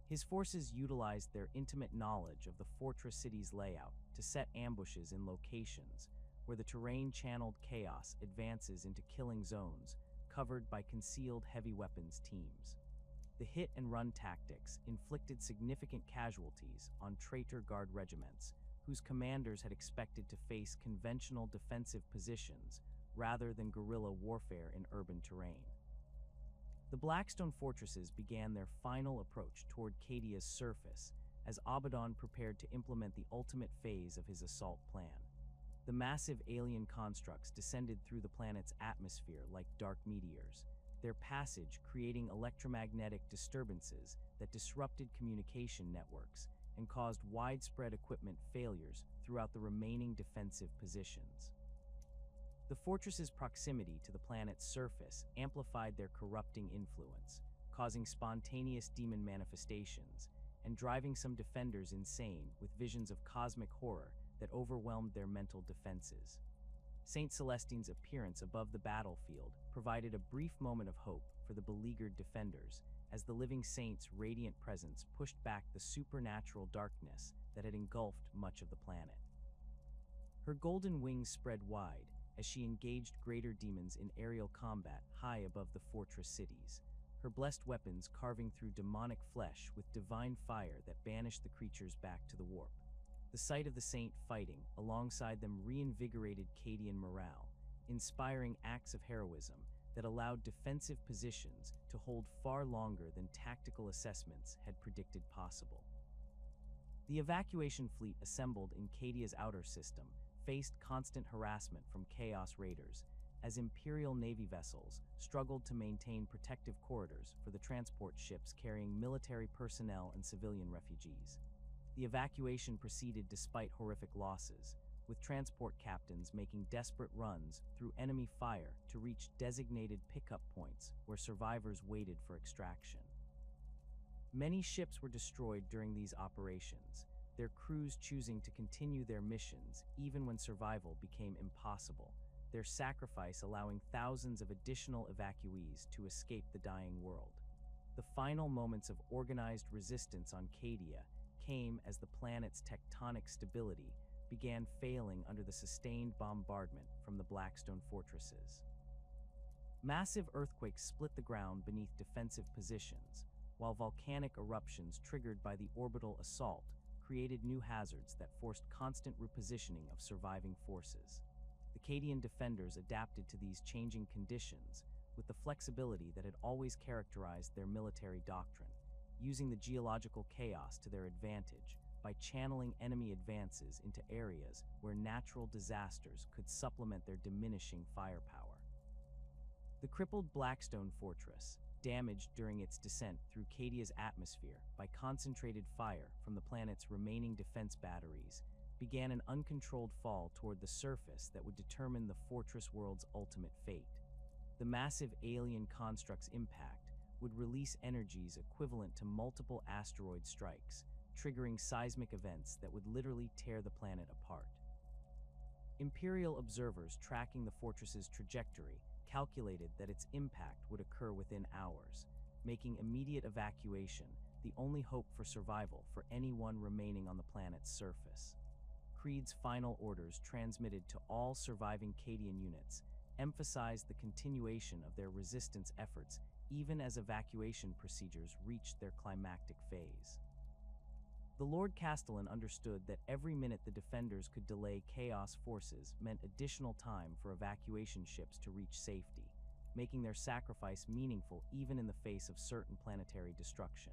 His forces utilized their intimate knowledge of the fortress city's layout to set ambushes in locations where the terrain channeled chaos advances into killing zones covered by concealed heavy weapons teams. The hit-and-run tactics inflicted significant casualties on traitor guard regiments, whose commanders had expected to face conventional defensive positions rather than guerrilla warfare in urban terrain. The Blackstone fortresses began their final approach toward Cadia's surface as Abaddon prepared to implement the ultimate phase of his assault plan. The massive alien constructs descended through the planet's atmosphere like dark meteors, their passage creating electromagnetic disturbances that disrupted communication networks and caused widespread equipment failures throughout the remaining defensive positions. The fortress's proximity to the planet's surface amplified their corrupting influence, causing spontaneous demon manifestations and driving some defenders insane with visions of cosmic horror that overwhelmed their mental defenses. Saint Celestine's appearance above the battlefield provided a brief moment of hope for the beleaguered defenders as the living saint's radiant presence pushed back the supernatural darkness that had engulfed much of the planet. Her golden wings spread wide as she engaged greater demons in aerial combat high above the fortress cities, her blessed weapons carving through demonic flesh with divine fire that banished the creatures back to the warp. The sight of the saint fighting alongside them reinvigorated Cadian morale, inspiring acts of heroism that allowed defensive positions to hold far longer than tactical assessments had predicted possible. The evacuation fleet assembled in Cadia's outer system faced constant harassment from Chaos Raiders as Imperial Navy vessels struggled to maintain protective corridors for the transport ships carrying military personnel and civilian refugees. The evacuation proceeded despite horrific losses, with transport captains making desperate runs through enemy fire to reach designated pickup points where survivors waited for extraction. Many ships were destroyed during these operations, their crews choosing to continue their missions even when survival became impossible, their sacrifice allowing thousands of additional evacuees to escape the dying world. The final moments of organized resistance on Cadia came as the planet's tectonic stability began failing under the sustained bombardment from the Blackstone fortresses. Massive earthquakes split the ground beneath defensive positions, while volcanic eruptions triggered by the orbital assault created new hazards that forced constant repositioning of surviving forces. The Cadian defenders adapted to these changing conditions with the flexibility that had always characterized their military doctrine, using the geological chaos to their advantage by channeling enemy advances into areas where natural disasters could supplement their diminishing firepower. The crippled Blackstone fortress, damaged during its descent through Cadia's atmosphere by concentrated fire from the planet's remaining defense batteries, began an uncontrolled fall toward the surface that would determine the fortress world's ultimate fate. The massive alien construct's impact would release energies equivalent to multiple asteroid strikes, triggering seismic events that would literally tear the planet apart. Imperial observers tracking the fortress's trajectory calculated that its impact would occur within hours, making immediate evacuation the only hope for survival for anyone remaining on the planet's surface. Creed's final orders transmitted to all surviving Cadian units emphasized the continuation of their resistance efforts even as evacuation procedures reached their climactic phase. The Lord Castellan understood that every minute the defenders could delay Chaos forces meant additional time for evacuation ships to reach safety, making their sacrifice meaningful even in the face of certain planetary destruction.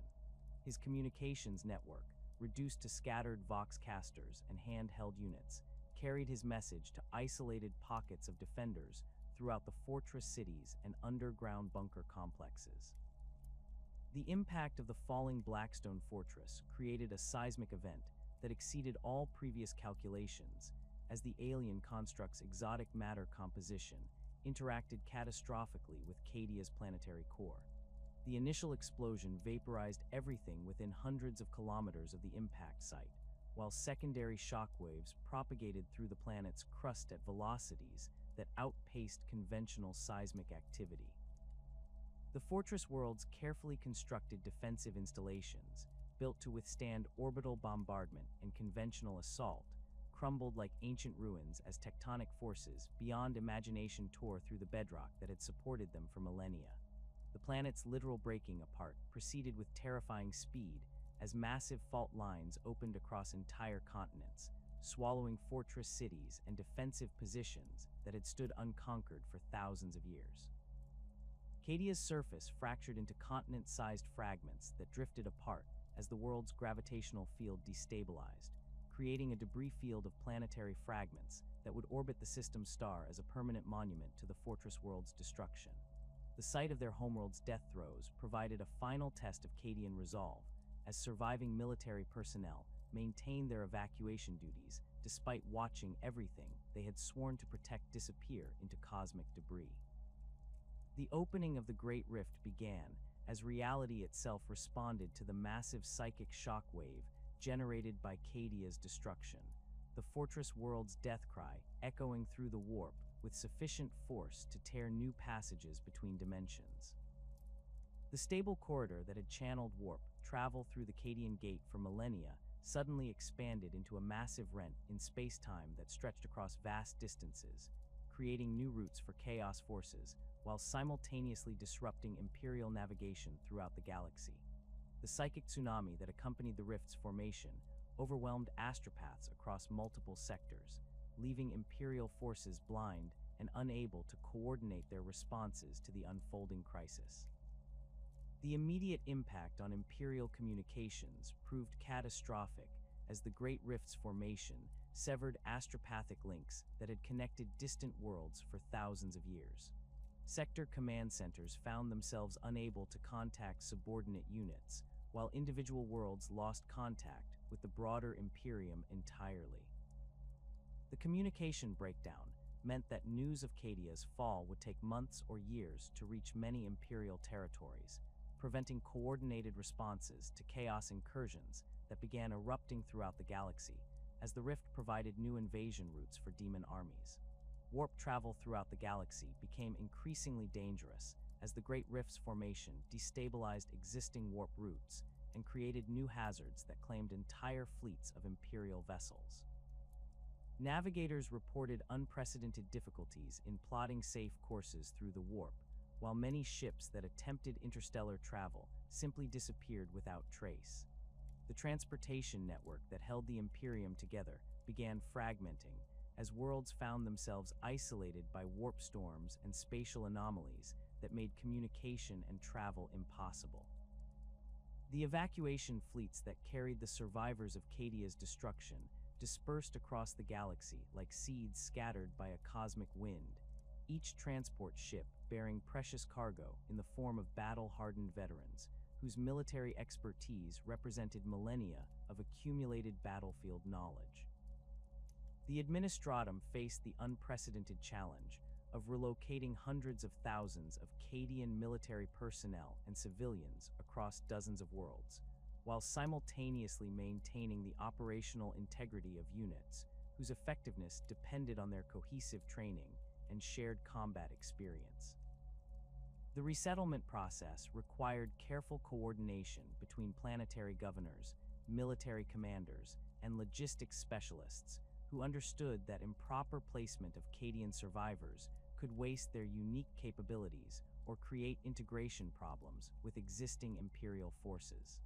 His communications network, reduced to scattered voxcasters and handheld units, carried his message to isolated pockets of defenders throughout the fortress cities and underground bunker complexes. The impact of the falling Blackstone fortress created a seismic event that exceeded all previous calculations, as the alien construct's exotic matter composition interacted catastrophically with Cadia's planetary core. The initial explosion vaporized everything within hundreds of kilometers of the impact site, while secondary shockwaves propagated through the planet's crust at velocities that outpaced conventional seismic activity. The fortress world's carefully constructed defensive installations, built to withstand orbital bombardment and conventional assault, crumbled like ancient ruins as tectonic forces beyond imagination tore through the bedrock that had supported them for millennia. The planet's literal breaking apart proceeded with terrifying speed as massive fault lines opened across entire continents, swallowing fortress cities and defensive positions that had stood unconquered for thousands of years. Cadia's surface fractured into continent-sized fragments that drifted apart as the world's gravitational field destabilized, creating a debris field of planetary fragments that would orbit the system star as a permanent monument to the fortress world's destruction. The site of their homeworld's death throes provided a final test of Cadian resolve, as surviving military personnel maintained their evacuation duties despite watching everything they had sworn to protect disappear into cosmic debris. The opening of the Great Rift began as reality itself responded to the massive psychic shockwave generated by Cadia's destruction, the fortress world's death cry echoing through the warp with sufficient force to tear new passages between dimensions. The stable corridor that had channeled warp travel through the Cadian Gate for millennia suddenly expanded into a massive rent in space-time that stretched across vast distances, creating new routes for Chaos forces while simultaneously disrupting Imperial navigation throughout the galaxy. The psychic tsunami that accompanied the rift's formation overwhelmed astropaths across multiple sectors, leaving Imperial forces blind and unable to coordinate their responses to the unfolding crisis. The immediate impact on Imperial communications proved catastrophic as the Great Rift's formation severed astropathic links that had connected distant worlds for thousands of years. Sector command centers found themselves unable to contact subordinate units, while individual worlds lost contact with the broader Imperium entirely. The communication breakdown meant that news of Cadia's fall would take months or years to reach many Imperial territories, preventing coordinated responses to Chaos incursions that began erupting throughout the galaxy, as the Rift provided new invasion routes for demon armies. Warp travel throughout the galaxy became increasingly dangerous as the Great Rift's formation destabilized existing warp routes and created new hazards that claimed entire fleets of Imperial vessels. Navigators reported unprecedented difficulties in plotting safe courses through the warp, while many ships that attempted interstellar travel simply disappeared without trace. The transportation network that held the Imperium together began fragmenting as worlds found themselves isolated by warp storms and spatial anomalies that made communication and travel impossible. The evacuation fleets that carried the survivors of Cadia's destruction dispersed across the galaxy like seeds scattered by a cosmic wind, each transport ship bearing precious cargo in the form of battle-hardened veterans whose military expertise represented millennia of accumulated battlefield knowledge. The Administratum faced the unprecedented challenge of relocating hundreds of thousands of Cadian military personnel and civilians across dozens of worlds, while simultaneously maintaining the operational integrity of units whose effectiveness depended on their cohesive training and shared combat experience. The resettlement process required careful coordination between planetary governors, military commanders, and logistics specialists who who understood that improper placement of Cadian survivors could waste their unique capabilities or create integration problems with existing Imperial forces.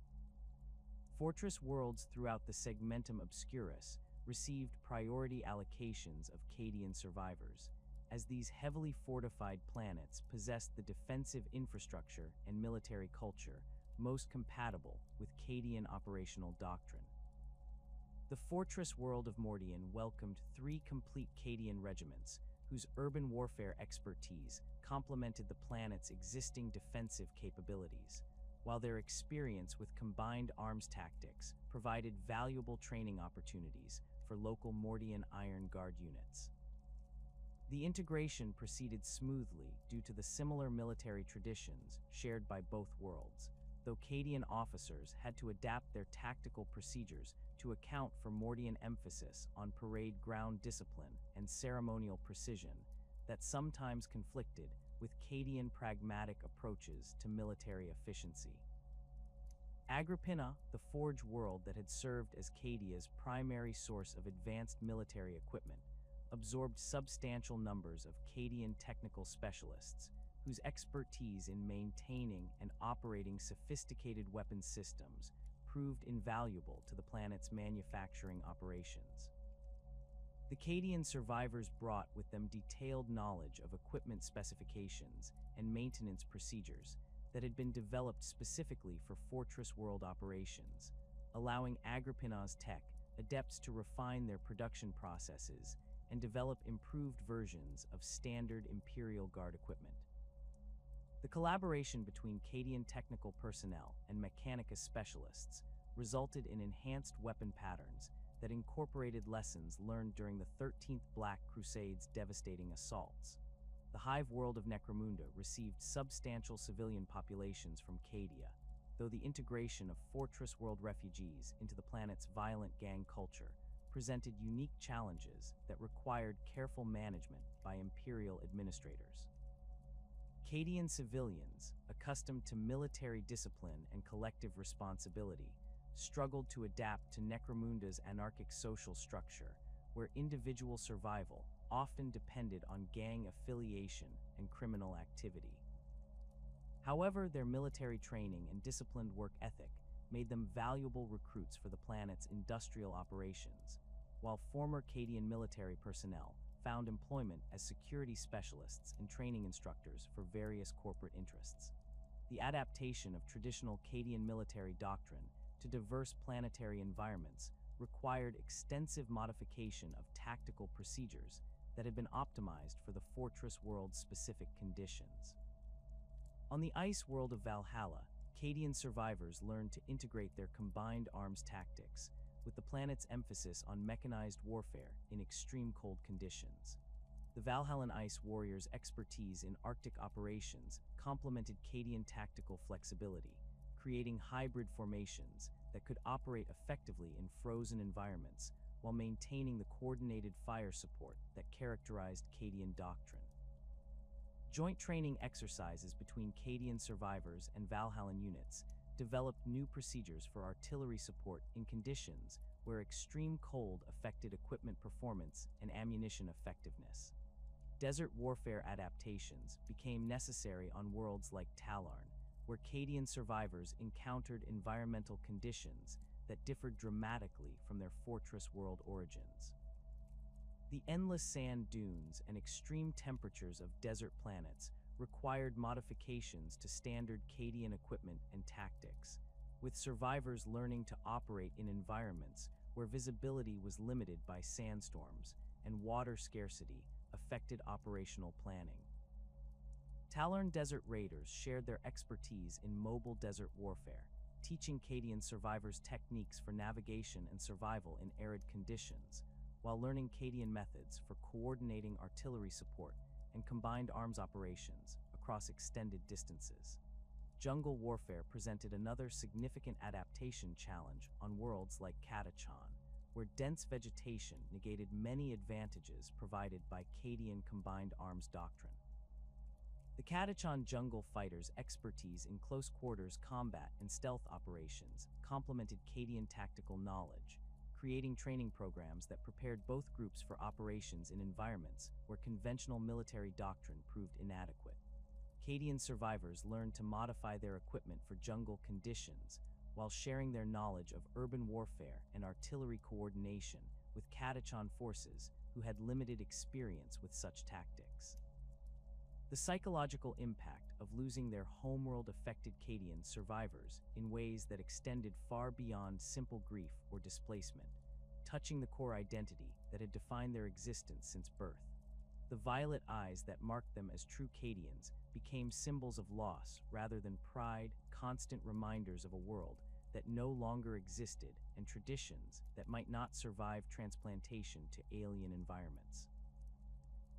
Fortress worlds throughout the Segmentum Obscurus received priority allocations of Cadian survivors, as these heavily fortified planets possessed the defensive infrastructure and military culture most compatible with Cadian operational doctrine. The fortress world of Mordian welcomed 3 complete Cadian regiments, whose urban warfare expertise complemented the planet's existing defensive capabilities, while their experience with combined arms tactics provided valuable training opportunities for local Mordian Iron Guard units. The integration proceeded smoothly due to the similar military traditions shared by both worlds, though Cadian officers had to adapt their tactical procedures to account for Mordian emphasis on parade ground discipline and ceremonial precision that sometimes conflicted with Cadian pragmatic approaches to military efficiency. Agrippina, the Forge world that had served as Cadia's primary source of advanced military equipment, absorbed substantial numbers of Cadian technical specialists whose expertise in maintaining and operating sophisticated weapons systems proved invaluable to the planet's manufacturing operations. The Cadian survivors brought with them detailed knowledge of equipment specifications and maintenance procedures that had been developed specifically for Fortress World operations, allowing Agrippina's tech adepts to refine their production processes and develop improved versions of standard Imperial Guard equipment. The collaboration between Cadian technical personnel and Mechanicus specialists resulted in enhanced weapon patterns that incorporated lessons learned during the 13th Black Crusade's devastating assaults. The hive world of Necromunda received substantial civilian populations from Cadia, though the integration of Fortress World refugees into the planet's violent gang culture presented unique challenges that required careful management by Imperial administrators. Cadian civilians, accustomed to military discipline and collective responsibility, struggled to adapt to Necromunda's anarchic social structure, where individual survival often depended on gang affiliation and criminal activity. However, their military training and disciplined work ethic made them valuable recruits for the planet's industrial operations, while former Cadian military personnel found employment as security specialists and training instructors for various corporate interests. The adaptation of traditional Cadian military doctrine to diverse planetary environments required extensive modification of tactical procedures that had been optimized for the Fortress world's specific conditions. On the ice world of Valhalla, Cadian survivors learned to integrate their combined arms tactics, with the planet's emphasis on mechanized warfare in extreme cold conditions. The Valhallan Ice warriors' expertise in Arctic operations complemented Cadian tactical flexibility, creating hybrid formations that could operate effectively in frozen environments while maintaining the coordinated fire support that characterized Cadian doctrine. Joint training exercises between Cadian survivors and Valhallan units developed new procedures for artillery support in conditions where extreme cold affected equipment performance and ammunition effectiveness. Desert warfare adaptations became necessary on worlds like Talarn, where Cadian survivors encountered environmental conditions that differed dramatically from their Fortress world origins. The endless sand dunes and extreme temperatures of desert planets required modifications to standard Cadian equipment and tactics, with survivors learning to operate in environments where visibility was limited by sandstorms and water scarcity affected operational planning. Talarn Desert Raiders shared their expertise in mobile desert warfare, teaching Cadian survivors techniques for navigation and survival in arid conditions, while learning Cadian methods for coordinating artillery support and combined arms operations across extended distances. Jungle warfare presented another significant adaptation challenge on worlds like Catachan, where dense vegetation negated many advantages provided by Cadian combined arms doctrine. The Catachan jungle fighters' expertise in close-quarters combat and stealth operations complemented Cadian tactical knowledge, creating training programs that prepared both groups for operations in environments where conventional military doctrine proved inadequate. Cadian survivors learned to modify their equipment for jungle conditions while sharing their knowledge of urban warfare and artillery coordination with Catachan forces who had limited experience with such tactics. The psychological impact of losing their homeworld affected Cadian survivors in ways that extended far beyond simple grief or displacement, touching the core identity that had defined their existence since birth. The violet eyes that marked them as true Cadians became symbols of loss rather than pride, constant reminders of a world that no longer existed and traditions that might not survive transplantation to alien environments.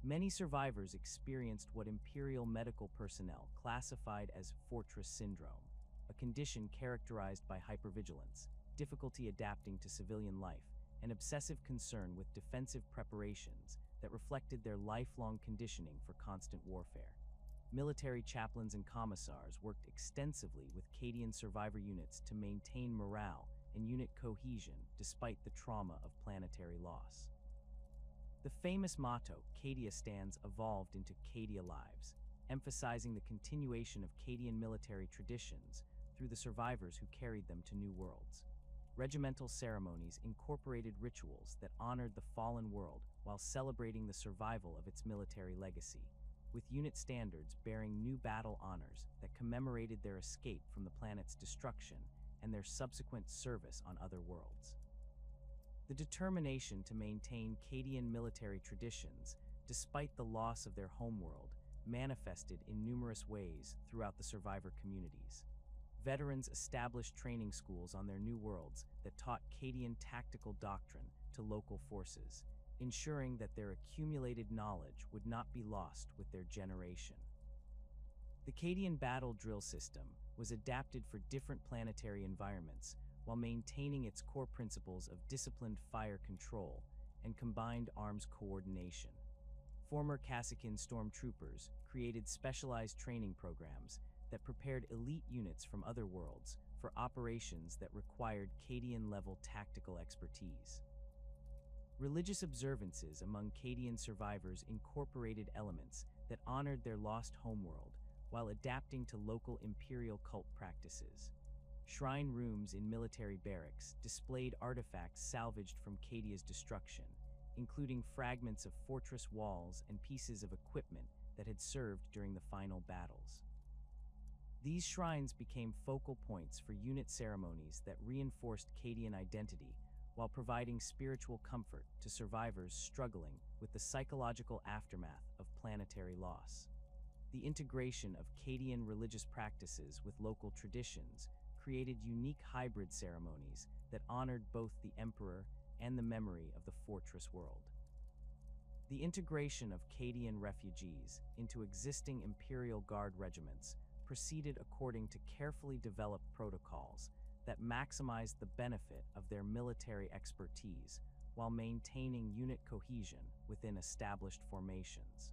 Many survivors experienced what Imperial medical personnel classified as fortress syndrome, a condition characterized by hypervigilance, difficulty adapting to civilian life, and obsessive concern with defensive preparations that reflected their lifelong conditioning for constant warfare. Military chaplains and commissars worked extensively with Cadian survivor units to maintain morale and unit cohesion despite the trauma of planetary loss. The famous motto, Cadia Stands, evolved into Cadia Lives, emphasizing the continuation of Cadian military traditions through the survivors who carried them to new worlds. Regimental ceremonies incorporated rituals that honored the fallen world while celebrating the survival of its military legacy, with unit standards bearing new battle honors that commemorated their escape from the planet's destruction and their subsequent service on other worlds. The determination to maintain Cadian military traditions, despite the loss of their homeworld, manifested in numerous ways throughout the survivor communities. Veterans established training schools on their new worlds that taught Cadian tactical doctrine to local forces, ensuring that their accumulated knowledge would not be lost with their generation. The Cadian battle drill system was adapted for different planetary environments while maintaining its core principles of disciplined fire control and combined arms coordination. Former Cadian stormtroopers created specialized training programs that prepared elite units from other worlds for operations that required Cadian-level tactical expertise. Religious observances among Cadian survivors incorporated elements that honored their lost homeworld while adapting to local imperial cult practices. Shrine rooms in military barracks displayed artifacts salvaged from Cadia's destruction, including fragments of fortress walls and pieces of equipment that had served during the final battles. These shrines became focal points for unit ceremonies that reinforced Cadian identity while providing spiritual comfort to survivors struggling with the psychological aftermath of planetary loss. The integration of Cadian religious practices with local traditions created unique hybrid ceremonies that honored both the Emperor and the memory of the fortress world. The integration of Cadian refugees into existing Imperial Guard regiments proceeded according to carefully developed protocols that maximized the benefit of their military expertise while maintaining unit cohesion within established formations.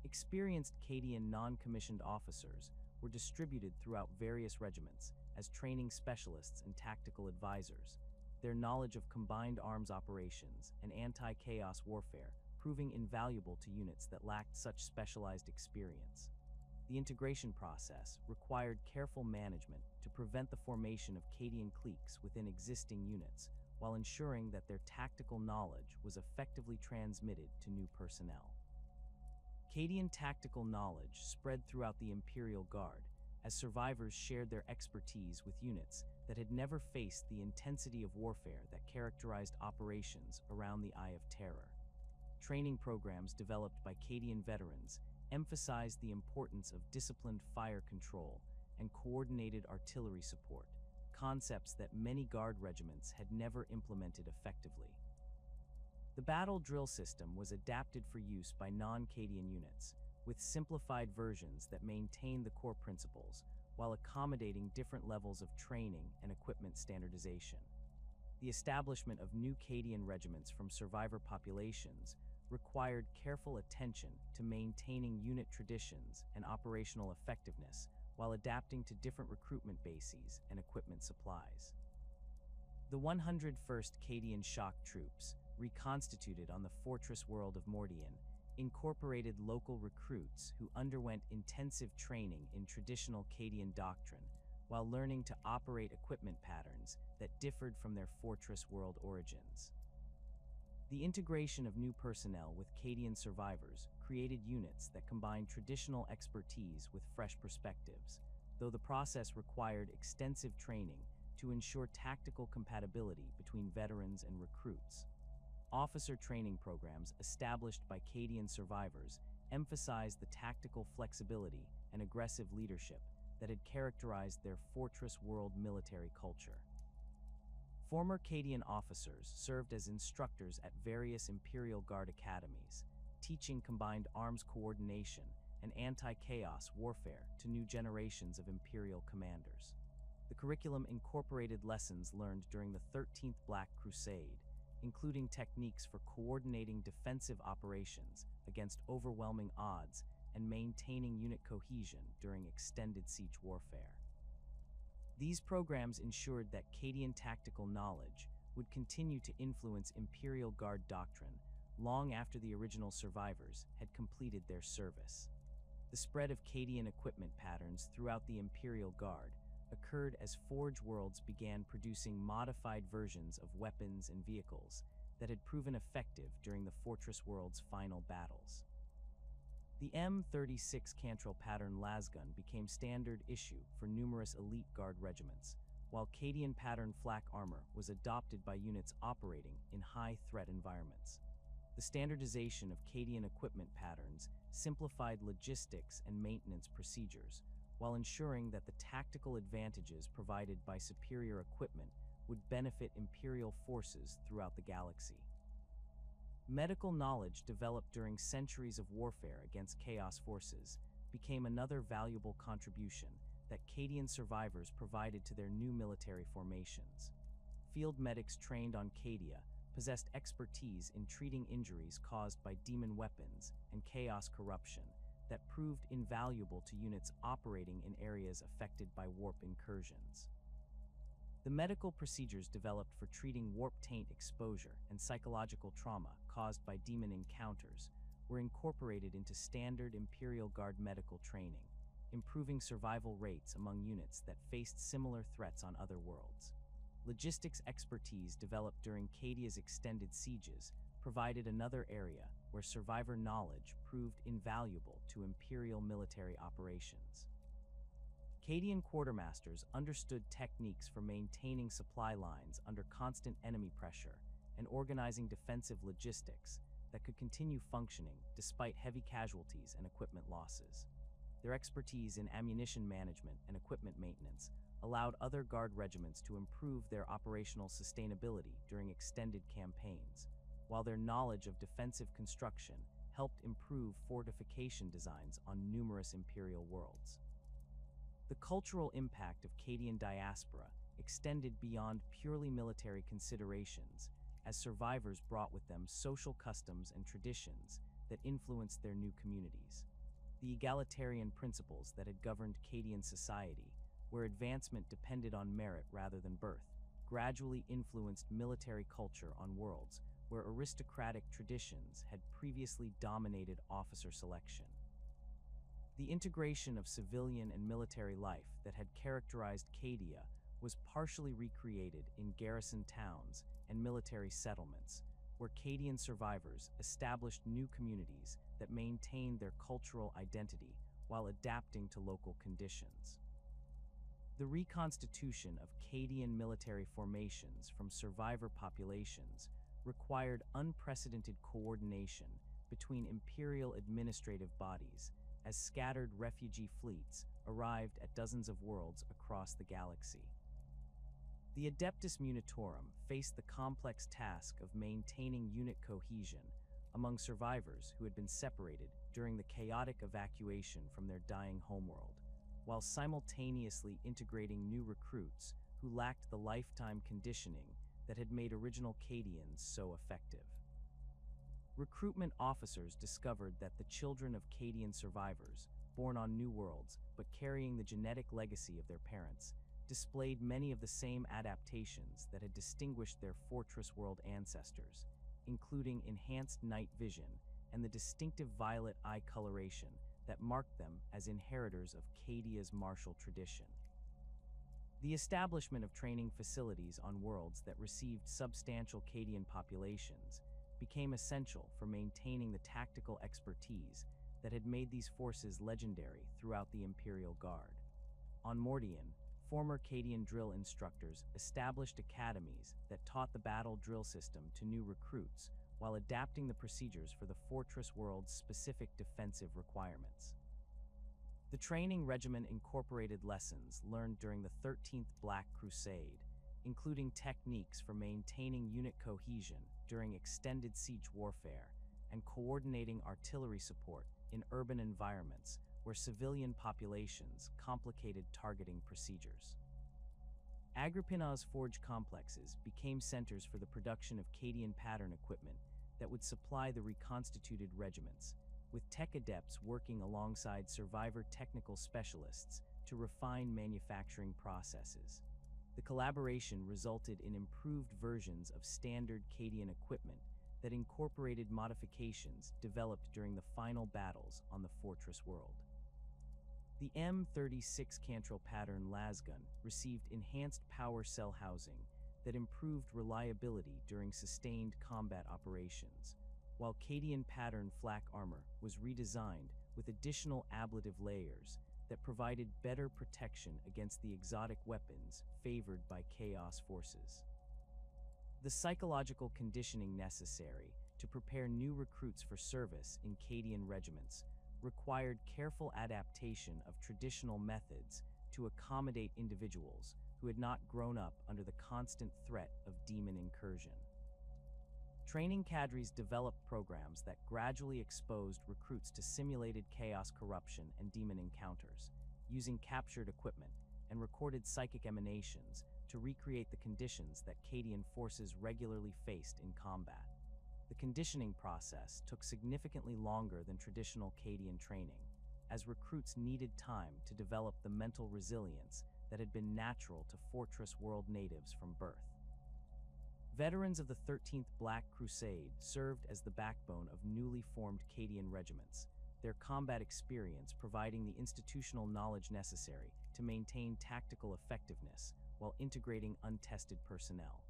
Experienced Cadian non-commissioned officers were distributed throughout various regiments as training specialists and tactical advisors, their knowledge of combined arms operations and anti-chaos warfare proving invaluable to units that lacked such specialized experience. The integration process required careful management to prevent the formation of Cadian cliques within existing units, while ensuring that their tactical knowledge was effectively transmitted to new personnel. Cadian tactical knowledge spread throughout the Imperial Guard as survivors shared their expertise with units that had never faced the intensity of warfare that characterized operations around the Eye of Terror. Training programs developed by Cadian veterans emphasized the importance of disciplined fire control and coordinated artillery support, concepts that many Guard regiments had never implemented effectively. The battle drill system was adapted for use by non-Cadian units, with simplified versions that maintained the core principles while accommodating different levels of training and equipment standardization. The establishment of new Cadian regiments from survivor populations required careful attention to maintaining unit traditions and operational effectiveness while adapting to different recruitment bases and equipment supplies. The 101st Cadian Shock Troops, reconstituted on the fortress world of Mordian, incorporated local recruits who underwent intensive training in traditional Cadian doctrine while learning to operate equipment patterns that differed from their fortress world origins. The integration of new personnel with Cadian survivors created units that combined traditional expertise with fresh perspectives, though the process required extensive training to ensure tactical compatibility between veterans and recruits. Officer training programs established by Cadian survivors emphasized the tactical flexibility and aggressive leadership that had characterized their fortress world military culture. Former Cadian officers served as instructors at various Imperial Guard academies, teaching combined arms coordination and anti-chaos warfare to new generations of Imperial commanders. The curriculum incorporated lessons learned during the 13th Black Crusade, including techniques for coordinating defensive operations against overwhelming odds and maintaining unit cohesion during extended siege warfare. These programs ensured that Cadian tactical knowledge would continue to influence Imperial Guard doctrine long after the original survivors had completed their service. The spread of Cadian equipment patterns throughout the Imperial Guard occurred as Forge Worlds began producing modified versions of weapons and vehicles that had proven effective during the Fortress World's final battles. The M36 Cantrell pattern lasgun became standard issue for numerous elite guard regiments, while Cadian pattern flak armor was adopted by units operating in high-threat environments. The standardization of Cadian equipment patterns simplified logistics and maintenance procedures, while ensuring that the tactical advantages provided by superior equipment would benefit Imperial forces throughout the galaxy. Medical knowledge developed during centuries of warfare against Chaos forces became another valuable contribution that Cadian survivors provided to their new military formations. Field medics trained on Cadia possessed expertise in treating injuries caused by demon weapons and Chaos corruption that proved invaluable to units operating in areas affected by warp incursions. The medical procedures developed for treating warp taint exposure and psychological trauma caused by demon encounters were incorporated into standard Imperial Guard medical training, improving survival rates among units that faced similar threats on other worlds. Logistics expertise developed during Cadia's extended sieges provided another area where survivor knowledge proved invaluable to Imperial military operations. Cadian quartermasters understood techniques for maintaining supply lines under constant enemy pressure and organizing defensive logistics that could continue functioning despite heavy casualties and equipment losses. Their expertise in ammunition management and equipment maintenance allowed other Guard regiments to improve their operational sustainability during extended campaigns, while their knowledge of defensive construction helped improve fortification designs on numerous Imperial worlds. The cultural impact of Cadian diaspora extended beyond purely military considerations, as survivors brought with them social customs and traditions that influenced their new communities. The egalitarian principles that had governed Cadian society, where advancement depended on merit rather than birth, gradually influenced military culture on worlds where aristocratic traditions had previously dominated officer selection. The integration of civilian and military life that had characterized Cadia was partially recreated in garrison towns and military settlements, where Cadian survivors established new communities that maintained their cultural identity while adapting to local conditions. The reconstitution of Cadian military formations from survivor populations required unprecedented coordination between Imperial administrative bodies as scattered refugee fleets arrived at dozens of worlds across the galaxy. The Adeptus Militarum faced the complex task of maintaining unit cohesion among survivors who had been separated during the chaotic evacuation from their dying homeworld, while simultaneously integrating new recruits who lacked the lifetime conditioning that had made original Cadians so effective. Recruitment officers discovered that the children of Cadian survivors, born on new worlds but carrying the genetic legacy of their parents, displayed many of the same adaptations that had distinguished their fortress world ancestors, including enhanced night vision and the distinctive violet eye coloration that marked them as inheritors of Cadia's martial tradition. The establishment of training facilities on worlds that received substantial Cadian populations became essential for maintaining the tactical expertise that had made these forces legendary throughout the Imperial Guard. On Mordian, former Cadian drill instructors established academies that taught the battle drill system to new recruits while adapting the procedures for the fortress world's specific defensive requirements. The training regimen incorporated lessons learned during the 13th Black Crusade, including techniques for maintaining unit cohesion during extended siege warfare and coordinating artillery support in urban environments where civilian populations complicated targeting procedures. Agrippina's forge complexes became centers for the production of Cadian pattern equipment that would supply the reconstituted regiments, with tech adepts working alongside survivor technical specialists to refine manufacturing processes. The collaboration resulted in improved versions of standard Cadian equipment that incorporated modifications developed during the final battles on the fortress world. The M36 Cantrell pattern lasgun received enhanced power cell housing that improved reliability during sustained combat operations, while Cadian pattern flak armor was redesigned with additional ablative layers that provided better protection against the exotic weapons favored by Chaos forces. The psychological conditioning necessary to prepare new recruits for service in Cadian regiments required careful adaptation of traditional methods to accommodate individuals who had not grown up under the constant threat of demon incursion. Training cadres developed programs that gradually exposed recruits to simulated chaos corruption and demon encounters, using captured equipment and recorded psychic emanations to recreate the conditions that Cadian forces regularly faced in combat. The conditioning process took significantly longer than traditional Cadian training, as recruits needed time to develop the mental resilience that had been natural to Fortress World natives from birth. Veterans of the 13th Black Crusade served as the backbone of newly formed Cadian regiments, their combat experience providing the institutional knowledge necessary to maintain tactical effectiveness while integrating untested personnel.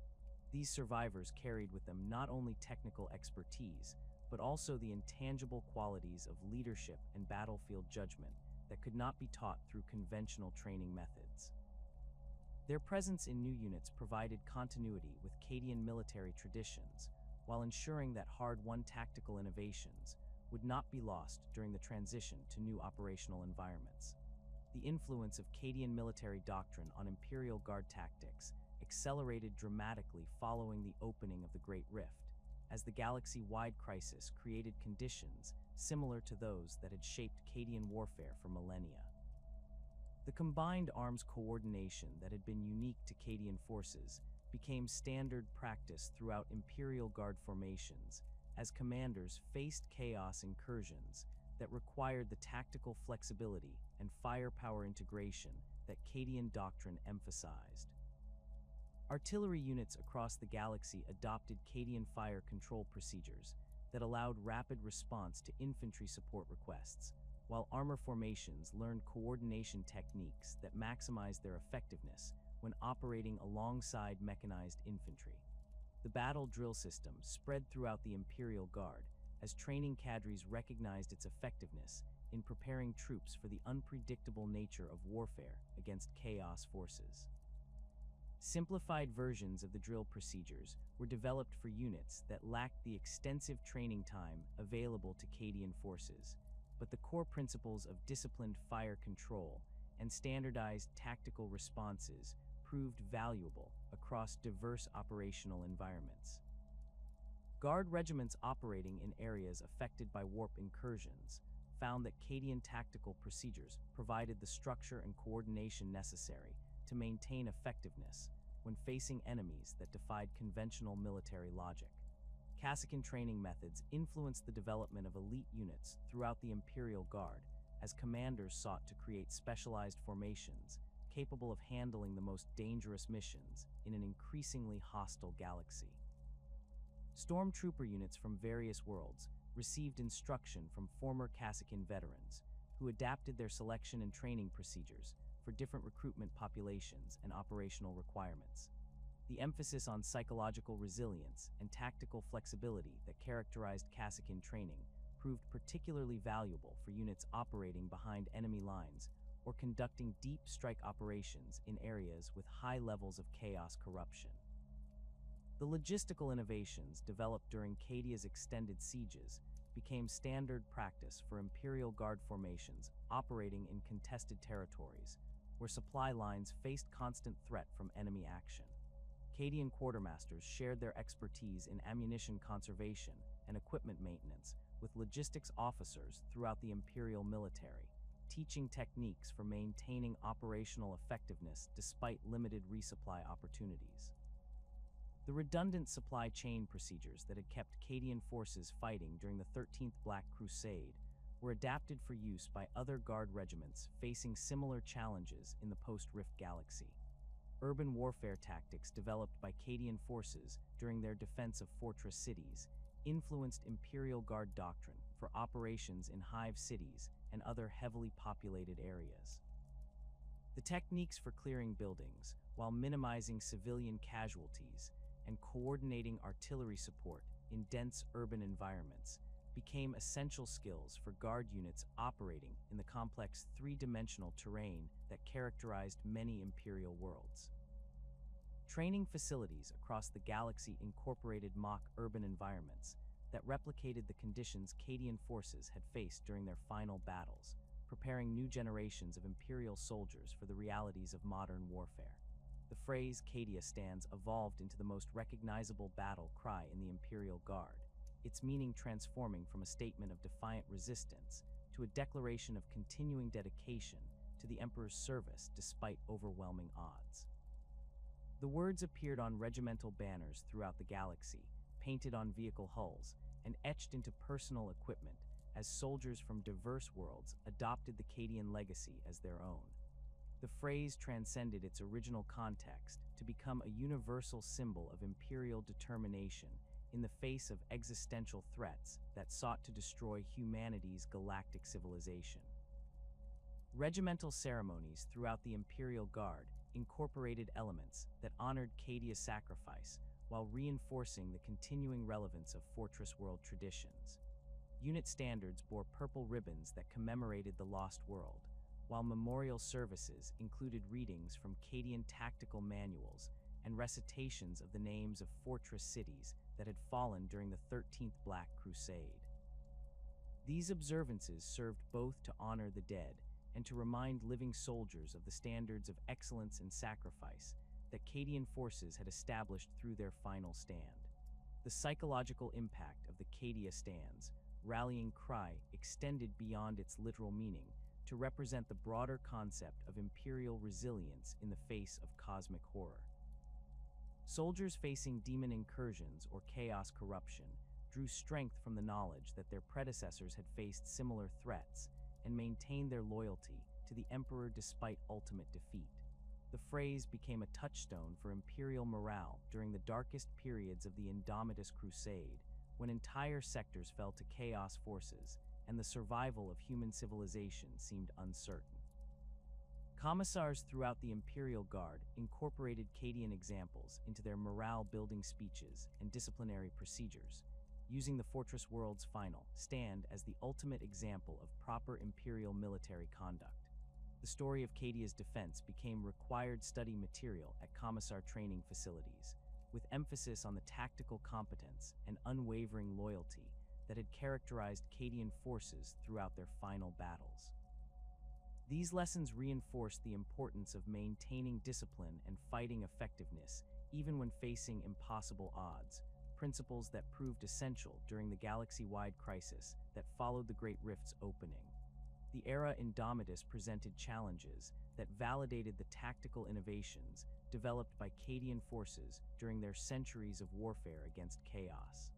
These survivors carried with them not only technical expertise, but also the intangible qualities of leadership and battlefield judgment that could not be taught through conventional training methods. Their presence in new units provided continuity with Cadian military traditions, while ensuring that hard-won tactical innovations would not be lost during the transition to new operational environments. The influence of Cadian military doctrine on Imperial Guard tactics accelerated dramatically following the opening of the Great Rift, as the galaxy-wide crisis created conditions similar to those that had shaped Cadian warfare for millennia. The combined arms coordination that had been unique to Cadian forces became standard practice throughout Imperial Guard formations as commanders faced chaos incursions that required the tactical flexibility and firepower integration that Cadian doctrine emphasized. Artillery units across the galaxy adopted Cadian fire control procedures that allowed rapid response to infantry support requests, while armor formations learned coordination techniques that maximized their effectiveness when operating alongside mechanized infantry. The battle drill system spread throughout the Imperial Guard as training cadres recognized its effectiveness in preparing troops for the unpredictable nature of warfare against Chaos forces. Simplified versions of the drill procedures were developed for units that lacked the extensive training time available to Cadian forces, but the core principles of disciplined fire control and standardized tactical responses proved valuable across diverse operational environments. Guard regiments operating in areas affected by warp incursions found that Cadian tactical procedures provided the structure and coordination necessary to maintain effectiveness when facing enemies that defied conventional military logic. Kasrkin training methods influenced the development of elite units throughout the Imperial Guard as commanders sought to create specialized formations capable of handling the most dangerous missions in an increasingly hostile galaxy. Stormtrooper units from various worlds received instruction from former Cadian veterans who adapted their selection and training procedures for different recruitment populations and operational requirements. The emphasis on psychological resilience and tactical flexibility that characterized Cadian training proved particularly valuable for units operating behind enemy lines or conducting deep strike operations in areas with high levels of chaos corruption. The logistical innovations developed during Cadia's extended sieges became standard practice for Imperial Guard formations operating in contested territories, where supply lines faced constant threat from enemy action. Cadian quartermasters shared their expertise in ammunition conservation and equipment maintenance with logistics officers throughout the Imperial military, teaching techniques for maintaining operational effectiveness despite limited resupply opportunities. The redundant supply chain procedures that had kept Cadian forces fighting during the 13th Black Crusade were adapted for use by other Guard regiments facing similar challenges in the post-Rift galaxy. Urban warfare tactics developed by Cadian forces during their defense of fortress cities influenced Imperial Guard doctrine for operations in hive cities and other heavily populated areas. The techniques for clearing buildings while minimizing civilian casualties and coordinating artillery support in dense urban environments became essential skills for Guard units operating in the complex three-dimensional terrain that characterized many Imperial worlds. Training facilities across the galaxy incorporated mock urban environments that replicated the conditions Cadian forces had faced during their final battles, preparing new generations of Imperial soldiers for the realities of modern warfare. The phrase Cadia Stands evolved into the most recognizable battle cry in the Imperial Guard, its meaning transforming from a statement of defiant resistance to a declaration of continuing dedication to the Emperor's service despite overwhelming odds. The words appeared on regimental banners throughout the galaxy, painted on vehicle hulls, and etched into personal equipment as soldiers from diverse worlds adopted the Cadian legacy as their own. The phrase transcended its original context to become a universal symbol of Imperial determination in the face of existential threats that sought to destroy humanity's galactic civilization. Regimental ceremonies throughout the Imperial Guard incorporated elements that honored Cadia's sacrifice while reinforcing the continuing relevance of Fortress World traditions. Unit standards bore purple ribbons that commemorated the Lost World, while memorial services included readings from Cadian tactical manuals and recitations of the names of fortress cities that had fallen during the 13th Black Crusade. These observances served both to honor the dead and to remind living soldiers of the standards of excellence and sacrifice that Cadian forces had established through their final stand. The psychological impact of the Cadia Stands rallying cry extended beyond its literal meaning to represent the broader concept of Imperial resilience in the face of cosmic horror. Soldiers facing demon incursions or chaos corruption drew strength from the knowledge that their predecessors had faced similar threats and maintained their loyalty to the Emperor despite ultimate defeat. The phrase became a touchstone for Imperial morale during the darkest periods of the Adeptus Crusade, when entire sectors fell to chaos forces and the survival of human civilization seemed uncertain. Commissars throughout the Imperial Guard incorporated Cadian examples into their morale-building speeches and disciplinary procedures, using the Fortress World's final stand as the ultimate example of proper Imperial military conduct. The story of Cadia's defense became required study material at Commissar training facilities, with emphasis on the tactical competence and unwavering loyalty that had characterized Cadian forces throughout their final battles. These lessons reinforced the importance of maintaining discipline and fighting effectiveness even when facing impossible odds, principles that proved essential during the galaxy-wide crisis that followed the Great Rift's opening. The era in Adeptus presented challenges that validated the tactical innovations developed by Cadian forces during their centuries of warfare against chaos.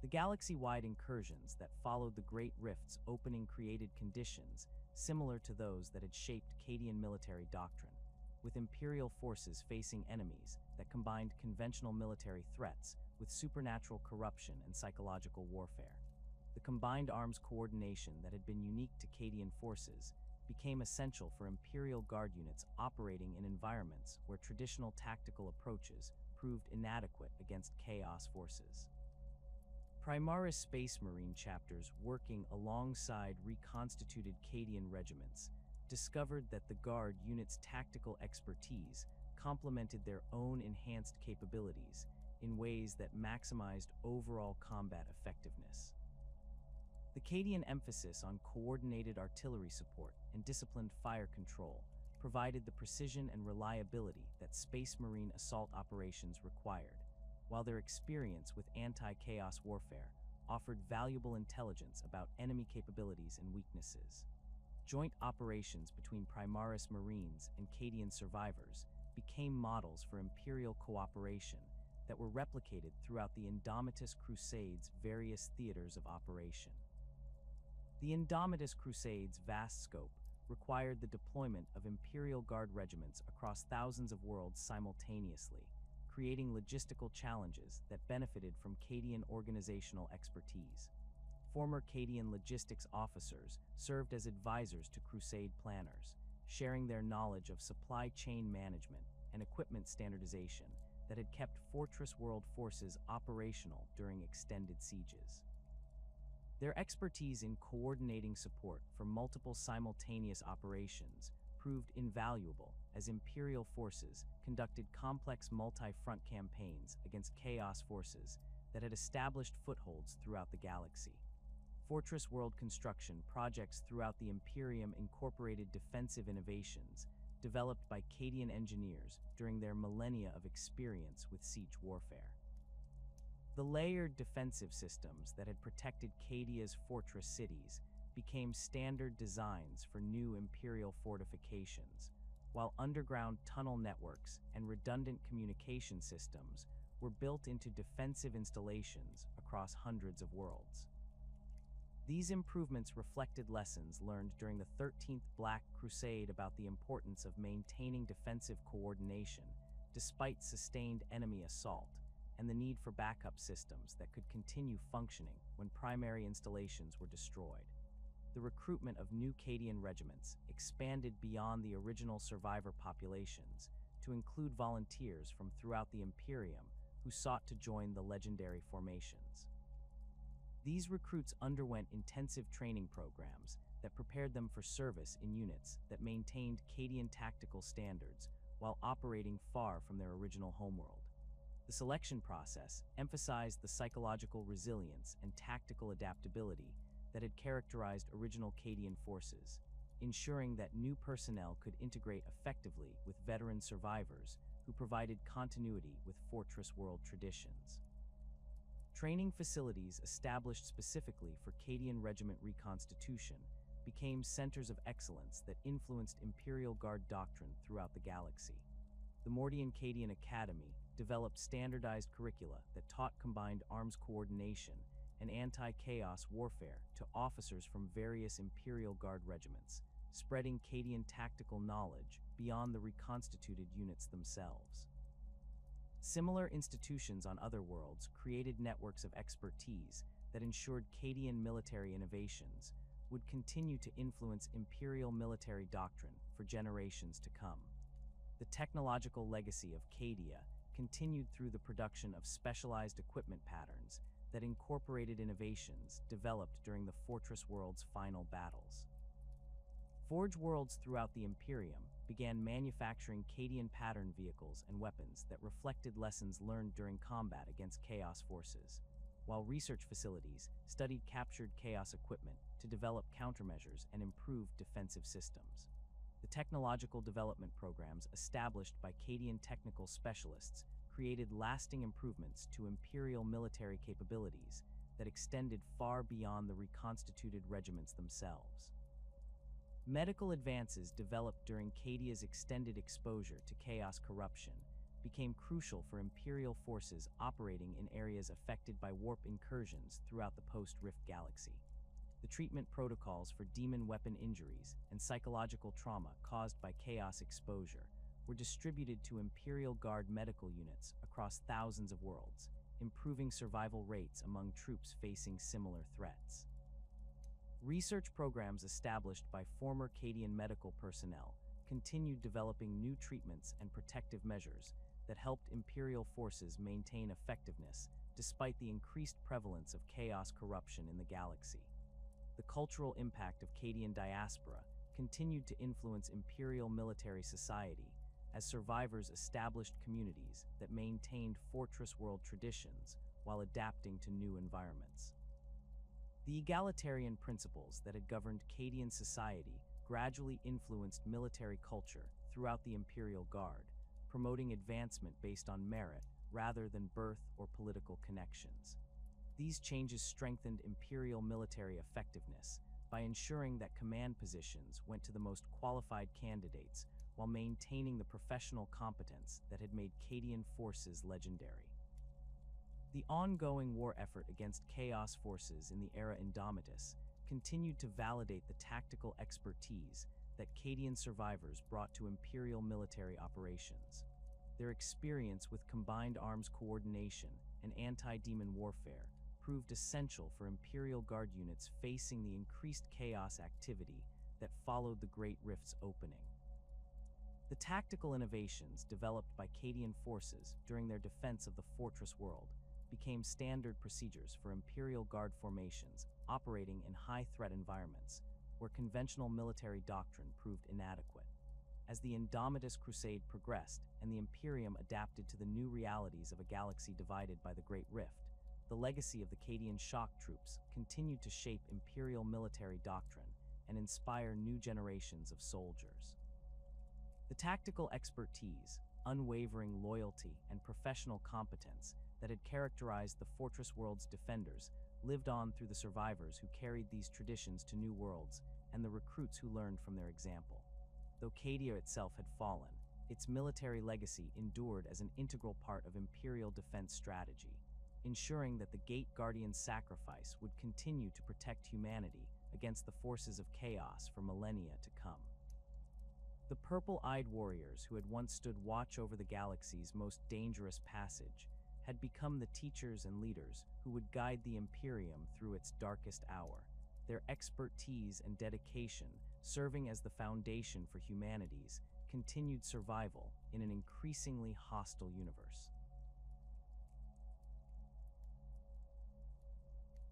The galaxy-wide incursions that followed the Great Rift's opening created conditions similar to those that had shaped Cadian military doctrine, with Imperial forces facing enemies that combined conventional military threats with supernatural corruption and psychological warfare. The combined arms coordination that had been unique to Cadian forces became essential for Imperial Guard units operating in environments where traditional tactical approaches proved inadequate against Chaos forces. Primaris Space Marine chapters working alongside reconstituted Cadian regiments discovered that the Guard unit's tactical expertise complemented their own enhanced capabilities in ways that maximized overall combat effectiveness. The Cadian emphasis on coordinated artillery support and disciplined fire control provided the precision and reliability that Space Marine assault operations required, while their experience with anti-chaos warfare offered valuable intelligence about enemy capabilities and weaknesses. Joint operations between Primaris Marines and Cadian survivors became models for Imperial cooperation that were replicated throughout the Indomitus Crusade's various theaters of operation. The Indomitus Crusade's vast scope required the deployment of Imperial Guard regiments across thousands of worlds simultaneously, creating logistical challenges that benefited from Cadian organizational expertise. Former Cadian logistics officers served as advisors to Crusade planners, sharing their knowledge of supply chain management and equipment standardization that had kept Fortress World forces operational during extended sieges. Their expertise in coordinating support for multiple simultaneous operations proved invaluable as Imperial forces conducted complex multi-front campaigns against Chaos forces that had established footholds throughout the galaxy. Fortress World construction projects throughout the Imperium incorporated defensive innovations developed by Cadian engineers during their millennia of experience with siege warfare. The layered defensive systems that had protected Cadia's fortress cities became standard designs for new Imperial fortifications, while underground tunnel networks and redundant communication systems were built into defensive installations across hundreds of worlds. These improvements reflected lessons learned during the 13th Black Crusade about the importance of maintaining defensive coordination despite sustained enemy assault, and the need for backup systems that could continue functioning when primary installations were destroyed. The recruitment of new Cadian regiments expanded beyond the original survivor populations to include volunteers from throughout the Imperium who sought to join the legendary formations. These recruits underwent intensive training programs that prepared them for service in units that maintained Cadian tactical standards while operating far from their original homeworld. The selection process emphasized the psychological resilience and tactical adaptability that had characterized original Cadian forces, ensuring that new personnel could integrate effectively with veteran survivors who provided continuity with Fortress World traditions. Training facilities established specifically for Cadian regiment reconstitution became centers of excellence that influenced Imperial Guard doctrine throughout the galaxy. The Mordian Cadian Academy developed standardized curricula that taught combined arms coordination and anti-chaos warfare to officers from various Imperial Guard regiments, spreading Cadian tactical knowledge beyond the reconstituted units themselves. Similar institutions on other worlds created networks of expertise that ensured Cadian military innovations would continue to influence Imperial military doctrine for generations to come. The technological legacy of Cadia continued through the production of specialized equipment patterns that incorporated innovations developed during the Fortress World's final battles. Forge worlds throughout the Imperium began manufacturing Cadian pattern vehicles and weapons that reflected lessons learned during combat against Chaos forces, while research facilities studied captured Chaos equipment to develop countermeasures and improve defensive systems. The technological development programs established by Cadian technical specialists created lasting improvements to Imperial military capabilities that extended far beyond the reconstituted regiments themselves. Medical advances developed during Cadia's extended exposure to Chaos corruption became crucial for Imperial forces operating in areas affected by warp incursions throughout the post-Rift galaxy. The treatment protocols for demon weapon injuries and psychological trauma caused by chaos exposure were distributed to Imperial Guard medical units across thousands of worlds, improving survival rates among troops facing similar threats. Research programs established by former Cadian medical personnel continued developing new treatments and protective measures that helped Imperial forces maintain effectiveness despite the increased prevalence of chaos corruption in the galaxy. The cultural impact of Cadian diaspora continued to influence Imperial military society as survivors established communities that maintained fortress world traditions while adapting to new environments. The egalitarian principles that had governed Cadian society gradually influenced military culture throughout the Imperial Guard, promoting advancement based on merit rather than birth or political connections. These changes strengthened Imperial military effectiveness by ensuring that command positions went to the most qualified candidates while maintaining the professional competence that had made Cadian forces legendary. The ongoing war effort against Chaos forces in the era Indomitus continued to validate the tactical expertise that Cadian survivors brought to Imperial military operations. Their experience with combined arms coordination and anti-demon warfare proved essential for Imperial Guard units facing the increased chaos activity that followed the Great Rift's opening. The tactical innovations developed by Cadian forces during their defense of the fortress world became standard procedures for Imperial Guard formations operating in high-threat environments where conventional military doctrine proved inadequate. As the Indomitus Crusade progressed and the Imperium adapted to the new realities of a galaxy divided by the Great Rift, the legacy of the Cadian Shock Troops continued to shape Imperial military doctrine and inspire new generations of soldiers. The tactical expertise, unwavering loyalty, and professional competence that had characterized the Fortress World's defenders lived on through the survivors who carried these traditions to new worlds and the recruits who learned from their example. Though Cadia itself had fallen, its military legacy endured as an integral part of Imperial defense strategy, ensuring that the Gate Guardian's sacrifice would continue to protect humanity against the forces of chaos for millennia to come. The purple-eyed warriors who had once stood watch over the galaxy's most dangerous passage had become the teachers and leaders who would guide the Imperium through its darkest hour, their expertise and dedication serving as the foundation for humanity's continued survival in an increasingly hostile universe.